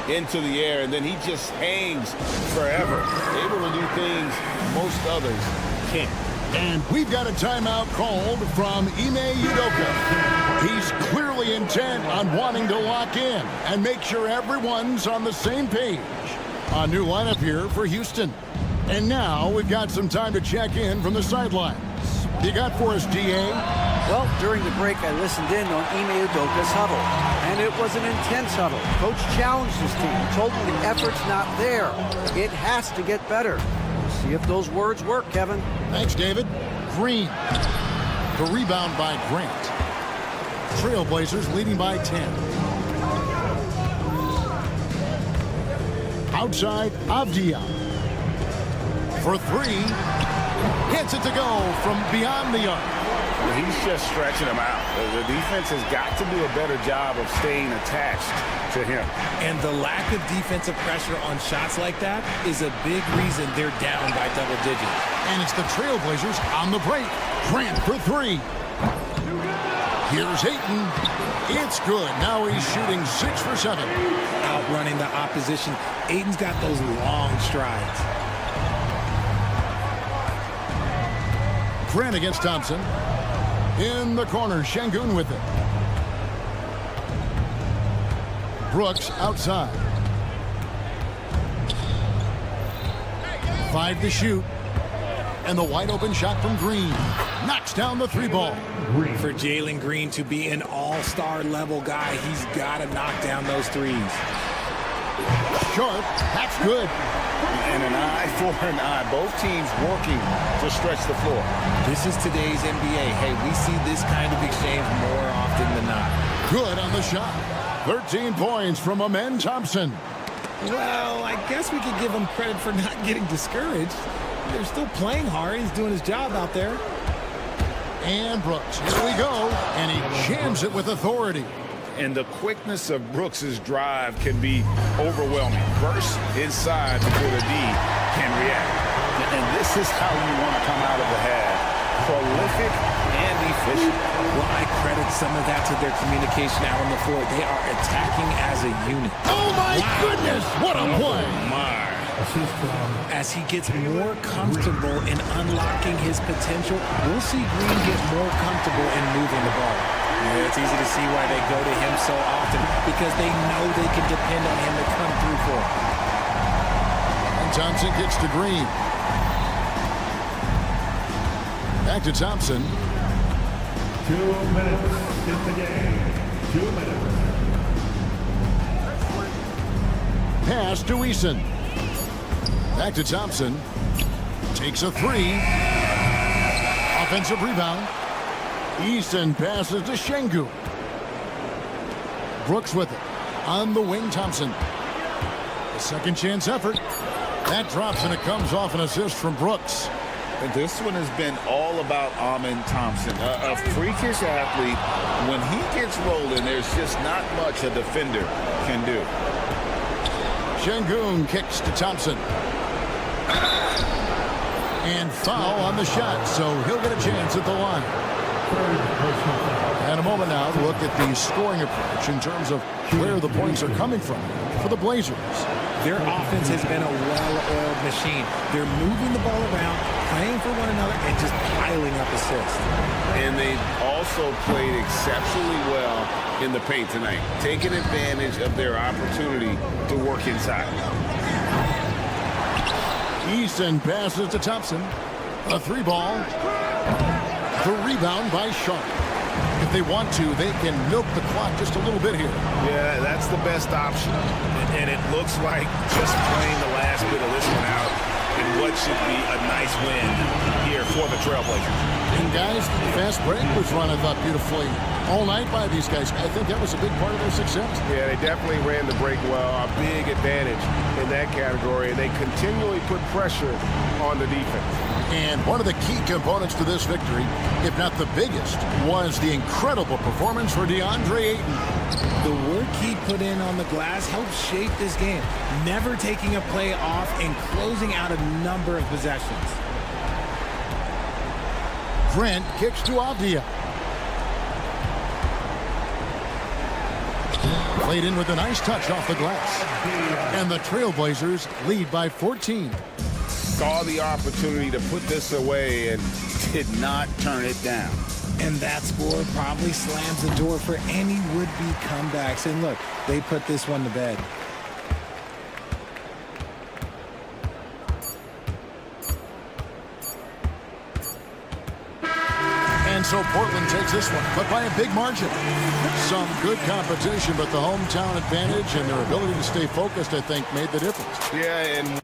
into the air, and then he just hangs forever. Able to do things most others can't. And we've got a timeout called from Ime Udoka. He's clearly intent on wanting to lock in and make sure everyone's on the same page. A new lineup here for Houston. And now we've got some time to check in from the sidelines. You got for us, DA? Well, during the break, I listened in on Ime Udoka's huddle, and it was an intense huddle. Coach challenged his team, told them the effort's not there. It has to get better. We'll see if those words work, Kevin. Thanks, David. Green. The rebound by Grant. Trailblazers leading by 10. Outside, Avdia. For 3. Gets it to go from beyond the arc. He's just stretching him out. The defense has got to do a better job of staying attached to him. And the lack of defensive pressure on shots like that is a big reason they're down by double digits. And it's the Trailblazers on the break. Grant for 3. Here's Ayton. It's good. Now he's shooting 6 for 7. Outrunning the opposition. Ayton's got those long strides. Grant against Thompson. In the corner, Şengün with it. Brooks outside. 5 to shoot. And the wide open shot from Green. Knocks down the 3 ball. For Jalen Green to be an all-star level guy, he's got to knock down those threes. Sharp, that's good. And an eye for an eye. Both teams working to stretch the floor. This is today's NBA. Hey, we see this kind of exchange more often than not. Good on the shot. 13 points from Amen Thompson. Well, I guess we could give him credit for not getting discouraged. They're still playing hard. He's doing his job out there. And Brooks, here we go. And he jams it with authority. And the quickness of Brooks's drive can be overwhelming. Burst inside before the D can react. And this is how you want to come out of the half. Prolific and efficient. Well, I credit some of that to their communication out on the floor. They are attacking as a unit. Oh, my goodness. What a play. My. As he gets more comfortable in unlocking his potential, we'll see Green get more comfortable in moving the ball. Yeah, it's easy to see why they go to him so often, because they know they can depend on him to come through for him. And Thompson gets to Green. Back to Thompson. 2 minutes in the game. 2 minutes. Pass to Eason. Back to Thompson. Takes a 3. Offensive rebound. Eason passes to Şengün. Brooks with it. On the wing, Thompson. A second chance effort. That drops, and it comes off an assist from Brooks. And this one has been all about Amin Thompson, a freakish athlete. When he gets rolling, there's just not much a defender can do. Şengün kicks to Thompson. And foul on the shot, so he'll get a chance at the line. And a moment now to look at the scoring approach in terms of where the points are coming from for the Blazers. Their offense has been a well-oiled machine. They're moving the ball around, playing for one another, and just piling up assists. And they've also played exceptionally well in the paint tonight, taking advantage of their opportunity to work inside. Eason passes to Thompson. A three ball. The rebound by Sharp. If they want to, they can milk the clock just a little bit here. Yeah, that's the best option. And it looks like just playing the last bit of this one out in what should be a nice win here for the Trailblazers. And guys, the fast break was run, I thought, beautifully all night by these guys. I think that was a big part of their success. Yeah, they definitely ran the break well. A big advantage in that category. And they continually put pressure on the defense. And one of the key components to this victory, if not the biggest, was the incredible performance for DeAndre Ayton. The work he put in on the glass helped shape this game, never taking a play off and closing out a number of possessions. Grant kicks to Avdia. Played in with a nice touch off the glass. And the Trailblazers lead by 14. Saw the opportunity to put this away and did not turn it down. And that score probably slams the door for any would-be comebacks. And look, they put this one to bed. And so Portland takes this one, but by a big margin. Some good competition, but the hometown advantage and their ability to stay focused, I think, made the difference. Yeah, and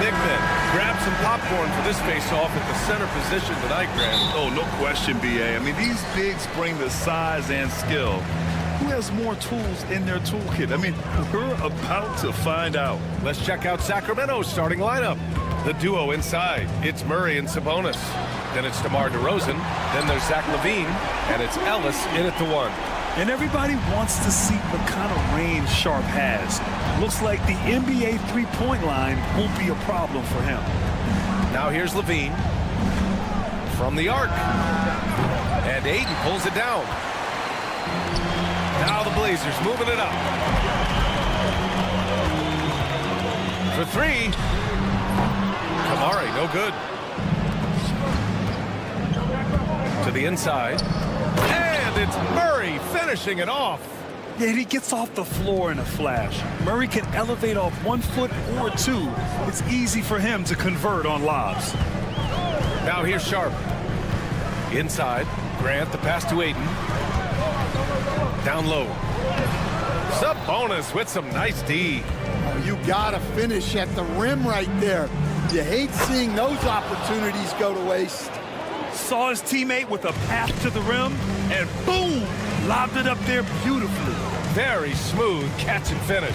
big men. Grab some popcorn for this face-off at the center position tonight, Grant. Oh, no question, B.A. I mean, these bigs bring the size and skill. Who has more tools in their toolkit? I mean, we're about to find out. Let's check out Sacramento's starting lineup. The duo inside. It's Murray and Sabonis. Then it's DeMar DeRozan. Then there's Zach LaVine. And it's Ellis in at the 1. And everybody wants to see what kind of range Sharp has. Looks like the NBA three-point line won't be a problem for him. Now here's LaVine from the arc. And Ayton pulls it down. Now the Blazers moving it up. For 3. Kamari, no good. To the inside. And it's Murray finishing it off. Yeah, he gets off the floor in a flash. Murray can elevate off 1 foot or 2. It's easy for him to convert on lobs. Now here's Sharp. Inside. Grant, the pass to Ayton. Down low. Sabonis with some nice D. Oh, you gotta finish at the rim right there. You hate seeing those opportunities go to waste. Saw his teammate with a path to the rim, and boom, lobbed it up there beautifully. Very smooth catch and finish.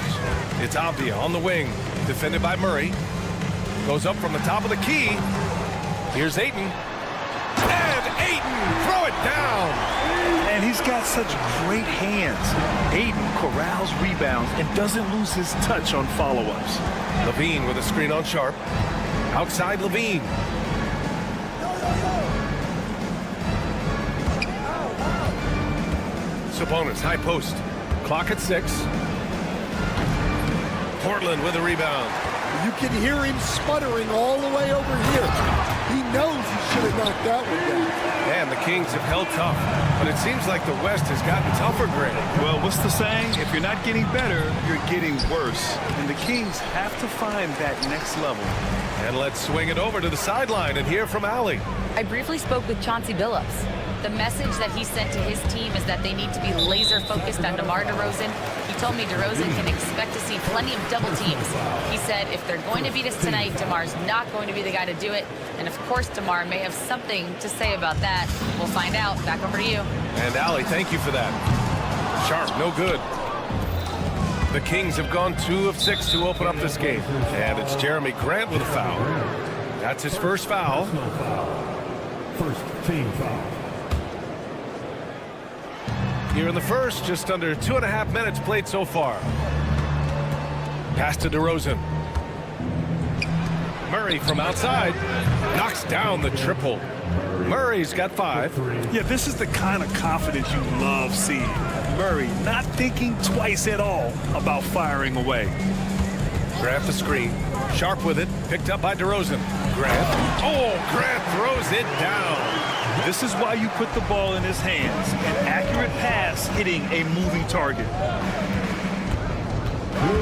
It's Avdia on the wing, defended by Murray. Goes up from the top of the key. Here's Ayton. And Ayton, throw it down. And he's got such great hands. Ayton corrals rebounds and doesn't lose his touch on follow-ups. LaVine with a screen on Sharp. Outside LaVine. Sabonis, high post. Clock at 6. Portland with a rebound. You can hear him sputtering all the way over here. He knows he should have knocked that one down. And the Kings have held tough, but it seems like the West has gotten tougher, Grant. Well, what's the saying? If you're not getting better, you're getting worse. And the Kings have to find that next level. And let's swing it over to the sideline and hear from Allie. I briefly spoke with Chauncey Billups. The message that he sent to his team is that they need to be laser focused on DeMar DeRozan. He told me DeRozan can expect to see plenty of double teams. He said if they're going to beat us tonight, DeMar's not going to be the guy to do it. And of course, DeMar may have something to say about that. We'll find out. Back over to you. And Allie, thank you for that. Sharp, no good. The Kings have gone 2 of 6 to open up this game. And it's Jeremy Grant with a foul. That's his first foul. First team foul. Here in the first, just under 2.5 minutes played so far. Pass to DeRozan. Murray from outside knocks down the triple. Murray's got 5. Yeah, this is the kind of confidence you love seeing. Murray not thinking twice at all about firing away. Grant the screen. Sharp with it. Picked up by DeRozan. Grant. Oh, Grant throws it down. This is why you put the ball in his hands. An accurate pass hitting a moving target. 2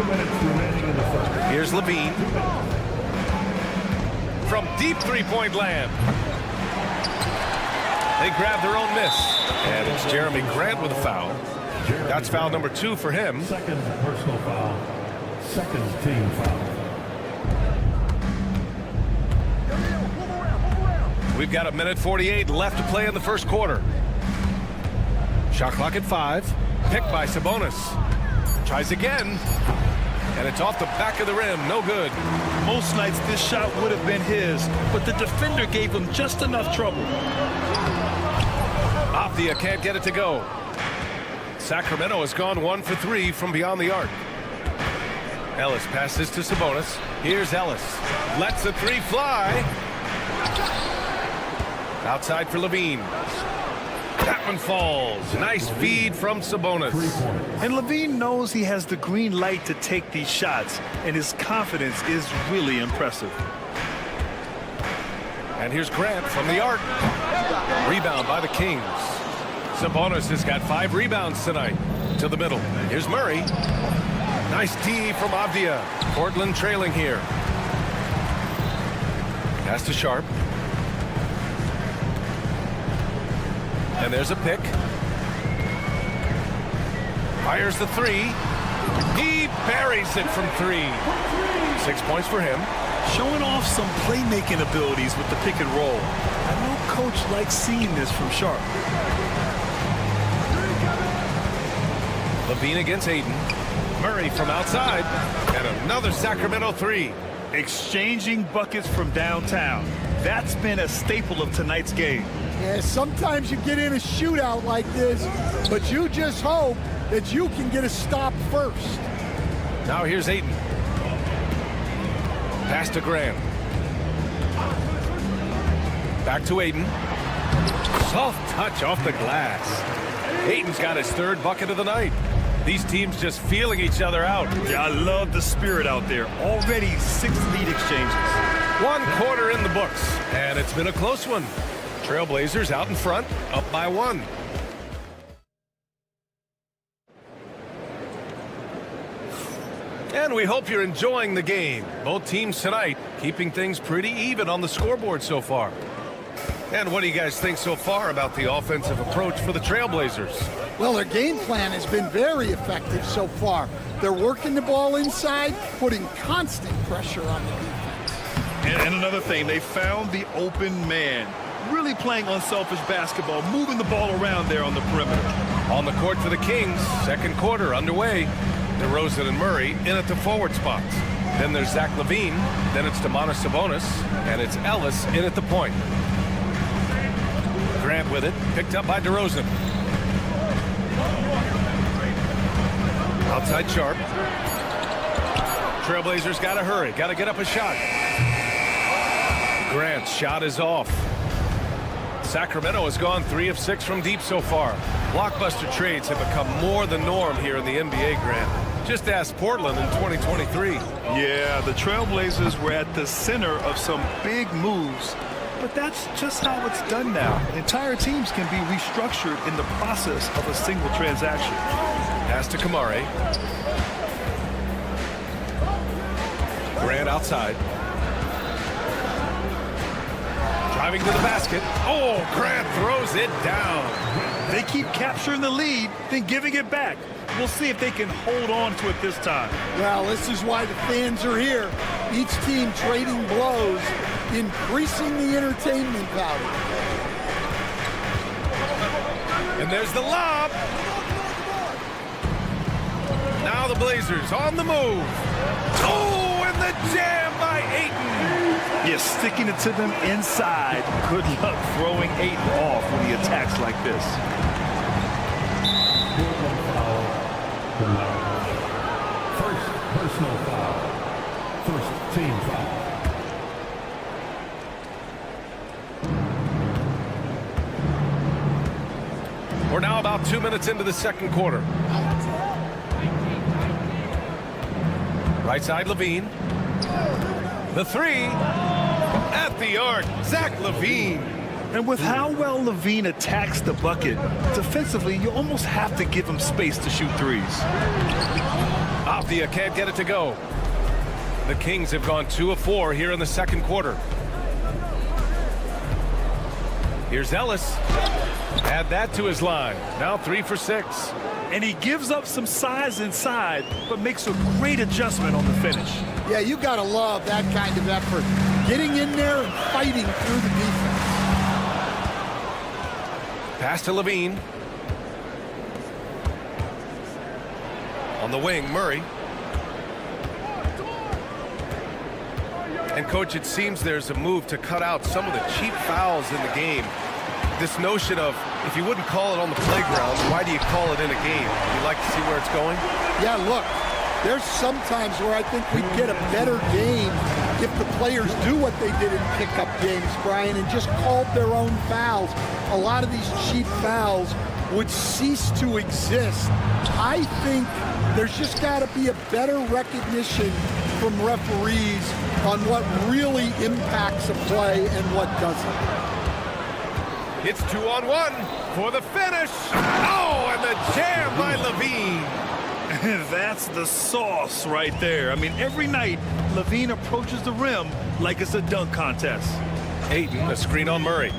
minutes remaining in the first. Here's LaVine. From deep three-point land. They grab their own miss. And it's Jeremy Grant with a foul. That's foul number 2 for him. Second personal foul. Second team foul. We've got 1:48 left to play in the first quarter. Shot clock at 5. Picked by Sabonis. Tries again. And it's off the back of the rim. No good. Most nights this shot would have been his, but the defender gave him just enough trouble. Avdia can't get it to go. Sacramento has gone 1 for 3 from beyond the arc. Ellis passes to Sabonis. Here's Ellis. Lets the 3 fly. Outside for LaVine. That one falls. Nice feed from Sabonis. And LaVine knows he has the green light to take these shots, and his confidence is really impressive. And here's Grant from the arc. Rebound by the Kings. Sabonis has got 5 rebounds tonight. To the middle. Here's Murray. Nice D from Avdia. Portland trailing here. Pass to Sharp. And there's a pick. Fires the 3. He buries it from 3. 6 points for him. showing off some playmaking abilities with the pick and roll. I know coach likes seeing this from Sharp. Levine against Ayton. Murray from outside. And another Sacramento three. Exchanging buckets from downtown. That's been a staple of tonight's game. Yeah, sometimes you get in a shootout like this, but you just hope that you can get a stop first. Now here's Ayton. Pass to Graham. Back to Ayton. Soft touch off the glass. Ayton's got his third bucket of the night. These teams just feeling each other out. Yeah, I love the spirit out there. Already 6 lead exchanges. 1 quarter in the books, and it's been a close one. Trailblazers out in front, up by 1. And we hope you're enjoying the game. Both teams tonight keeping things pretty even on the scoreboard so far. And what do you guys think so far about the offensive approach for the Trailblazers? Well, their game plan has been very effective so far. They're working the ball inside, putting constant pressure on the defense. And another thing, they found the open man. Really playing unselfish basketball, moving the ball around there on the perimeter. On the court for the Kings, second quarter underway. DeRozan and Murray in at the forward spots. Then there's Zach LaVine. Then it's Sabonis. And it's Ellis in at the point. Grant with it, picked up by DeRozan. Outside Sharp. Trailblazers got to hurry, got to get up a shot. Grant's shot is off. Sacramento has gone 3 of 6 from deep so far. Blockbuster trades have become more the norm here in the NBA, Grant. Just ask Portland in 2023. Yeah, the Trailblazers were at the center of some big moves. But that's just how it's done now. Entire teams can be restructured in the process of a single transaction. Pass to Kamare. Grant outside. Driving to the basket. Oh, Grant throws it down. They keep capturing the lead, then giving it back. We'll see if they can hold on to it this time. Well, this is why the fans are here. Each team trading blows, increasing the entertainment value. And there's the lob. Now the Blazers on the move. Oh, and the jam by Ayton. Yeah, sticking it to them inside. Good luck throwing Ayton off when he attacks like this. First personal foul. First team foul. We're now about 2 minutes into the second quarter. Right side, Levine. The three at the arc. Zach LaVine. And with how well LaVine attacks the bucket, defensively, you almost have to give him space to shoot threes. Avdia can't get it to go. The Kings have gone 2 of 4 here in the second quarter. Here's Ellis. Add that to his line. Now 3 for 6. And he gives up some size inside, but makes a great adjustment on the finish. Yeah, you got to love that kind of effort. Getting in there and fighting through the defense. Pass to Levine. On the wing, Murray. And, Coach, it seems there's a move to cut out some of the cheap fouls in the game. This notion of, if you wouldn't call it on the playground, why do you call it in a game? You like to see where it's going? Yeah, look, there's some times where I think we'd get a better game if the players do what they did in pickup games, Brian, and just called their own fouls. A lot of these cheap fouls would cease to exist. I think there's just got to be a better recognition from referees on what really impacts a play and what doesn't. It's 2-on-1 for the finish. Oh, and the jam by LaVine. That's the sauce right there. I mean, every night, LaVine approaches the rim like it's a dunk contest. Ayton, a screen on Murray.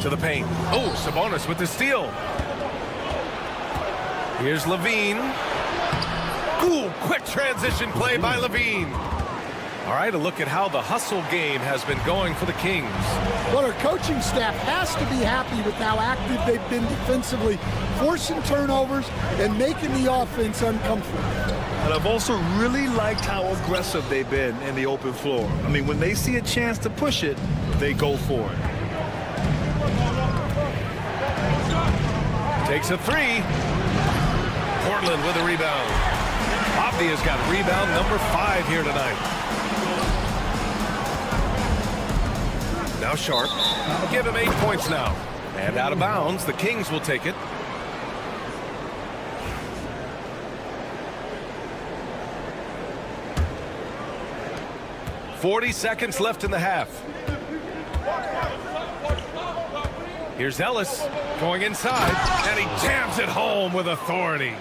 To the paint. Oh, Sabonis with the steal. Here's LaVine. Ooh, quick transition play by LaVine. All right, a look at how the hustle game has been going for the Kings. Well, our coaching staff has to be happy with how active they've been defensively, forcing turnovers and making the offense uncomfortable. And I've also really liked how aggressive they've been in the open floor. I mean, when they see a chance to push it, they go for it. Takes a three. Portland with a rebound. Avdia's got rebound number 5 here tonight. Now Sharp. Give him 8 points now. And out of bounds, the Kings will take it. "40 seconds left in the half. Here's Ellis going inside, and he jams it home with authority.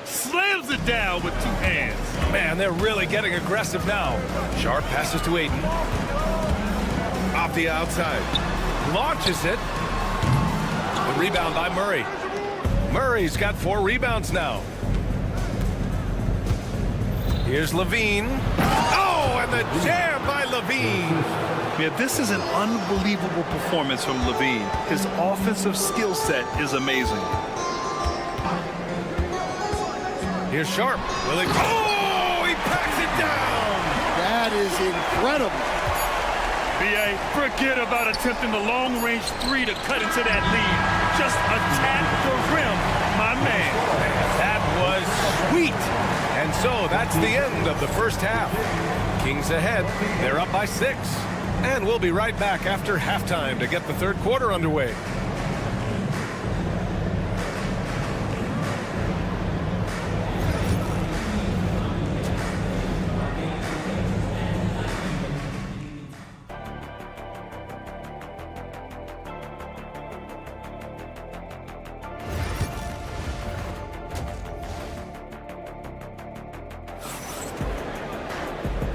Slams it down with 2 hands. Man, they're really getting aggressive now. Sharp passes to Aiden. Off the outside. Launches it. The rebound by Murray. Murray's got 4 rebounds now. Here's Levine. Oh, and the jam by Levine. Yeah, this is an unbelievable performance from Levine. His offensive skill set is amazing. Here's Sharp. Will he? Oh, he packs it down. That is incredible. B.A., forget about attempting the long-range 3 to cut into that lead. Just attack the rim, my man. That was sweet. And so that's the end of the first half. Kings ahead. They're up by 6. And we'll be right back after halftime to get the third quarter underway.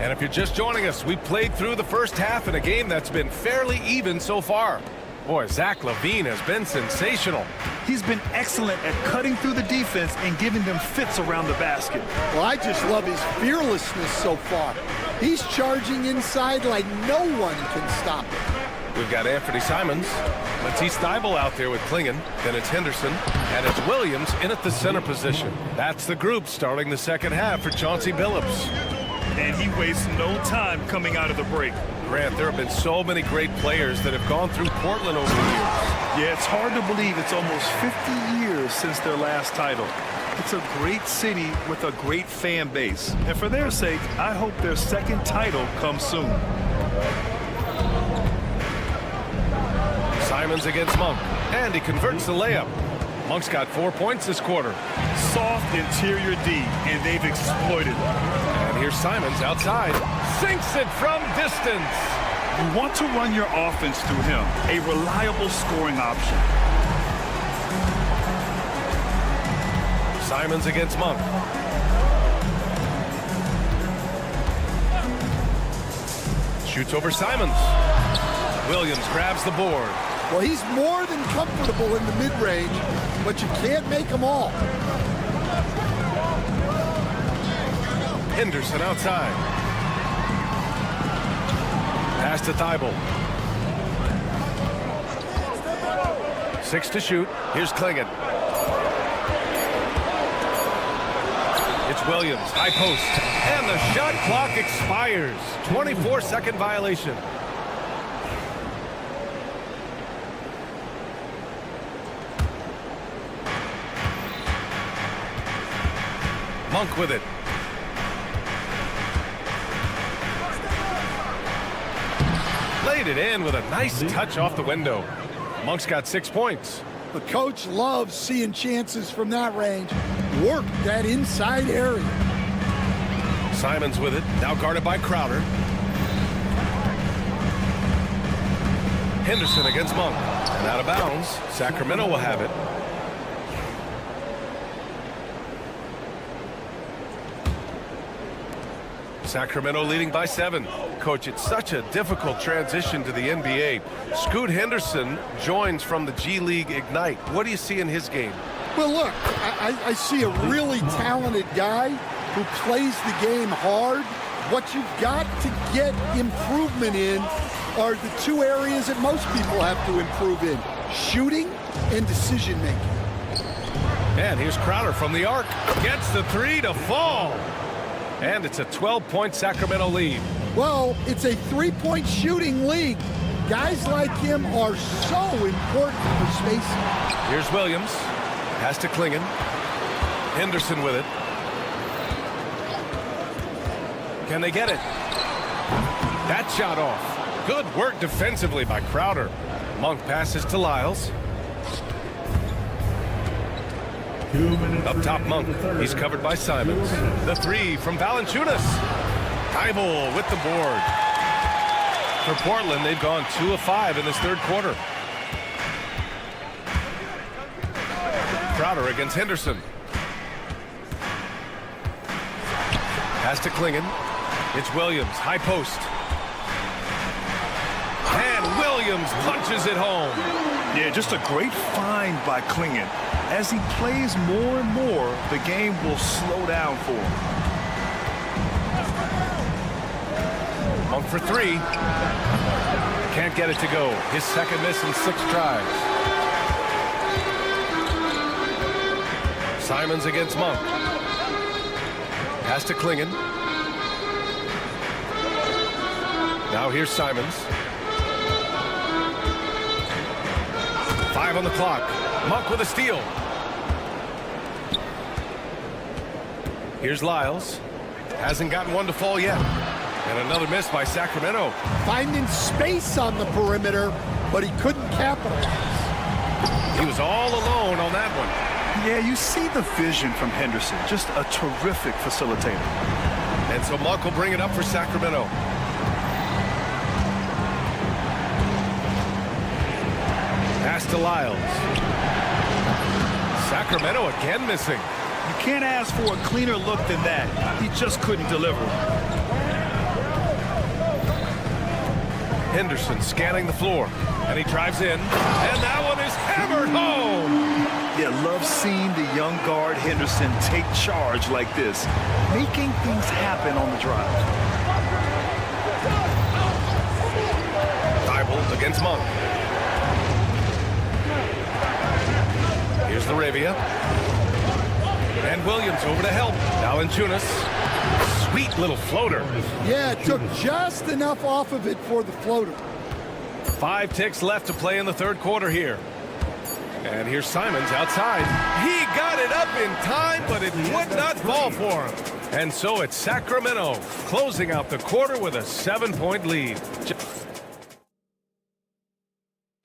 And if you're just joining us, we played through the first half in a game that's been fairly even so far. Boy, Zach LaVine has been sensational. He's been excellent at cutting through the defense and giving them fits around the basket. Well, I just love his fearlessness so far. He's charging inside like no one can stop him. We've got Anthony Simons. Matisse Thybulle out there with Klingon. Then it's Henderson. And it's Williams in at the center position. That's the group starting the second half for Chauncey Billups. And he wastes no time coming out of the break. Grant, there have been so many great players that have gone through Portland over the years. Yeah, it's hard to believe it's almost 50 years since their last title. It's a great city with a great fan base. And for their sake, I hope their second title comes soon. Simons against Monk. And he converts the layup. Monk's got 4 points this quarter. Soft interior D, and they've exploited it. And here's Simons outside. Sinks it from distance. You want to run your offense through him, a reliable scoring option. Simons against Monk. Shoots over Simons. Williams grabs the board. Well, he's more than comfortable in the mid-range, but you can't make them all. Henderson outside. Pass to Thybulle. 6 to shoot. Here's Klingon. It's Williams. High post. And the shot clock expires. 24-second violation. Monk with it. Laid it in with a nice touch off the window. Monk's got 6 points. The coach loves seeing chances from that range. Work that inside area. Simons with it. Now guarded by Crowder. Henderson against Monk. And out of bounds. Sacramento will have it. Sacramento leading by 7. Coach, it's such a difficult transition to the NBA. Scoot Henderson joins from the G League Ignite. What do you see in his game? Well, look, I see a really talented guy who plays the game hard, What you've got to get improvement in are the two areas that most people have to improve in: shooting and decision making. And here's Crowder from the arc. Gets the three to fall. And it's a 12-point Sacramento lead. Well, it's a three-point shooting league. Guys like him are so important for spacing. Here's Williams. Pass to Klingon. Henderson with it. Can they get it? That shot off. Good work defensively by Crowder. Monk passes to Lyles. Up top, Monk. He's covered by Simons. The three from Valanciunas. Thibault with the board. For Portland, they've gone 2 of 5 in this third quarter. Crowder against Henderson. Pass to Klingon. It's Williams, high post. And Williams punches it home. Yeah, just a great find by Klingon. As he plays more and more, the game will slow down for him. Monk for three. Can't get it to go. His second miss in 6 tries. Simons against Monk. Pass to Klingon. Now here's Simons. 5 on the clock. Monk with a steal. Here's Lyles. Hasn't gotten one to fall yet. And another miss by Sacramento. Finding space on the perimeter, but he couldn't capitalize. He was all alone on that one. Yeah, you see the vision from Henderson. Just a terrific facilitator. And so Monk will bring it up for Sacramento. Pass to Lyles. Sacramento again missing. You can't ask for a cleaner look than that. He just couldn't deliver. Henderson scanning the floor. And he drives in. And that one is hammered home. Yeah, love seeing the young guard Henderson take charge like this, making things happen on the drive. Thibault against Monk. Here's Laravia. And Williams over to help. Valanciunas. Sweet little floater. Yeah, it took just enough off of it for the floater. 5 ticks left to play in the third quarter here. And here's Simons outside. He got it up in time, but it would not fall for him. And so it's Sacramento closing out the quarter with a 7-point lead.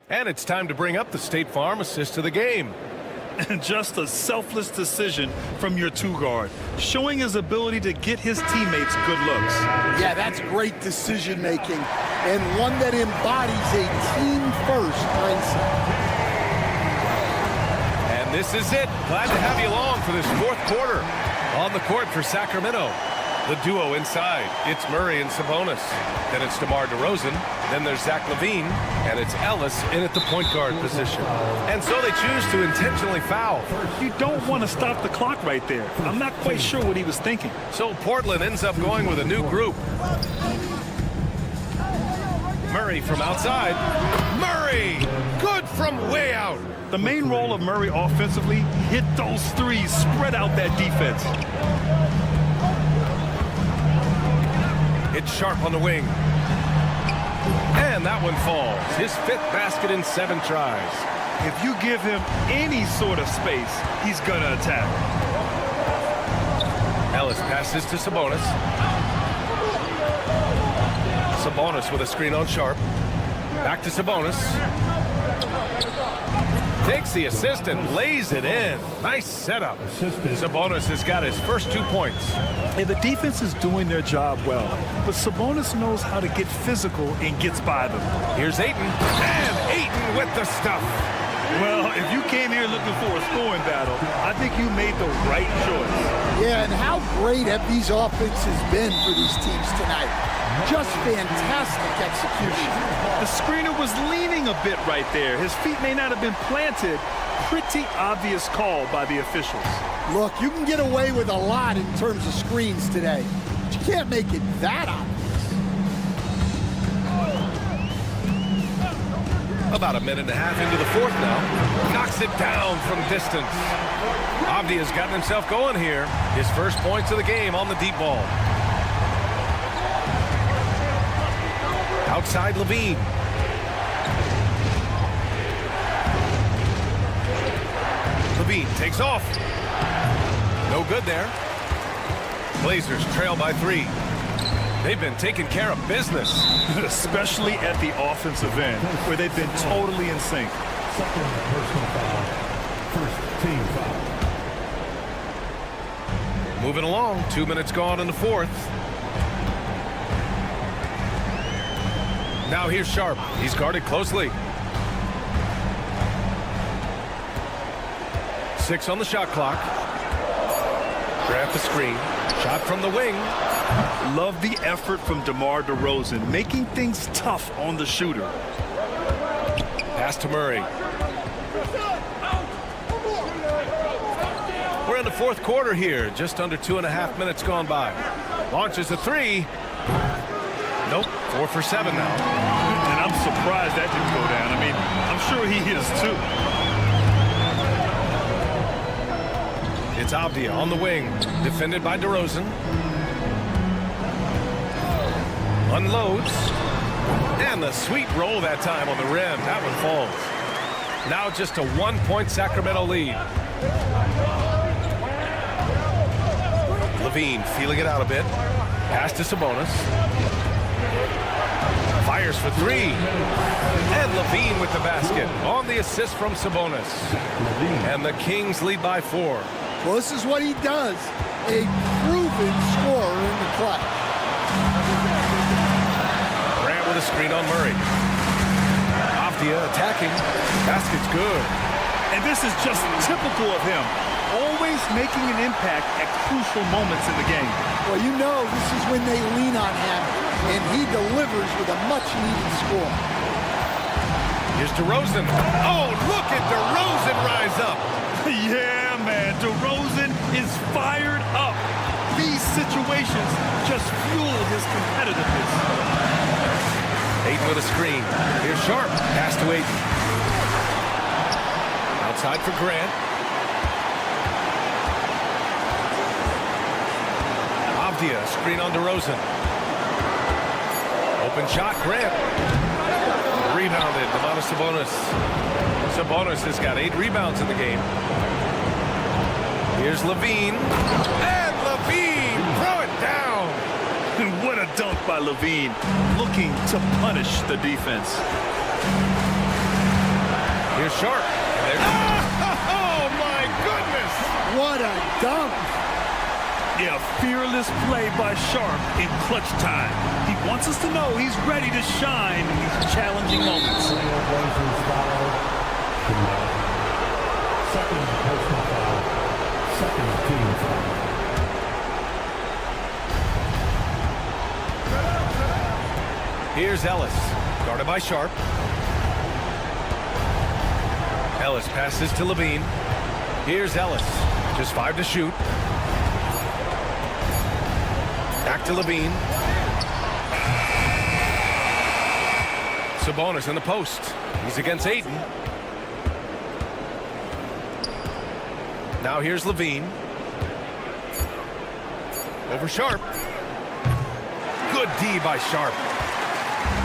And it's time to bring up the State Farm assist of the game. And just a selfless decision from your 2-guard, showing his ability to get his teammates good looks. Yeah, that's great decision making, and one that embodies a team-first mindset. And this is it. Glad to have you along for this fourth quarter. On the court for Sacramento, the duo inside. It's Murray and Sabonis. Then it's DeMar DeRozan. Then there's Zach LaVine. And it's Ellis in at the point guard position. And so they choose to intentionally foul. You don't want to stop the clock right there. I'm not quite sure what he was thinking. So Portland ends up going with a new group. Murray from outside. Murray! Good from way out. The main role of Murray offensively, hit those threes, spread out that defense. It's Sharp on the wing. And that one falls. His 5th basket in 7 tries. If you give him any sort of space, he's going to attack. Ellis passes to Sabonis. Sabonis with a screen on Sharp. Back to Sabonis. Takes the assist and lays it in. Nice setup. Sabonis has got his first 2 points. And the defense is doing their job well, but Sabonis knows how to get physical and gets by them. Here's Ayton. And Ayton with the stuff. Well, if you came here looking for a scoring battle, I think you made the right choice. Yeah, and how great have these offenses been for these teams tonight? Just fantastic execution. The screener was leaning a bit right there. His feet may not have been planted. Pretty obvious call by the officials. Look, you can get away with a lot in terms of screens today. But you You can't make it that obvious. About a minute and a half into the fourth now. Knocks it down from distance. Avdia's gotten himself going here. His first points of the game on the deep ball. Outside Levine. Levine takes off. No good there. Blazers trail by 3. They've been taking care of business. Especially at the offensive end, where they've been totally in sync. Second personal foul. First team foul. Moving along, 2 minutes gone in the fourth. Now here's Sharp. He's guarded closely. 6 on the shot clock. Grab the screen. Shot from the wing. Love the effort from DeMar DeRozan, making things tough on the shooter. Pass to Murray. We're in the fourth quarter here. Just under 2.5 minutes gone by. Launches a 3. Nope, 4 for 7 now. And I'm surprised that didn't go down. I mean, I'm sure he is too. It's Avdia on the wing, defended by DeRozan. Unloads. And the sweet roll that time on the rim. That one falls. Now just a 1-point Sacramento lead. Levine feeling it out a bit. Pass to Sabonis. Fires for 3. And Levine with the basket on the assist from Sabonis. And the Kings lead by 4. Well, this is what he does. A proven scorer in the clutch. Grant with a screen on Murray. Avdia attacking. Basket's good. And this is just typical of him. Always making an impact at crucial moments in the game. Well, you know this is when they lean on him, and he delivers with a much-needed score. Here's DeRozan. Oh, look at DeRozan rise up. Yeah, man, DeRozan is fired up. These situations just fuel his competitiveness. Ayton with a screen. Here's Sharp. Pass to Ayton. Outside for Grant. Avdia, screen on DeRozan. Open shot, Grant. Rebounded, Domantas Sabonis. Sabonis has got 8 rebounds in the game. Here's Levine. And Levine, throw it down. What a dunk by Levine, looking to punish the defense. Here's Sharp. Oh, my goodness. What a dunk. Yeah, fearless play by Sharp in clutch time. He wants us to know he's ready to shine in these challenging moments. Second personal foul. Second team foul. Here's Ellis, guarded by Sharp. Ellis passes to Levine. Here's Ellis, just 5 to shoot. Back to Levine. Sabonis in the post. He's against Ayton. Now here's Levine. Over Sharp. Good D by Sharp.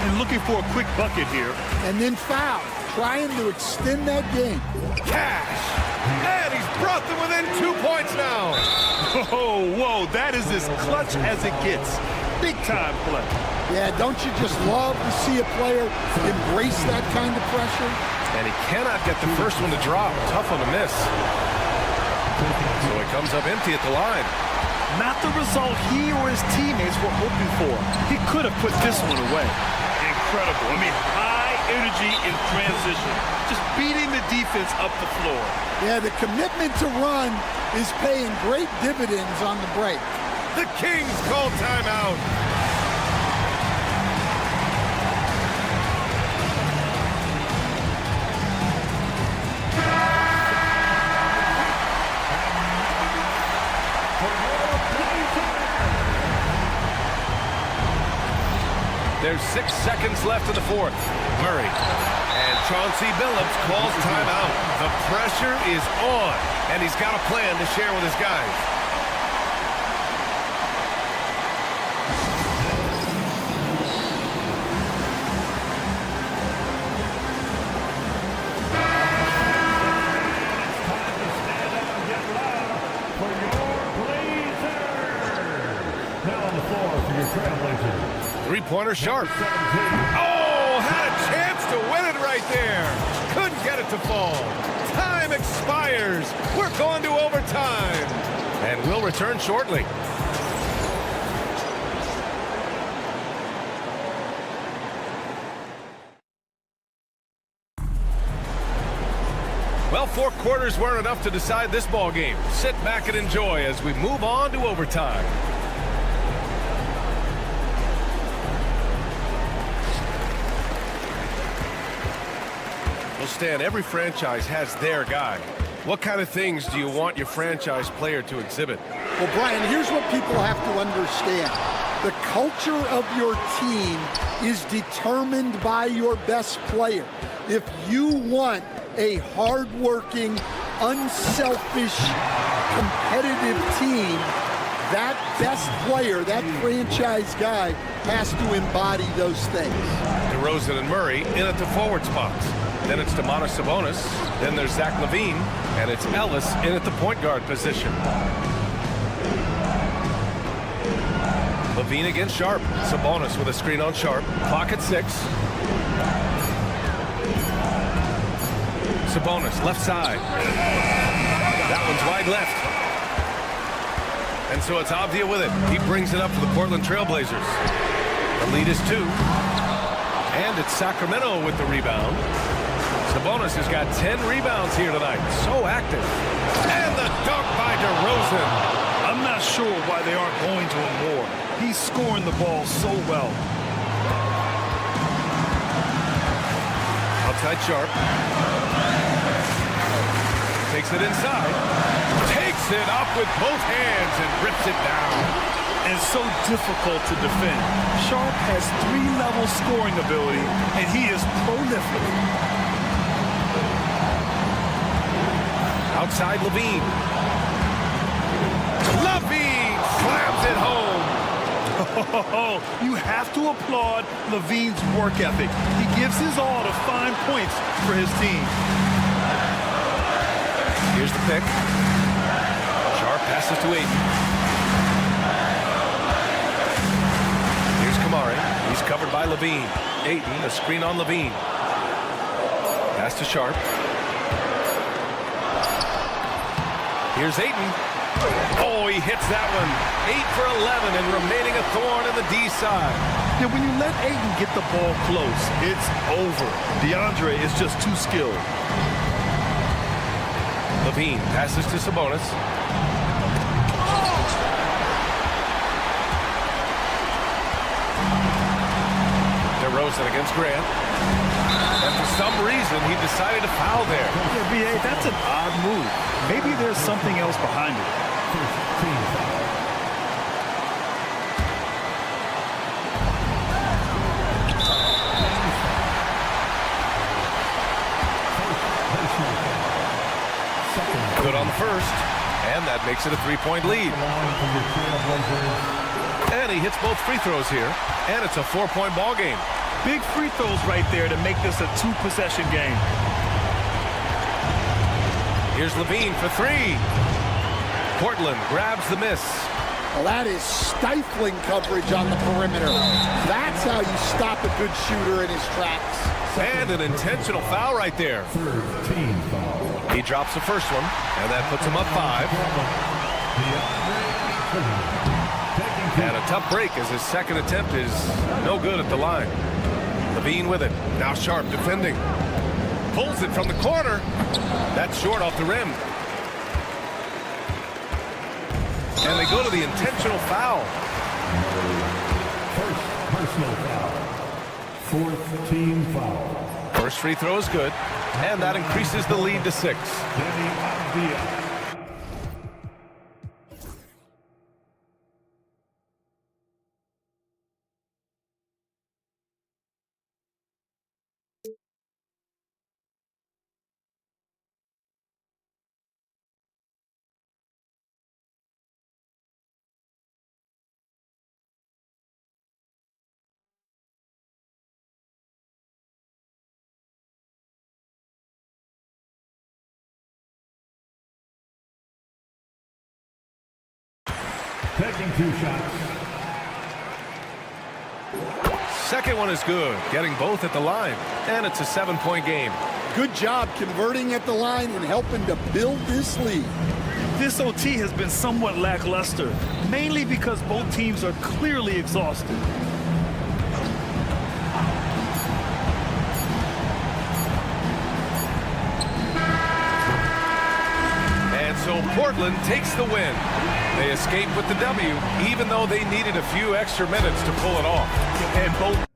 And looking for a quick bucket here. And then foul, trying to extend that game. Cash. And he's brought them within 2 points now. Oh, whoa, that is as clutch as it gets. Big time play. Yeah, don't you just love to see a player embrace that kind of pressure? And he cannot get the first one to drop. Tough one to miss. So it comes up empty at the line. Not the result he or his teammates were hoping for. He could have put this one away. Incredible. I mean, high energy in transition. Just beating the defense up the floor. Yeah, the commitment to run is paying great dividends on the break. The Kings call timeout. There's 6 seconds left in the fourth. Murray. And Chauncey Billups calls timeout. The pressure is on, and he's got a plan to share with his guys. Three-pointer Sharp. Oh, had a chance to win it right there. Couldn't get it to fall. Time expires. We're going to overtime. And we'll return shortly. Well, 4 quarters weren't enough to decide this ball game. Sit back and enjoy as we move on to overtime. Well, Stan, every franchise has their guy. What kind of things do you want your franchise player to exhibit? Well, Brian, here's what people have to understand. The culture of your team is determined by your best player. If you want a hardworking, unselfish, competitive team, that best player, that franchise guy, has to embody those things. DeRozan and Murray in at the forward spots. Then it's Domantas Sabonis. Then there's Zach LaVine. And it's Ellis in at the point guard position. LaVine against Sharp. Sabonis with a screen on Sharp. Clock at 6. Sabonis, left side. That one's wide left. And so it's Avdia with it. He brings it up for the Portland Trailblazers. The lead is 2. And it's Sacramento with the rebound. Sabonis has got 10 rebounds here tonight. So active. And the dunk by DeRozan. I'm not sure why they aren't going to him more. He's scoring the ball so well. Outside Sharp. Takes it inside. Takes it up with both hands and rips it down. And so difficult to defend. Sharp has 3-level scoring ability, and he is prolific. Outside LaVine. LaVine slams it home. Oh, you have to applaud LaVine's work ethic. He gives his all to find points for his team. Here's the pick. Sharp passes to Ayton. Here's Kamari. He's covered by LaVine. Ayton, a screen on LaVine. Pass to Sharp. Here's Ayton. Oh, he hits that one. 8 for 11 and remaining a thorn in the D side. Yeah, when you let Ayton get the ball close, it's over. DeAndre is just too skilled. LaVine passes to Sabonis. DeRozan against Grant. And for some reason, he decided to foul there. Yeah, B.A., that's an odd move. Maybe there's something else behind it. Good on the first, and that makes it a 3-point lead. And he hits both free throws here, and it's a 4-point ball game. Big free throws right there to make this a 2-possession game. Here's LaVine for 3. Portland grabs the miss. Well, that is stifling coverage on the perimeter. That's how you stop a good shooter in his tracks. And an intentional foul right there. He drops the first one, and that puts him up 5. And a tough break as his second attempt is no good at the line. LaVine with it. Now Sharp defending. Pulls it from the corner. That's short off the rim. And they go to the intentional foul. First personal foul. 4th team foul. First free throw is good. And that increases the lead to 6. taking 2 shots. Second one is good, getting both at the line. And it's a 7-point game. Good job converting at the line and helping to build this lead. This OT has been somewhat lackluster, mainly because both teams are clearly exhausted. And so Portland takes the win. They escape with the W, even though they needed a few extra minutes to pull it off. And both